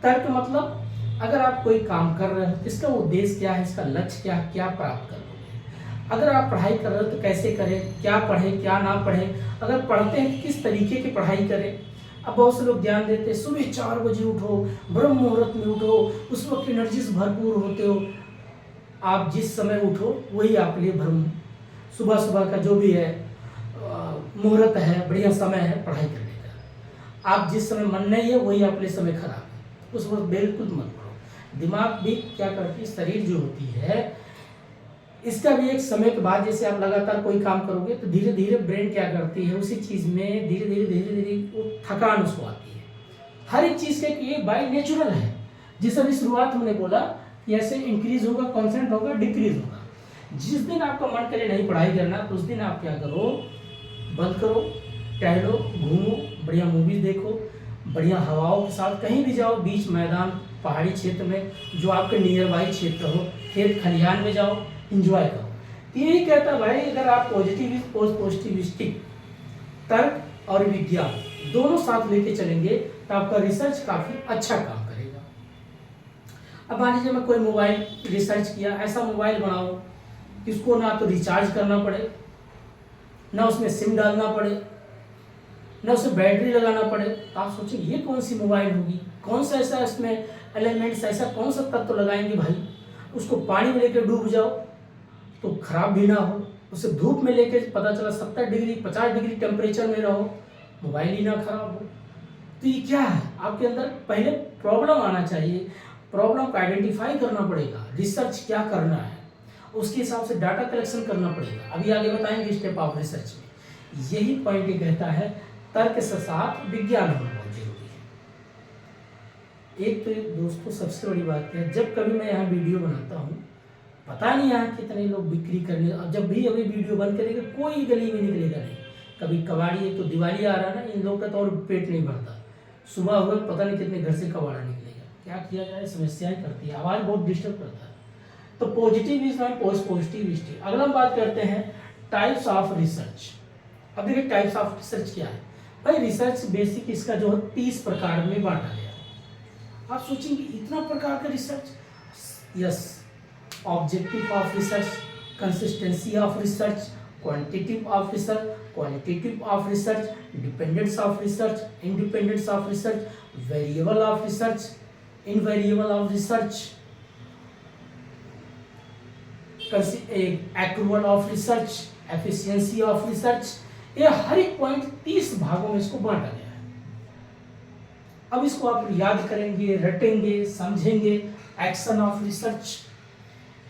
तर्क मतलब अगर आप कोई काम कर रहे हो, इसका उद्देश्य क्या है, इसका लक्ष्य क्या है, क्या प्राप्त करोगे। अगर आप पढ़ाई कर रहे हो तो कैसे करें, क्या पढ़ें क्या ना पढ़ें, अगर पढ़ते हैं तो किस तरीके की पढ़ाई करें। अब बहुत से लोग ध्यान देते हैं, सुबह 4 बजे उठो, ब्रह्म मुहूर्त में उठो, उस वक्त एनर्जी से भरपूर होते हो। आप जिस समय उठो वही आपके लिए ब्रह्म, सुबह सुबह का जो भी है मुहूर्त है, बढ़िया समय है पढ़ाई करने का। आप जिस समय मन नहीं है वही आपके लिए समय खराब है, उस वक्त बिल्कुल मत पढ़ो। दिमाग भी क्या करती है, शरीर जो होती है इसका भी एक समय के बाद, जैसे आप लगातार कोई काम करोगे तो धीरे धीरे ब्रेन क्या करती है, उसी चीज़ में धीरे धीरे वो थकान उसको आती है। हर एक चीज़ का ये बाय नेचुरल है। जिस अभी शुरुआत हमने बोला कि ऐसे इंक्रीज होगा, कॉन्सेंट होगा, डिक्रीज होगा। जिस दिन आपका मन करे नहीं पढ़ाई करना, तो उस दिन आप क्या करो, बंद करो, टहलो, घूमो, बढ़िया मूवीज देखो, बढ़िया हवाओं के साथ कहीं भी जाओ, बीच मैदान, पहाड़ी क्षेत्र में, जो आपके नियर बाई क्षेत्र हो, खेत खलिहान में जाओ, इंजॉय करो। तो यही कहता है भाई, अगर आप पॉजिटिविस्टिक तर्क और विज्ञान दोनों साथ लेके चलेंगे तो आपका रिसर्च काफ़ी अच्छा काम करेगा। अब मान लीजिए मैं कोई मोबाइल रिसर्च किया, ऐसा मोबाइल बनाओ कि उसको ना तो रिचार्ज करना पड़े, ना उसमें सिम डालना पड़े, ना उसे बैटरी लगाना पड़े। तो आप सोचेंगे ये कौन सी मोबाइल होगी, कौन सा ऐसा इसमें एलिमेंट्स, ऐसा कौन सा तत्व लगाएंगे भाई। उसको पानी में लेकर डूब जाओ तो खराब भी ना हो, उसे धूप में लेके पता चला 70 डिग्री 50 डिग्री टेम्परेचर में रहो, मोबाइल ही ना खराब हो। तो ये क्या है, आपके अंदर पहले प्रॉब्लम आना चाहिए, प्रॉब्लम को आइडेंटिफाई करना पड़ेगा, रिसर्च क्या करना है, उसके हिसाब से डाटा कलेक्शन करना पड़ेगा। अभी आगे बताएंगे स्टेप ऑफ रिसर्च में। यही पॉइंट ये कहता है, तर्क के साथ विज्ञान होना बहुत जरूरी है। एक तो दोस्तों सबसे बड़ी बात है, जब कभी मैं यहाँ वीडियो बनाता हूँ, पता नहीं यहाँ कितने लोग बिक्री करने, और जब भी अभी वीडियो बंद करेंगे कोई गली में निकलेगा नहीं, कभी कबाड़ी है तो दिवाली आ रहा है ना, इन लोगों का तो और पेट नहीं भरता, सुबह हुआ पता नहीं कितने घर से कबाड़ा निकलेगा, क्या किया जाए, समस्याएं करती है, आवाज़ बहुत डिस्टर्ब करता है। तो पॉजिटिव इज नॉट पॉजिटिविटी। अगला हम बात करते हैं टाइप्स ऑफ रिसर्च। अब देखिए टाइप्स ऑफ रिसर्च क्या है भाई। रिसर्च बेसिक इसका जो है 30 प्रकार में बांटा गया। आप सोचेंगे इतना प्रकार का research, yes. Objective of research, consistency of research, quantitative of research, qualitative of research, dependence of research, independence of research, variable of research, invariable of research, accrual of research, efficiency of research. ये हर एक point 30 भागों में इसको बांटा गया है। अब इसको आप याद करेंगे, रटेंगे, समझेंगे। एक्शन ऑफ रिसर्च,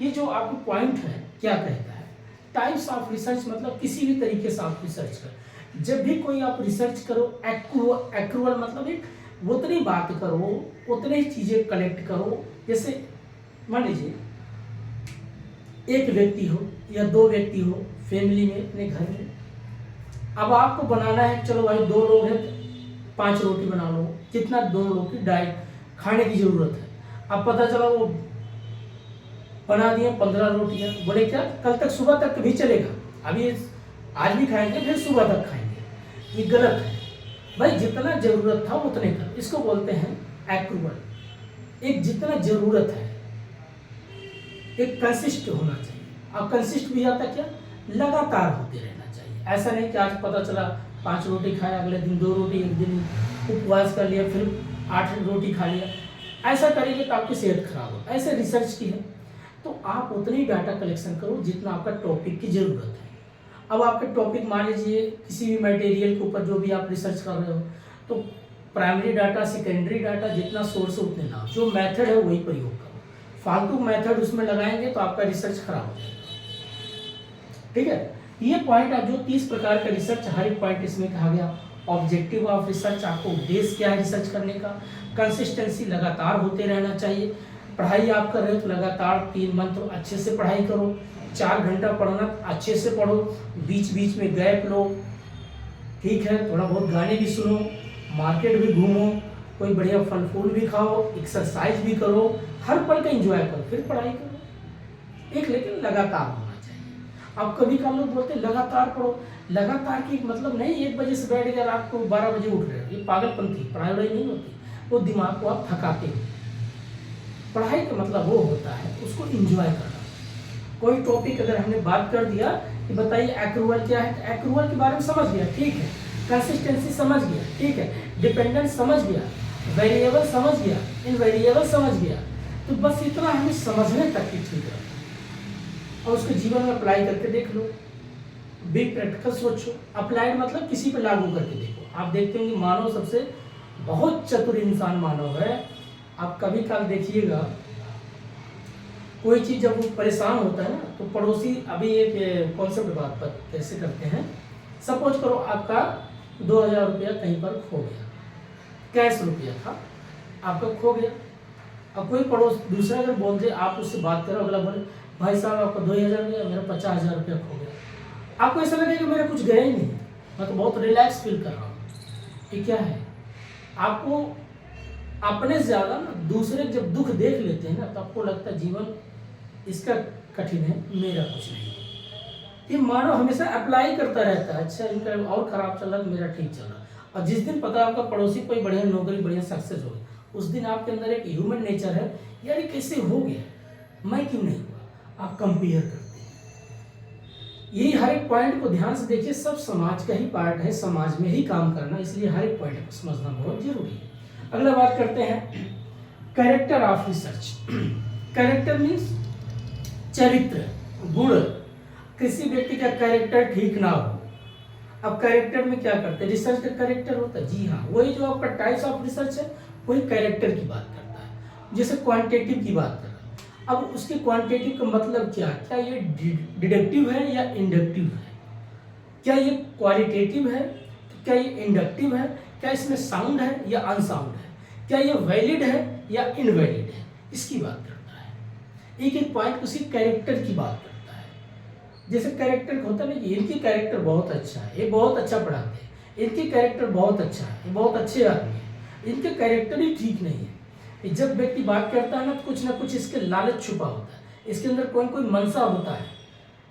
ये जो आपको पॉइंट है क्या कहता है। टाइप्स ऑफ रिसर्च मतलब किसी भी तरीके से आप रिसर्च करो। जब भी कोई आप रिसर्च करो, एक्रूअल मतलब एक उतनी बात करो, उतनी चीजें कलेक्ट करो। जैसे मान लीजिए एक व्यक्ति हो या 2 व्यक्ति हो फैमिली में, अपने घर में, अब आपको बनाना है, चलो भाई 2 लोग हैं, 5 रोटी बना लो, जितना 2 लोग की डाइट खाने की जरूरत है। अब पता चला वो बना दिए 15 रोटियां, बोले क्या कल तक सुबह तक भी चलेगा, अभी आज भी खाएंगे फिर सुबह तक खाएंगे, ये गलत है भाई। जितना जरूरत था उतने कर, इसको बोलते हैं एक्रूअल। एक जितना जरूरत है, एक कंसिस्ट होना चाहिए। अब कंसिस्ट भी आता क्या, लगातार होते रहना चाहिए। ऐसा नहीं कि आज पता चला 5 रोटी खाया, अगले दिन 2 रोटी, एक दिन उपवास कर लिया, फिर 8 रोटी खा लिया। ऐसा करेंगे तो आपकी सेहत खराब हो। ऐसे रिसर्च की है तो आप उतनी डाटा कलेक्शन करो जितना आपका टॉपिक की जरूरत है। अब आपका टॉपिक मान लीजिए किसी भी मटेरियल के ऊपर जो भी आप रिसर्च कर रहे हो, तो प्राइमरी डाटा, सेकेंडरी डाटा, जितना सोर्स है उतने ना, जो मेथड है वही प्रयोग करो। फालतू मेथड उसमें लगाएंगे तो आपका रिसर्च खराब हो जाएगा। ठीक है, ये पॉइंट आप जो 30 प्रकार का रिसर्च, हर एक पॉइंट इसमें कहा गया। ऑब्जेक्टिव ऑफ रिसर्च, आपको उद्देश्य क्या है रिसर्च करने का। कंसिस्टेंसी, लगातार होते रहना चाहिए। पढ़ाई आप कर रहे हो तो लगातार 3 मंथ अच्छे से पढ़ाई करो। 4 घंटा पढ़ना अच्छे से पढ़ो, बीच बीच में गैप लो, ठीक है। थोड़ा बहुत गाने भी सुनो, मार्केट भी घूमो, कोई बढ़िया फल फूल भी खाओ, एक्सरसाइज भी करो, हर पल का एंजॉय करो, फिर पढ़ाई करो। एक लेकिन लगातार होना चाहिए। अब कभी का लोग बोलते हैं लगातार पढ़ो, लगातार की मतलब नहीं 1 बजे से बैठ गया रात को 12 बजे उठ रहे हो, ये पागलपंथी, पढ़ाई वढ़ाई नहीं होती। वो दिमाग को आप थकाते हो। पढ़ाई का मतलब वो होता है उसको एंजॉय करना। कोई टॉपिक अगर हमने बात कर दिया कि बताइए एक्रूअल क्या है, तो एक्रूअल के बारे में समझ गया, ठीक है। कंसिस्टेंसी समझ गया, ठीक है। डिपेंडेंस समझ गया, वेरिएबल समझ गया, इनवेरिएबल समझ गया। तो बस इतना हमें समझने तक ही ठीक रहता है। और उसको जीवन में अप्लाई करके देख लो, बी प्रैक्टिकल सोचो। अप्लाइड मतलब किसी पे लागू करके देखो। आप देखते होंगे मानव सबसे बहुत चतुर इंसान मानव है। आप कभी काल देखिएगा कोई चीज जब वो परेशान होता है ना, तो पड़ोसी, अभी एक कॉन्सेप्ट बात पर कैसे करते हैं, सपोज करो आपका 2000 रुपया कहीं पर खो गया, कैश रुपया था, आपका खो गया। अब कोई पड़ोस दूसरा अगर बोल दे, आप उससे बात करो, अगला बोले भाई साहब आपका 2000 गया, मेरा 50,000 रुपया खो गया। आपको ऐसा लगेगा कि मेरा कुछ गया ही नहीं, मैं तो बहुत रिलैक्स फील कर रहा हूँ। ये क्या है, आपको अपने से ज्यादा ना दूसरे जब दुख देख लेते हैं ना, तो आपको लगता है जीवन इसका कठिन है, मेरा कुछ नहीं। ये मानव हमेशा अप्लाई करता रहता है, अच्छा इनका और खराब चल रहा है, मेरा ठीक चल रहा है। और जिस दिन पता आपका पड़ोसी कोई बढ़िया नौकरी, बढ़िया सक्सेस हो, उस दिन आपके अंदर एक ह्यूमन नेचर है, यार ये कैसे हो गया, मैं क्यों नहीं हुआ, आप कंपेयर करते हैं। यही हर एक पॉइंट को ध्यान से देखिए, सब समाज का ही पार्ट है, समाज में ही काम करना, इसलिए हर एक पॉइंट को समझना बहुत जरूरी है। अगला बात करते हैं character of research. Character means चरित्र, गुण। किसी व्यक्ति का कैरेक्टर ठीक ना हो, अब कैरेक्टर में क्या करते हैं, रिसर्च का कैरेक्टर होता है, जी हाँ, वही जो आपका टाइप्स ऑफ रिसर्च है वही कैरेक्टर की बात करता है। जैसे क्वांटिटेटिव की बात कर रहा है, अब उसके क्वांटिटेटिव का मतलब क्या है, क्या ये डिडक्टिव है या इंडक्टिव है, क्या ये क्वालिटेटिव है, क्या ये इंडक्टिव है, क्या इसमें साउंड है या अनसाउंड है, क्या ये वैलिड है या इनवैलिड है, इसकी बात करता है। एक एक पॉइंट उसी कैरेक्टर की बात करता है। जैसे कैरेक्टर होता है ना कि इनकी कैरेक्टर बहुत अच्छा है, ये बहुत अच्छा पढ़ाते हैं, इनकी कैरेक्टर बहुत अच्छा है, ये बहुत अच्छे आदमी है, इनके कैरेक्टर ही ठीक नहीं है। जब व्यक्ति बात करता है ना तो कुछ ना कुछ इसके लालच छुपा होता है, इसके अंदर कोई कोई मनसा होता है।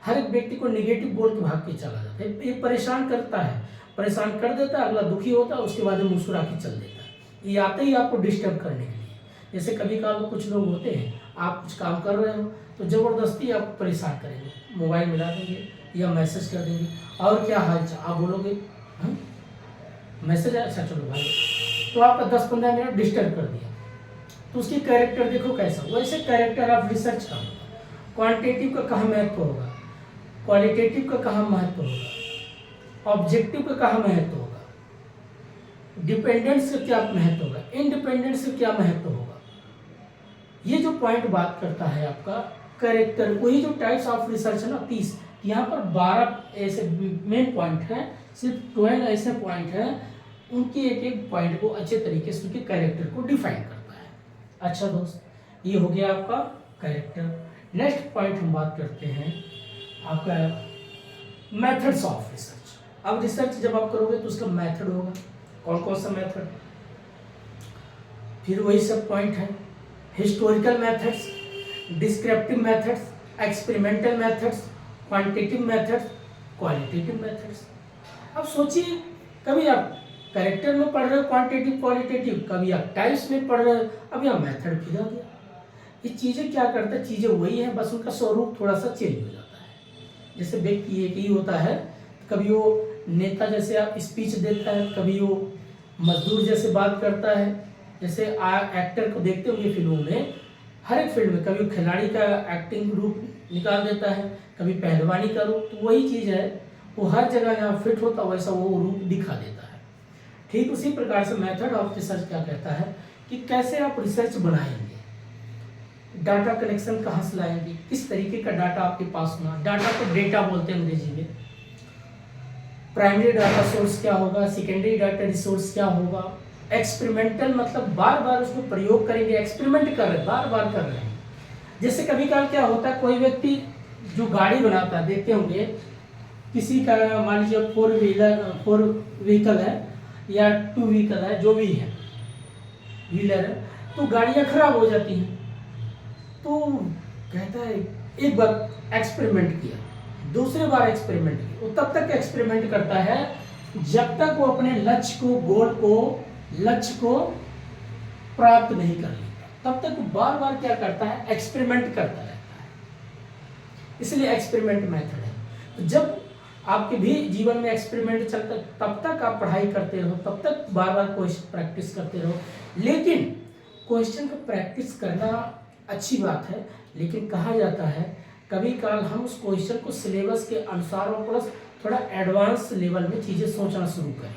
हर एक व्यक्ति को निगेटिव बोल के भाग के चला जाता है, ये परेशान करता है, परेशान कर देता है, अगला दुखी होता है, उसके बाद में मुस्कुरा के चल देता है। ये आते ही आपको डिस्टर्ब करने के लिए। जैसे कभी कभार कुछ लोग होते हैं, आप कुछ काम कर रहे हो तो ज़बरदस्ती आपको परेशान करेंगे, मोबाइल मिला देंगे या मैसेज कर देंगे, और क्या हाल चाल आप बोलोगे, मैसेज है, अच्छा चलो भाई, तो आपका 10-15 मिनट डिस्टर्ब कर दिया। तो उसकी कैरेक्टर देखो कैसा, वैसे कैरेक्टर आप रिसर्च का होगा, क्वांटिटेटिव का कहाँ महत्व होगा, क्वालिटेटिव का कहाँ महत्व होगा, ऑब्जेक्टिव का कहाँ महत्व होगा, डिपेंडेंस का क्या महत्व होगा, इंडिपेंडेंस का क्या महत्व होगा। ये जो पॉइंट बात करता है आपका कैरेक्टर, वही जो टाइप्स ऑफ रिसर्च है ना 30, यहाँ पर 12 ऐसे मेन पॉइंट हैं, सिर्फ 12 ऐसे पॉइंट हैं, उनके एक एक पॉइंट को अच्छे तरीके से उनके कैरेक्टर को डिफाइन करता है। अच्छा दोस्त, ये हो गया आपका कैरेक्टर। नेक्स्ट पॉइंट हम बात करते हैं आपका मेथड्स ऑफ रिसर्च। अब रिसर्च जब आप करोगे तो उसका मेथड होगा, कौन कौन सा मेथड, फिर वही सब पॉइंट है, historical methods, descriptive methods, experimental methods, quantitative methods, qualitative methods. अब सोचिए, कभी आप कैरेक्टर में पढ़ रहे हो क्वांटिटेटिव क्वालिटेटिव, कभी आप टाइप्स में पढ़ रहे हो, अब यहाँ मेथड फिर आ गया। ये चीज़ें क्या करता है, चीज़ें वही हैं, बस उनका स्वरूप थोड़ा सा चेंज हो जाता है। जैसे व्यक्ति एक ही होता है, कभी वो नेता जैसे आप स्पीच देता है, कभी वो मजदूर जैसे बात करता है। जैसे एक्टर को देखते होंगे फिल्मों में, हर एक फील्ड में कभी वो खिलाड़ी का एक्टिंग रूप निकाल देता है, कभी पहलवानी का रूप, तो वही चीज़ है, वो हर जगह जहाँ फिट होता है वैसा वो रूप दिखा देता है। ठीक उसी प्रकार से मेथड ऑफ रिसर्च क्या कहता है कि कैसे आप रिसर्च बनाएंगे, डाटा कलेक्शन कहाँ से लाएंगे, किस तरीके का डाटा आपके पास होना, डाटा को डेटा बोलते हैं अंग्रेजी में। प्राइमरी डाटा सोर्स क्या होगा, सेकेंडरी डाटा रिसोर्स क्या होगा, एक्सपेरिमेंटल मतलब बार बार उसको प्रयोग करेंगे, एक्सपेरिमेंट कर रहे हैं, बार बार कर रहे हैं। जैसे कभी कभार क्या होता है, कोई व्यक्ति जो गाड़ी बनाता है, देखते होंगे किसी का मान लीजिए 4 व्हीकल है या 2 व्हीकल है, जो भी है व्हीलर है, तो गाड़ियाँ खराब हो जाती हैं, तो कहता है एक बार एक्सपेरिमेंट किया, दूसरे बार एक्सपेरिमेंट किया, वो तब तक एक्सपेरिमेंट करता है जब तक वो अपने लक्ष्य को प्राप्त नहीं कर लेता, तब तक वो बार बार क्या करता है, एक्सपेरिमेंट करता रहता है। इसलिए एक्सपेरिमेंट मेथड है। तो जब आपके भी जीवन में एक्सपेरिमेंट चलता है, तब तक आप पढ़ाई करते रहो, तब तक बार बार क्वेश्चन प्रैक्टिस करते रहो। लेकिन क्वेश्चन को प्रैक्टिस करना अच्छी बात है, लेकिन कहा जाता है कभी काल हम उस क्वेश्चन को सिलेबस के अनुसार और प्लस थोड़ा एडवांस लेवल में चीज़ें सोचना शुरू करें,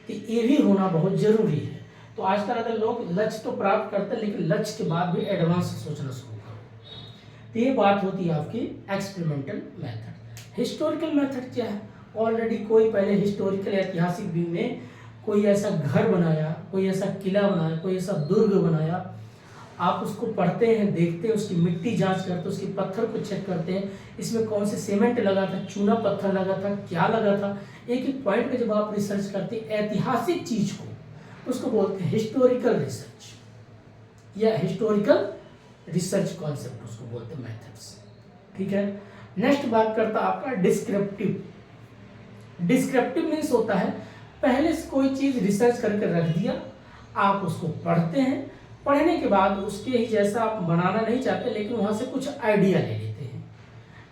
तो ये भी होना बहुत जरूरी है। तो आजकल अगर लोग लक्ष्य तो प्राप्त करते हैं, लेकिन लक्ष्य के बाद भी एडवांस सोचना शुरू करो। तो ये बात होती है आपकी एक्सपेरिमेंटल मेथड। हिस्टोरिकल मेथड क्या है, ऑलरेडी कोई पहले हिस्टोरिकल ऐतिहासिक व्यू में कोई ऐसा घर बनाया, कोई ऐसा किला बनाया, कोई ऐसा दुर्ग बनाया, आप उसको पढ़ते हैं, देखते हैं, उसकी मिट्टी जांच करते हैं, उसके पत्थर को चेक करते हैं, इसमें कौन से सीमेंट लगा था, चूना पत्थर लगा था, क्या लगा था, एक एक पॉइंट पे जब आप रिसर्च करते हैं ऐतिहासिक चीज को, उसको बोलते हैं हिस्टोरिकल रिसर्च या हिस्टोरिकल रिसर्च कॉन्सेप्ट, उसको बोलते हैं मेथड्स। ठीक है। नेक्स्ट बात करता है आपका डिस्क्रिप्टिव। डिस्क्रिप्टिव मीन्स होता है पहले से कोई चीज रिसर्च करके रख दिया, आप उसको पढ़ते हैं, पढ़ने के बाद उसके ही जैसा आप बनाना नहीं चाहते, लेकिन वहाँ से कुछ आइडिया ले लेते हैं।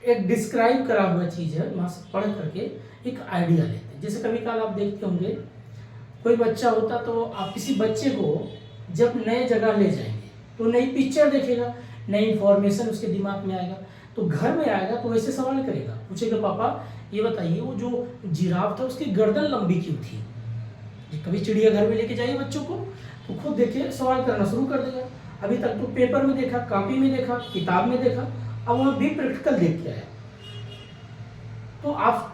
एक डिस्क्राइब करा हुआ चीज़ है, वहाँ से पढ़ करके एक आइडिया लेते हैं। जैसे कभी काल आप देखते होंगे कोई बच्चा होता, तो आप किसी बच्चे को जब नए जगह ले जाएंगे तो नई पिक्चर देखेगा, नई इंफॉर्मेशन उसके दिमाग में आएगा, तो घर में आएगा तो वैसे सवाल करेगा, पूछेगा पापा ये बताइए वो जो जिराफ था उसकी गर्दन लंबी क्यों थी। कभी चिड़ियाघर में लेके जाइए बच्चों को, तो खुद देखिए सवाल करना शुरू कर देगा। अभी तक तो पेपर में देखा, कॉपी में देखा, किताब में देखा, अब वहाँ भी प्रैक्टिकल देख के आया, तो आप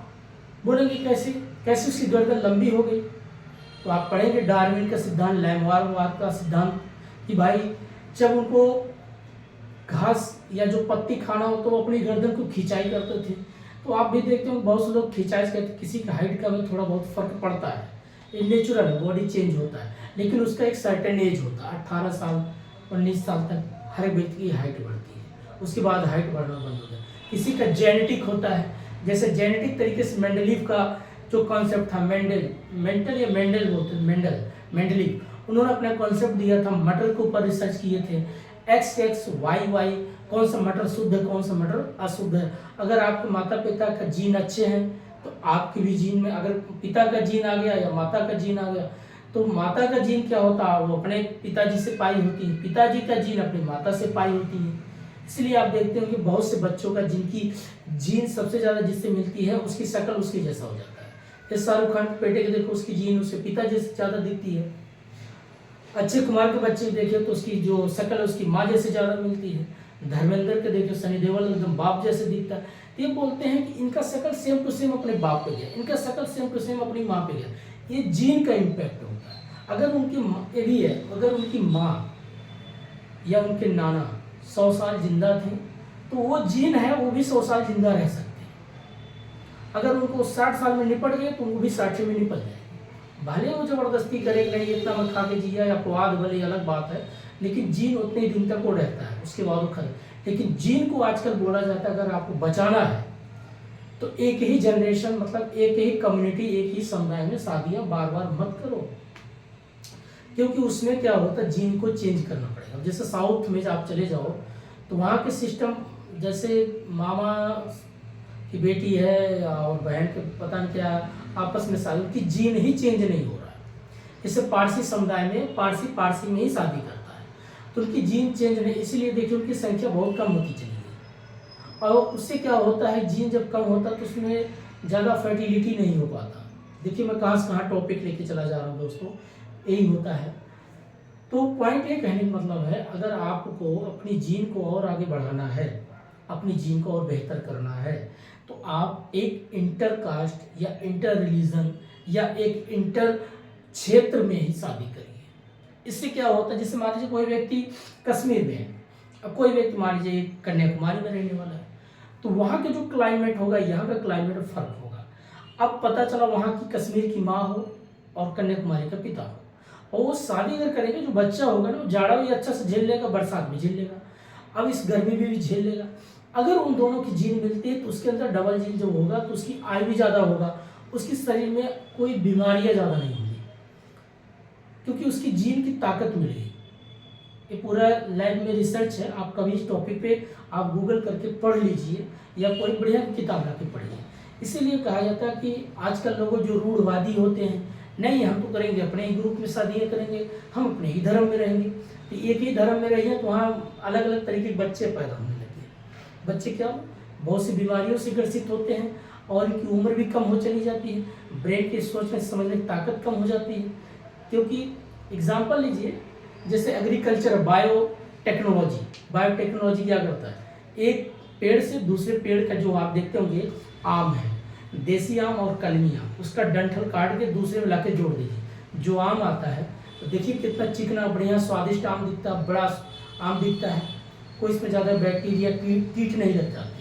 बोलेंगे कैसे कैसे उसकी गर्दन लंबी हो गई। तो आप पढ़ेंगे डार्विन का सिद्धांत, लैमवार का सिद्धांत, कि भाई जब उनको घास या जो पत्ती खाना हो तो वो अपनी गर्दन को खिंचाई करते थे। तो आप भी देखते हो बहुत से लोग खिंचाई से करते, किसी का हाइट का भी थोड़ा बहुत फर्क पड़ता है, ये नेचुरल है, बॉडी चेंज होता है, लेकिन उसका एक सर्टेन एज होता है, 18 साल 19 साल तक हर एक व्यक्ति की हाइट बढ़ती है, उसके बाद हाइट बढ़ना बंद हो जाता है। किसी का जेनेटिक होता है, जैसे जेनेटिक तरीके से मेंडलीव का जो कॉन्सेप्ट था, मेंडलीव, उन्होंने अपना कॉन्सेप्ट दिया था, मटर के ऊपर रिसर्च किए थे, एक्स एक्स वाई वाई, कौन सा मटर शुद्ध है कौन सा मटर अशुद्ध है। अगर आपके माता पिता का जीन अच्छे हैं तो आपके भी जीन में, अगर पिता का जीन आ गया या माता का जीन आ गया, तो माता का जीन क्या होता है, वो अपने पिताजी से पाई होती है, पिताजी का जीन अपनी माता से पाई होती है। इसलिए आप देखते हो कि बहुत से बच्चों का जिनकी जीन सबसे ज़्यादा जिससे मिलती है उसकी शक्ल उसके जैसा हो जाता है। जैसे शाहरुख खान के बेटे के देखो, उसकी जीन उसके पिताजी से ज़्यादा दिखती है। अक्षय कुमार के बच्चे देखिए तो उसकी जो शक्ल है उसकी माँ जैसे ज़्यादा मिलती है। धर्मेंद्र के देखिए, सनी देओल एकदम बाप जैसे दिखता है। तो ये बोलते हैं कि इनका शक्ल सेम टू सेम अपने बाप पे गया, इनका शक्ल सेम टू सेम अपनी माँ पे गया। ये जीन का इम्पैक्ट होता है। अगर उनकी ये भी है, अगर उनकी माँ या उनके नाना 100 साल जिंदा थे तो वो जीन है, वो भी 100 साल जिंदा रह सकते हैं। अगर उनको 60 साल में निपट गए तो उनको भी 60 में निपट जाए। भले वो जबरदस्ती करे कि नहीं इतना मत खा के जिया या अपवाद भले अलग बात है, लेकिन जीन उतने दिन तक वो रहता है, उसके बाद वो खत्म। लेकिन जीन को आजकल बोला जाता है अगर आपको बचाना है तो एक ही जनरेशन, मतलब एक ही कम्युनिटी, एक ही समुदाय में शादियां बार बार मत करो, क्योंकि उसमें क्या होता है जीन को चेंज करना पड़ेगा। जैसे साउथ में आप चले जाओ तो वहाँ के सिस्टम, जैसे मामा की बेटी है और बहन के पता नहीं क्या आपस में शादी, उनकी जीन ही चेंज नहीं हो रहा है। जैसे पारसी समुदाय में पारसी में ही शादी करता है तो उनकी जीन चेंज नहीं, इसीलिए देखिए उनकी संख्या बहुत कम होती चली गई। और उससे क्या होता है, जीन जब कम होता है तो उसमें ज़्यादा फर्टिलिटी नहीं हो पाता। देखिए मैं कहाँ से कहाँ टॉपिक लेके चला जा रहा हूँ दोस्तों, यही होता है। तो पॉइंट ये कहने का मतलब है, अगर आपको अपनी जीन को और आगे बढ़ाना है, अपनी जीन को और बेहतर करना है, तो आप एक इंटर कास्ट या इंटर रिलीजन या एक इंटर क्षेत्र में ही शादी करिए। इससे क्या होता है, जैसे मान लीजिए कोई व्यक्ति कश्मीर में है, अब कोई व्यक्ति मान लीजिए कन्याकुमारी में रहने वाला है, तो वहाँ का जो क्लाइमेट होगा यहाँ का क्लाइमेट में फर्क होगा। अब पता चला वहाँ की कश्मीर की माँ हो और कन्याकुमारी का पिता हो, और वो शादी अगर करेंगे, जो बच्चा होगा ना वो जाड़ा भी अच्छा से झेल लेगा, बरसात भी झेल लेगा, अब इस गर्मी में भी झेल लेगा। अगर उन दोनों की जीन मिलती है तो उसके अंदर डबल जीन जो होगा तो उसकी आयु भी ज़्यादा होगा, उसकी शरीर में कोई बीमारियां ज़्यादा नहीं होंगी, क्योंकि उसकी जीन की ताकत मिलेगी। ये पूरा लैब में रिसर्च है, आप कभी इस टॉपिक पे आप गूगल करके पढ़ लीजिए या कोई बढ़िया किताब ला के पढ़िए। इसीलिए कहा जाता है कि आजकल लोग जो रूढ़वादी होते हैं, नहीं हम तो करेंगे अपने ही ग्रुप में शादियाँ करेंगे, हम अपने ही धर्म में रहेंगे, तो एक ही धर्म में रहिए तो वहाँ अलग अलग तरीके के बच्चे पैदा होने लगे। बच्चे क्या बहुत सी बीमारियों से ग्रसित होते हैं और इनकी उम्र भी कम हो चली जाती है, ब्रेन की सोचने समझने की ताकत कम हो जाती है। क्योंकि एग्जाम्पल लीजिए, जैसे एग्रीकल्चर, बायोटेक्नोलॉजी क्या करता है, एक पेड़ से दूसरे पेड़ का जो आप देखते होंगे आम है, देसी आम और कलमी आम, उसका डंठल काट के दूसरे में लाके जोड़ दीजिए, जो आम आता है तो देखिए कितना चिकना बढ़िया स्वादिष्ट आम दिखता है, बड़ा आम दिखता है, कोई इसमें ज़्यादा बैक्टीरिया कीट नहीं लग जाते।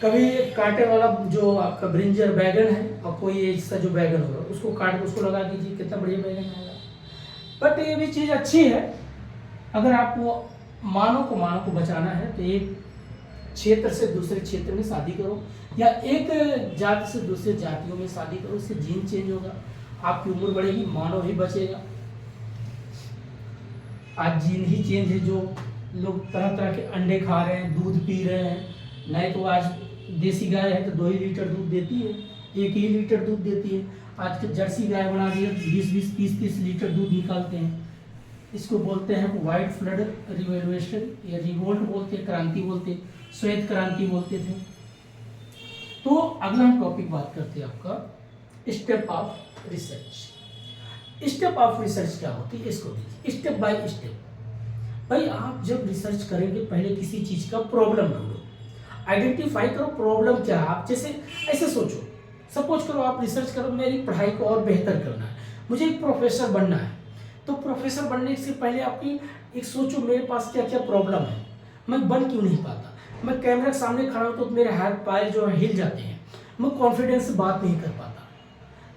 कभी कांटे वाला जो आपका ब्रिंजर बैगन है और कोई इसका जो बैगन होगा उसको काट के उसको लगा दीजिए, कितना बढ़िया बैगन आएगा। बट ये भी चीज़ अच्छी है, अगर आपको मानव को बचाना है तो एक क्षेत्र से दूसरे क्षेत्र में शादी करो या एक जाति से दूसरे जातियों में शादी करो, इससे जीन चेंज होगा, आपकी उम्र बढ़ेगी, मानव ही बचेगा। आज जीन ही चेंज है, जो लोग तरह तरह के अंडे खा रहे हैं, दूध पी रहे हैं, नहीं तो आज देसी गाय है तो 2 ही लीटर दूध देती है, 1 ही लीटर दूध देती है। आज के जर्सी गाय बना दी है, 20-20, 30-30 लीटर दूध निकालते हैं। इसको बोलते हैं वाइट फ्लड रिवोल्यूशन या रिवोल्ट बोलते हैं, क्रांति बोलते, श्वेत क्रांति बोलते थे। तो अगला हम टॉपिक बात करते हैं आपका step of research. Step of research क्या होती है, इसको देखिए स्टेप बाय स्टेप। भाई आप जब रिसर्च करेंगे पहले किसी चीज का प्रॉब्लम ढूंढो, आइडेंटिफाई करो प्रॉब्लम क्या है। आप जैसे ऐसे सोचो, सपोज करो आप रिसर्च करो मेरी पढ़ाई को और बेहतर करना है, मुझे एक प्रोफेसर बनना है, तो प्रोफेसर बनने से पहले आपकी एक सोचो मेरे पास क्या क्या प्रॉब्लम है, मैं बन क्यों नहीं पाता, मैं कैमरा के सामने खड़ा हूँ तो मेरे हाथ पैर जो है हिल जाते हैं, मैं कॉन्फिडेंस से बात नहीं कर पाता।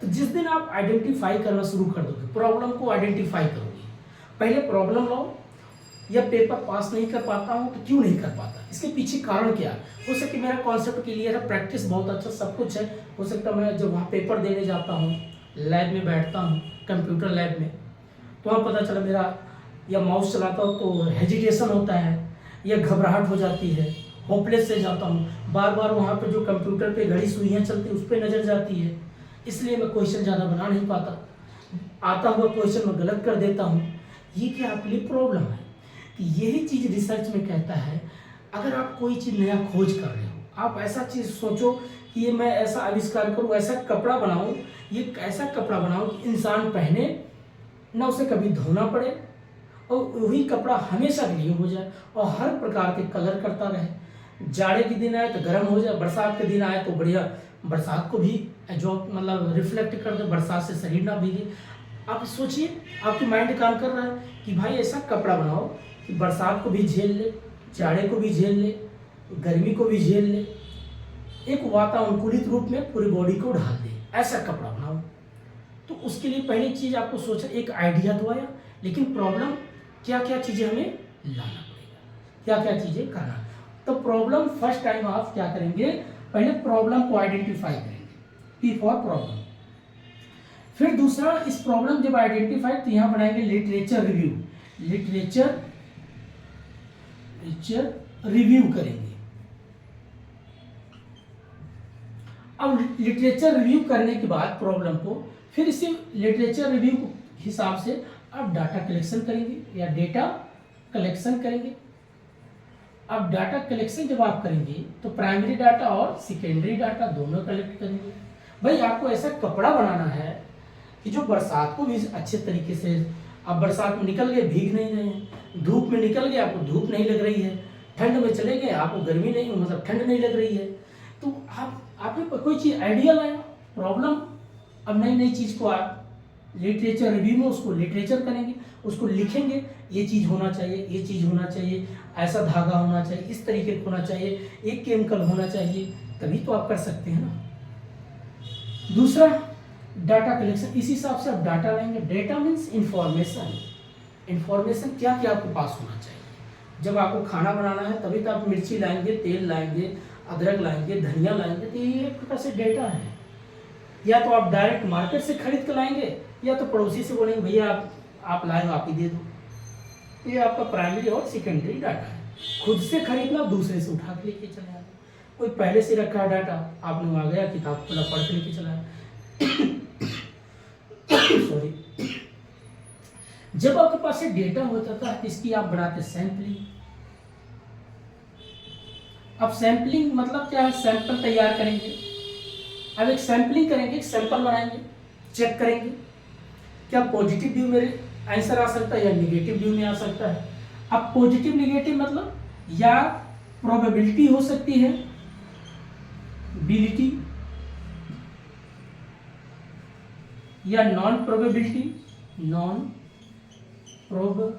तो जिस दिन आप आइडेंटिफाई करना शुरू कर दोगे, प्रॉब्लम को आइडेंटिफाई करोगे, पहले प्रॉब्लम लाओ, या पेपर पास नहीं कर पाता हूँ तो क्यों नहीं कर पाता, इसके पीछे कारण क्या है। हो सकता है मेरा कॉन्सेप्ट क्लियर है, प्रैक्टिस बहुत अच्छा सब कुछ है, हो सकता है मैं जब वहाँ पेपर देने जाता हूँ, लैब में बैठता हूँ, कंप्यूटर लैब में, तो वहाँ पता चला मेरा या माउस चलाता हूँ तो हेजिटेशन होता है, या घबराहट हो जाती है, होपलेस से जाता हूँ, बार बार वहाँ पे जो कंप्यूटर पे घड़ी सुइयाँ चलती है उस पर नज़र जाती है, इसलिए मैं क्वेश्चन ज़्यादा बना नहीं पाता, आता हुआ क्वेश्चन मैं गलत कर देता हूँ। ये क्या आपके लिए प्रॉब्लम है। यही चीज़ रिसर्च में कहता है, अगर आप कोई चीज़ नया खोज कर रहे हो, आप ऐसा चीज़ सोचो कि ये मैं ऐसा आविष्कार करूँ, ऐसा कपड़ा बनाऊँ, ये ऐसा कपड़ा बनाऊँ कि इंसान पहने ना, उसे कभी धोना पड़े, और वही कपड़ा हमेशा के लिए हो जाए और हर प्रकार के कलर करता रहे। जाड़े के दिन आए तो गर्म हो जाए, बरसात के दिन आए तो बढ़िया बरसात को भी जो मतलब रिफ्लेक्ट कर दे, बरसात से शरीर ना भीगे। आप सोचिए, आपकी माइंड काम कर रहा है कि भाई ऐसा कपड़ा बनाओ कि बरसात को भी झेल ले, जाड़े को भी झेल ले, गर्मी को भी झेल ले, एक वातानुकूलित रूप में पूरी बॉडी को ढाल दे, ऐसा कपड़ा बनाओ। तो उसके लिए पहली चीज़ आपको सोचा, एक आइडिया तो आया, लेकिन प्रॉब्लम क्या क्या चीज़ें हमें लाना पड़ेगा, क्या क्या चीज़ें करना। तो प्रॉब्लम फर्स्ट टाइम आप क्या करेंगे, पहले प्रॉब्लम को आइडेंटिफाई करेंगे, पी फॉर प्रॉब्लम। फिर दूसरा, इस प्रॉब्लम जब आइडेंटिफाई तो यहाँ बनाएंगे लिटरेचर रिव्यू, लिटरेचर रिव्यू करेंगे। अब लिटरेचर रिव्यू करने के बाद प्रॉब्लम को, फिर इसी लिटरेचर रिव्यू के हिसाब से आप डाटा कलेक्शन करेंगे या डेटा कलेक्शन करेंगे। अब डाटा कलेक्शन जब आप करेंगे तो प्राइमरी डाटा और सेकेंडरी डाटा दोनों कलेक्ट करेंगे। भाई आपको ऐसा कपड़ा बनाना है कि जो बरसात को भी अच्छे तरीके से, आप बरसात में निकल गए भीग नहीं रहे हैं, धूप में निकल गए आपको धूप नहीं लग रही है, ठंड में चले गए आपको गर्मी नहीं मतलब ठंड नहीं लग रही है। तो आपने कोई चीज़ आइडिया लाया, प्रॉब्लम, अब नई नई चीज़ को आप लिटरेचर रिव्यू में उसको लिटरेचर करेंगे, उसको लिखेंगे, ये चीज़ होना चाहिए, ये चीज़ होना चाहिए, ऐसा धागा होना चाहिए, इस तरीके का होना चाहिए, एक केमिकल होना चाहिए, तभी तो आप कर सकते हैं ना। दूसरा डाटा कलेक्शन, इस हिसाब से आप डाटा लेंगे। डेटा मीन्स इंफॉर्मेशन, इंफॉर्मेशन क्या क्या आपके पास होना चाहिए। जब आपको खाना बनाना है तभी तो आप मिर्ची लाएंगे, तेल लाएंगे, अदरक लाएंगे, धनिया लाएंगे, तो ये एक प्रकार से डेटा है। या तो आप डायरेक्ट मार्केट से खरीद कर लाएंगे, या तो पड़ोसी से बोलेंगे भैया आप लाए हो आप ही दे दो। ये आपका प्राइमरी और सेकेंडरी डाटा है। खुद से खरीदना, दूसरे से उठा के लेके चले आना, कोई पहले से रखा है डाटा, आपने वहाँ गया किताब खुला पढ़ के लेके चला सॉरी। जब आपके पास एक डेटा होता था इसकी आप बनाते सैंपलिंग। अब सैंपलिंग मतलब क्या है, सैंपल तैयार करेंगे। अब एक सैंपलिंग करेंगे, एक सैंपल बनाएंगे, चेक करेंगे क्या पॉजिटिव व्यू में आंसर आ सकता है या निगेटिव व्यू में आ सकता है। अब पॉजिटिव निगेटिव मतलब या प्रोबेबिलिटी हो सकती है, बिलिटी, या नॉन प्रोबेबिलिटी, नॉन प्रोबेबिलिटी।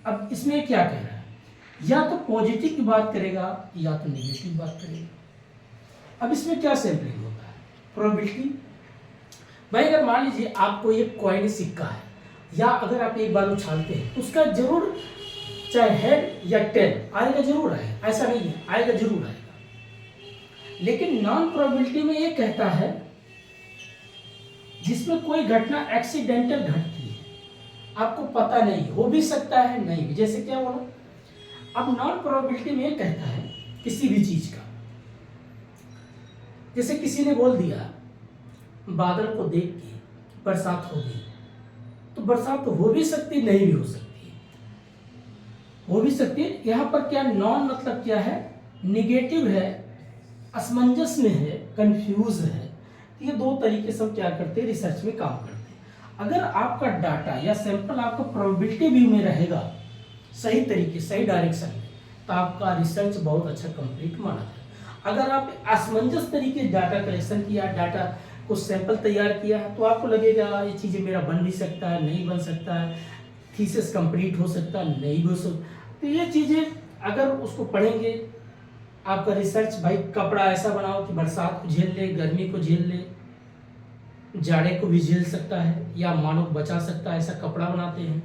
अब इसमें क्या कह रहा है, या तो पॉजिटिव की बात करेगा या तो नेगेटिव की बात करेगा। अब इसमें क्या सैंपलिंग होता है, प्रोबेबिलिटी। भाई अगर मान लीजिए आपको एक कॉइन सिक्का है, या अगर आप एक बार उछालते हैं उसका जरूर चाहे हेड या टेल आएगा, जरूर आएगा, ऐसा नहीं है, आएगा जरूर आएगा। लेकिन नॉन प्रोबेबिलिटी में ये कहता है जिसमें कोई घटना एक्सीडेंटल घटती है, आपको पता नहीं, हो भी सकता है नहीं भी, जैसे क्या बोला। अब नॉन प्रोबेबिलिटी में ये कहता है किसी भी चीज का, जैसे किसी ने बोल दिया बादल को देख के बरसात होगी, तो बरसात तो हो भी सकती नहीं भी हो सकती है, हो भी सकती है। यहाँ पर क्या नॉन मतलब क्या है, निगेटिव है, असमंजस में है, कंफ्यूज है। ये दो तरीके से हम क्या करते हैं, रिसर्च में काम करते हैं। अगर आपका डाटा या सैंपल आपका प्रोबेबिलिटी व्यू में रहेगा सही तरीके सही डायरेक्शन में, तो आपका रिसर्च बहुत अच्छा कंप्लीट माना जाए। अगर आप असमंजस तरीके डाटा कलेक्शन किया, डाटा कुछ सैंपल तैयार किया है, तो आपको लगेगा ये चीज़ें मेरा बन भी सकता है, नहीं बन सकता है, थीसिस कंप्लीट हो सकता है, नहीं हो सकता। तो ये चीज़ें अगर उसको पढ़ेंगे, आपका रिसर्च भाई कपड़ा ऐसा बनाओ कि बरसात को झेल ले, गर्मी को झेल ले, जाड़े को भी झेल सकता है या मानव बचा सकता है, ऐसा कपड़ा बनाते हैं।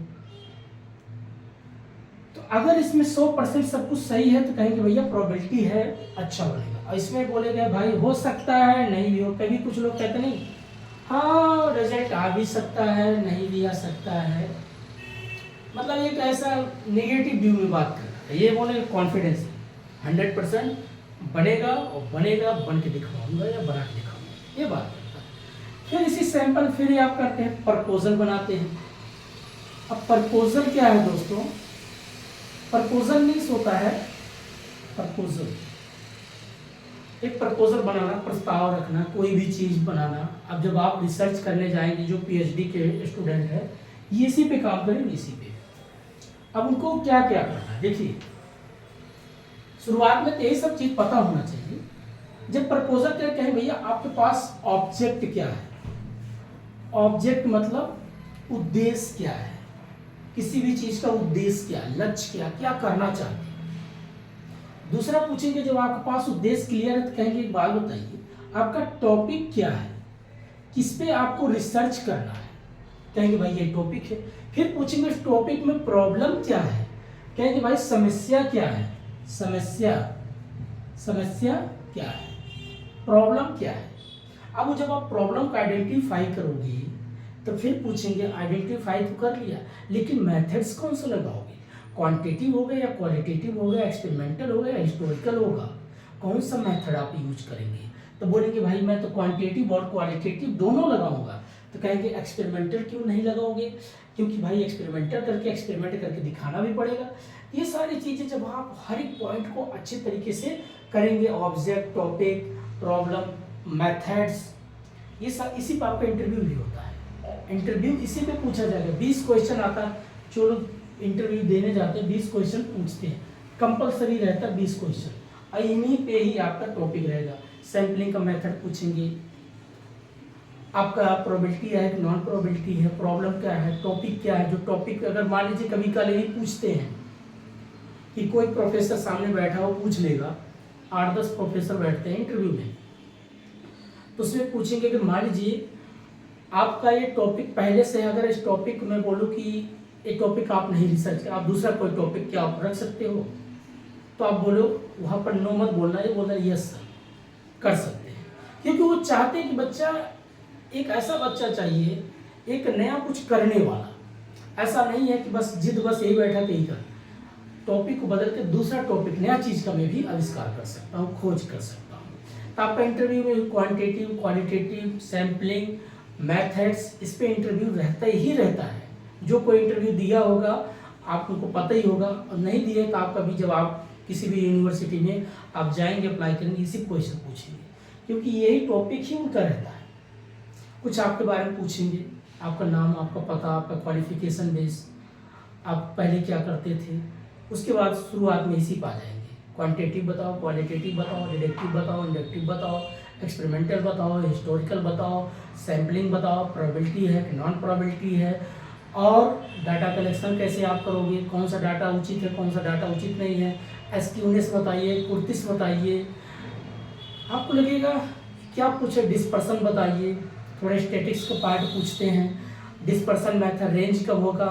तो अगर इसमें 100% सब कुछ सही है तो कहेंगे भैया प्रोबेबिलिटी है, अच्छा बनेगा। और इसमें बोलेगा भाई हो सकता है, नहीं भी हो। कभी कुछ लोग कहते नहीं, हाँ रिजल्ट आ भी सकता है, नहीं भी आ सकता है, मतलब एक ऐसा नेगेटिव व्यू में बात कर रहा है। ये बोले कॉन्फिडेंस 100% बनेगा और बनेगा, बन के दिखाऊंगा या बना के दिखाऊंगा, ये बात करता है। फिर इसी सैंपल फिर आप करते हैं, प्रपोजल बनाते हैं। अब प्रपोजल क्या है दोस्तों? प्रपोजल मीन्स होता है, प्रपोजल एक प्रपोजल बनाना, प्रस्ताव रखना, कोई भी चीज़ बनाना। अब जब आप रिसर्च करने जाएंगे, जो पीएचडी के स्टूडेंट है ये इसी पे काम करेंगे, इसी पे। अब उनको क्या क्या करना है, देखिए शुरुआत में तो यही सब चीज़ पता होना चाहिए। जब प्रपोजल क्या कहें भैया, आपके पास ऑब्जेक्ट क्या है, ऑब्जेक्ट मतलब उद्देश्य क्या है, किसी भी चीज का उद्देश्य क्या है, लक्ष्य क्या करना चाहते हैं। दूसरा पूछेंगे जब आपके पास उद्देश्य क्लियर है तो कहेंगे एक बात बताइए आपका टॉपिक क्या है, किस पे आपको रिसर्च करना है, कहेंगे भाई ये टॉपिक है। फिर पूछेंगे टॉपिक में प्रॉब्लम क्या है, कहेंगे भाई समस्या क्या है, समस्या क्या है, प्रॉब्लम क्या है। अब जब आप प्रॉब्लम को आइडेंटिफाई करोगे तो फिर पूछेंगे आइडेंटिफाई तो कर लिया, लेकिन मेथड्स कौन सा लगाओगे, क्वांटिटेटिव होगा या क्वालिटेटिव होगा, एक्सपेरिमेंटल होगा या हिस्टोरिकल होगा, कौन सा मेथड आप यूज करेंगे। तो बोलेंगे भाई मैं तो क्वांटिटेटिव और क्वालिटेटिव दोनों लगाऊंगा। तो कहेंगे एक्सपेरिमेंटल क्यों नहीं लगाओगे, क्योंकि भाई एक्सपेरिमेंट करके दिखाना भी पड़ेगा। ये सारी चीज़ें जब आप हर एक पॉइंट को अच्छे तरीके से करेंगे, ऑब्जेक्ट, टॉपिक, प्रॉब्लम, मेथड्स, ये सब इसी पर आपका इंटरव्यू भी होता है। इंटरव्यू इसी पे पूछा जाएगा। 20 क्वेश्चन आता है, जो लोग इंटरव्यू देने जाते हैं 20 क्वेश्चन पूछते हैं, कंपलसरी रहता है 20 क्वेश्चन, और इन्हीं पे ही आपका टॉपिक रहेगा। सैम्पलिंग का मेथड पूछेंगे, आपका प्रोबेबिलिटी है कि नॉन प्रोबेबिलिटी है, प्रॉब्लम क्या है, टॉपिक क्या है। जो टॉपिक अगर मान लीजिए कभी कल यही पूछते हैं कि कोई प्रोफेसर सामने बैठा हो पूछ लेगा, 8-10 प्रोफेसर बैठते हैं इंटरव्यू में, तो उसमें पूछेंगे कि मान लीजिए आपका ये टॉपिक पहले से, अगर इस टॉपिक में बोलूँ कि ये टॉपिक आप नहीं रिसर्च, आप दूसरा कोई टॉपिक क्या आप रख सकते हो, तो आप बोलो वहाँ पर नो मत बोलना, ये बोलना यस सर कर सकते हैं। क्योंकि वो चाहते हैं कि बच्चा, एक ऐसा बच्चा चाहिए, एक नया कुछ करने वाला। ऐसा नहीं है कि बस जिद बस यही बैठा के ही कर, टॉपिक को बदल के दूसरा टॉपिक, नया चीज़ का मैं भी आविष्कार कर सकता हूँ, खोज कर सकता हूँ। तो आपका इंटरव्यू में क्वांटिटेटिव, क्वालिटेटिव, सैम्पलिंग, मैथड्स, इस पे इंटरव्यू रहता ही रहता है। जो कोई इंटरव्यू दिया होगा आप उनको पता ही होगा, और नहीं दिए तो आपका भी, जब आप किसी भी यूनिवर्सिटी में आप जाएंगे अप्लाई करेंगे, इसी क्वेश्चन पूछेंगे, क्योंकि यही टॉपिक ही उनका रहता है। कुछ आपके बारे में पूछेंगे, आपका नाम, आपका पता, आपका क्वालिफिकेशन बेस, आप पहले क्या करते थे। उसके बाद शुरुआत में इसी पा जाएंगे, क्वांटिटेटिव बताओ, क्वालिटेटिव बताओ, डिडक्टिव बताओ, इंडक्टिव बताओ, एक्सपेरिमेंटल बताओ, हिस्टोरिकल बताओ, सैम्पलिंग बताओ, प्रोबेबिलिटी है कि नॉन प्रोबेबिलिटी है, और डाटा कलेक्शन कैसे आप करोगे, कौन सा डाटा उचित है, कौन सा डाटा उचित नहीं है, एसक्यूनेस बताइए, कुर्तिस बताइए। आपको लगेगा क्या पूछे, डिस्पर्सन बताइए, थोड़े स्टैटिक्स का पार्ट पूछते हैं, डिस्पर्सन मेथड, रेंज कब होगा,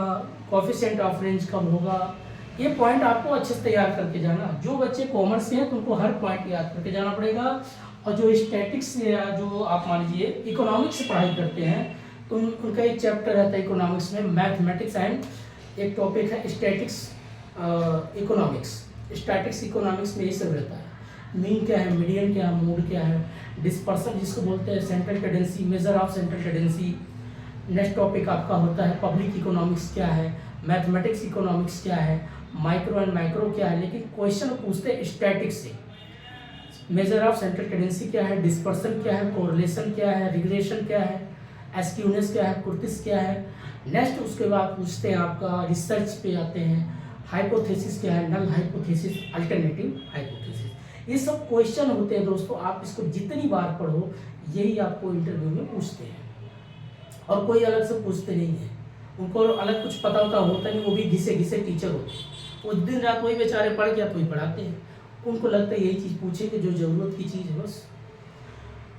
कोएफिशिएंट ऑफ रेंज कब होगा। ये पॉइंट आपको अच्छे से तैयार करके जाना। जो बच्चे कॉमर्स से हैं तो उनको हर पॉइंट याद करके जाना पड़ेगा, और जो स्टैटिक्स या जो आप मान लीजिए इकोनॉमिक्स से पढ़ाई करते हैं तो उनका एक चैप्टर रहता है इकोनॉमिक्स में, मैथमेटिक्स एंड एक टॉपिक है स्टैटिक्स इकोनॉमिक्स। स्टैटिक्स इकोनॉमिक्स में ये सब रहता है, मीन क्या है, मीडियन क्या है, मोड क्या है, डिस्पर्सन जिसको बोलते हैं, central tendency, measure of central tendency. Next topic आपका होता है पब्लिक इकोनॉमिक्स क्या है, मैथमेटिक्स इकोनॉमिक्स क्या है, माइक्रो एंड माइक्रो क्या है। लेकिन क्वेश्चन पूछते हैं स्टैटिक्स से, मेजर ऑफ सेंट्रल टेंडेंसी क्या है, डिस्पर्सन क्या है, कोरिलेशन क्या है, रिग्रेशन क्या है, एसक्यूनेस क्या है, कुर्तिस क्या है। नेक्स्ट उसके बाद पूछते हैं आपका रिसर्च पे आते हैं, हाइपोथेसिस क्या है, नल हाइपोथेसिस, अल्टरनेटिव हाइपोथेसिस। ये सब क्वेश्चन होते हैं दोस्तों, आप इसको जितनी बार पढ़ो यही आपको इंटरव्यू में पूछते हैं, और कोई अलग से पूछते नहीं है। उनको अलग कुछ पता होता नहीं, वो भी घिसे घिसे टीचर होते हैं, वो दिन रात वही बेचारे पढ़ के वही पढ़ाते हैं। उनको लगता है यही चीज़ पूछेंगे जो ज़रूरत की चीज़ है बस।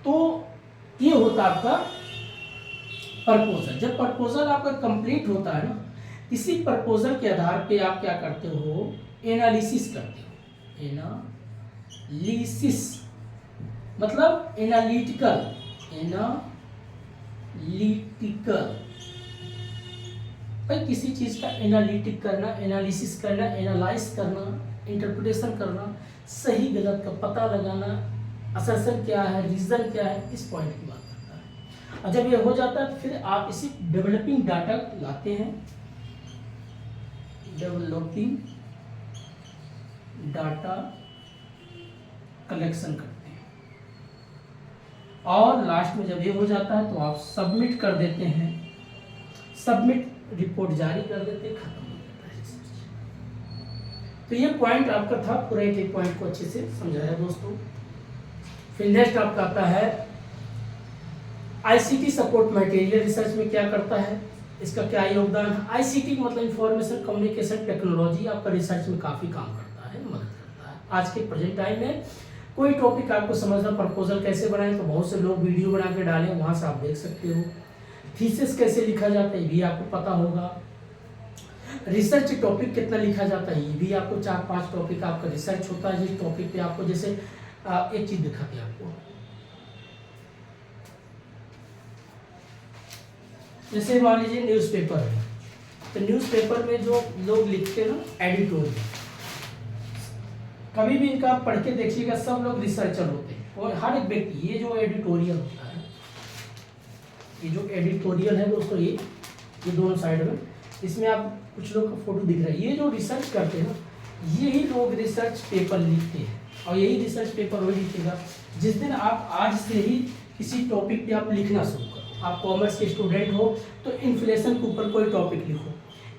तो ये होता है आपका प्रपोजल। जब प्रपोजल आपका कंप्लीट होता है ना, इसी प्रपोजल के आधार पे आप क्या करते हो, एनालिसिस करते हो। एनालिसिस मतलब एनालिटिकल, भाई किसी चीज का एनालिटिक करना, एनालिसिस करना, एनालाइज करना, इंटरप्रिटेशन करना, सही गलत का पता लगाना, असर्शन क्या है, रीजन क्या है, इस पॉइंट की बात करता है। और जब ये हो जाता है फिर आप इसी डेवलपिंग डाटा लाते हैं, डेवलपिंग डाटा कलेक्शन करते हैं, और लास्ट में जब ये हो जाता है तो आप सबमिट कर देते हैं, सबमिट रिपोर्ट जारी कर देते हैं, खत्म हो जाता है रिसर्च। तो ये पॉइंट आपका था, पूरा एक पॉइंट को अच्छे से समझाया दोस्तों। फिर नेक्स्ट आपका आता है आईसीटी सपोर्ट मटेरियल रिसर्च में क्या करता है, इसका क्या योगदान है। आईसीटी मतलब इंफॉर्मेशन कम्युनिकेशन टेक्नोलॉजी आपका रिसर्च में काफ़ी काम करता है, मदद करता है। आज के प्रेजेंट टाइम में कोई टॉपिक आपको समझना, प्रपोजल कैसे बनाएं, तो बहुत से लोग वीडियो बना के डालें, वहाँ से आप देख सकते हो। थीसिस कैसे लिखा जाता है ये भी आपको पता होगा। रिसर्च टॉपिक कितना लिखा जाता है ये भी आपको, 4-5 टॉपिक आपका रिसर्च होता है जिस टॉपिक पे आपको, जैसे एक चीज दिखाते हैं आपको, जैसे मान लीजिए न्यूज़पेपर है, तो न्यूज़पेपर में जो लोग लिखते हैं ना एडिटोरियल, कभी भी इनका आप पढ़ के देखिएगा, सब लोग रिसर्चर होते हैं, और हर एक व्यक्ति, ये जो एडिटोरियल होता है, ये जो एडिटोरियल है दोस्तों, ये दोनों साइड में, इसमें आप कुछ लोग का फोटो दिख रहा है, ये जो रिसर्च करते हैं ना, यही लोग रिसर्च पेपर लिखते हैं, और यही रिसर्च पेपर वही लिखेगा जिस दिन आप आज से ही किसी टॉपिक पे आप लिखना शुरू करो। आप कॉमर्स के स्टूडेंट हो तो इन्फ्लेशन के ऊपर कोई टॉपिक लिखो,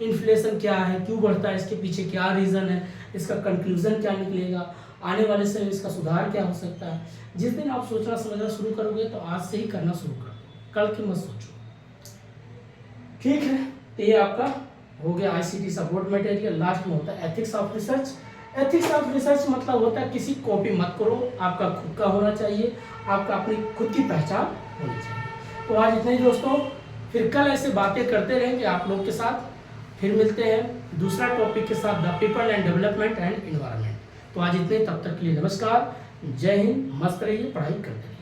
इन्फ्लेशन क्या है, क्यों बढ़ता है, इसके पीछे क्या रीज़न है, इसका कंक्लूजन क्या निकलेगा, आने वाले समय इसका सुधार क्या हो सकता है। जिस दिन आप सोचना समझना शुरू करोगे तो आज से ही करना शुरू कर दो, कल की मत सोचो, ठीक है। तो ये आपका हो गया आईसीटी सपोर्ट मटेरियल। लास्ट में होता है ethics of research. Ethics of research मतलब होता है किसी कॉपी मत करो, आपका खुद का होना चाहिए, आपका अपनी खुद की पहचान होनी चाहिए। तो आज इतना ही दोस्तों, फिर कल ऐसे बातें करते रहेंगे आप लोग के साथ। फिर मिलते हैं दूसरा टॉपिक के साथ, the people and development and environment. तो आज इतने, तब तक के लिए नमस्कार, जय हिंद, मस्त रहिए, पढ़ाई करते रहिए।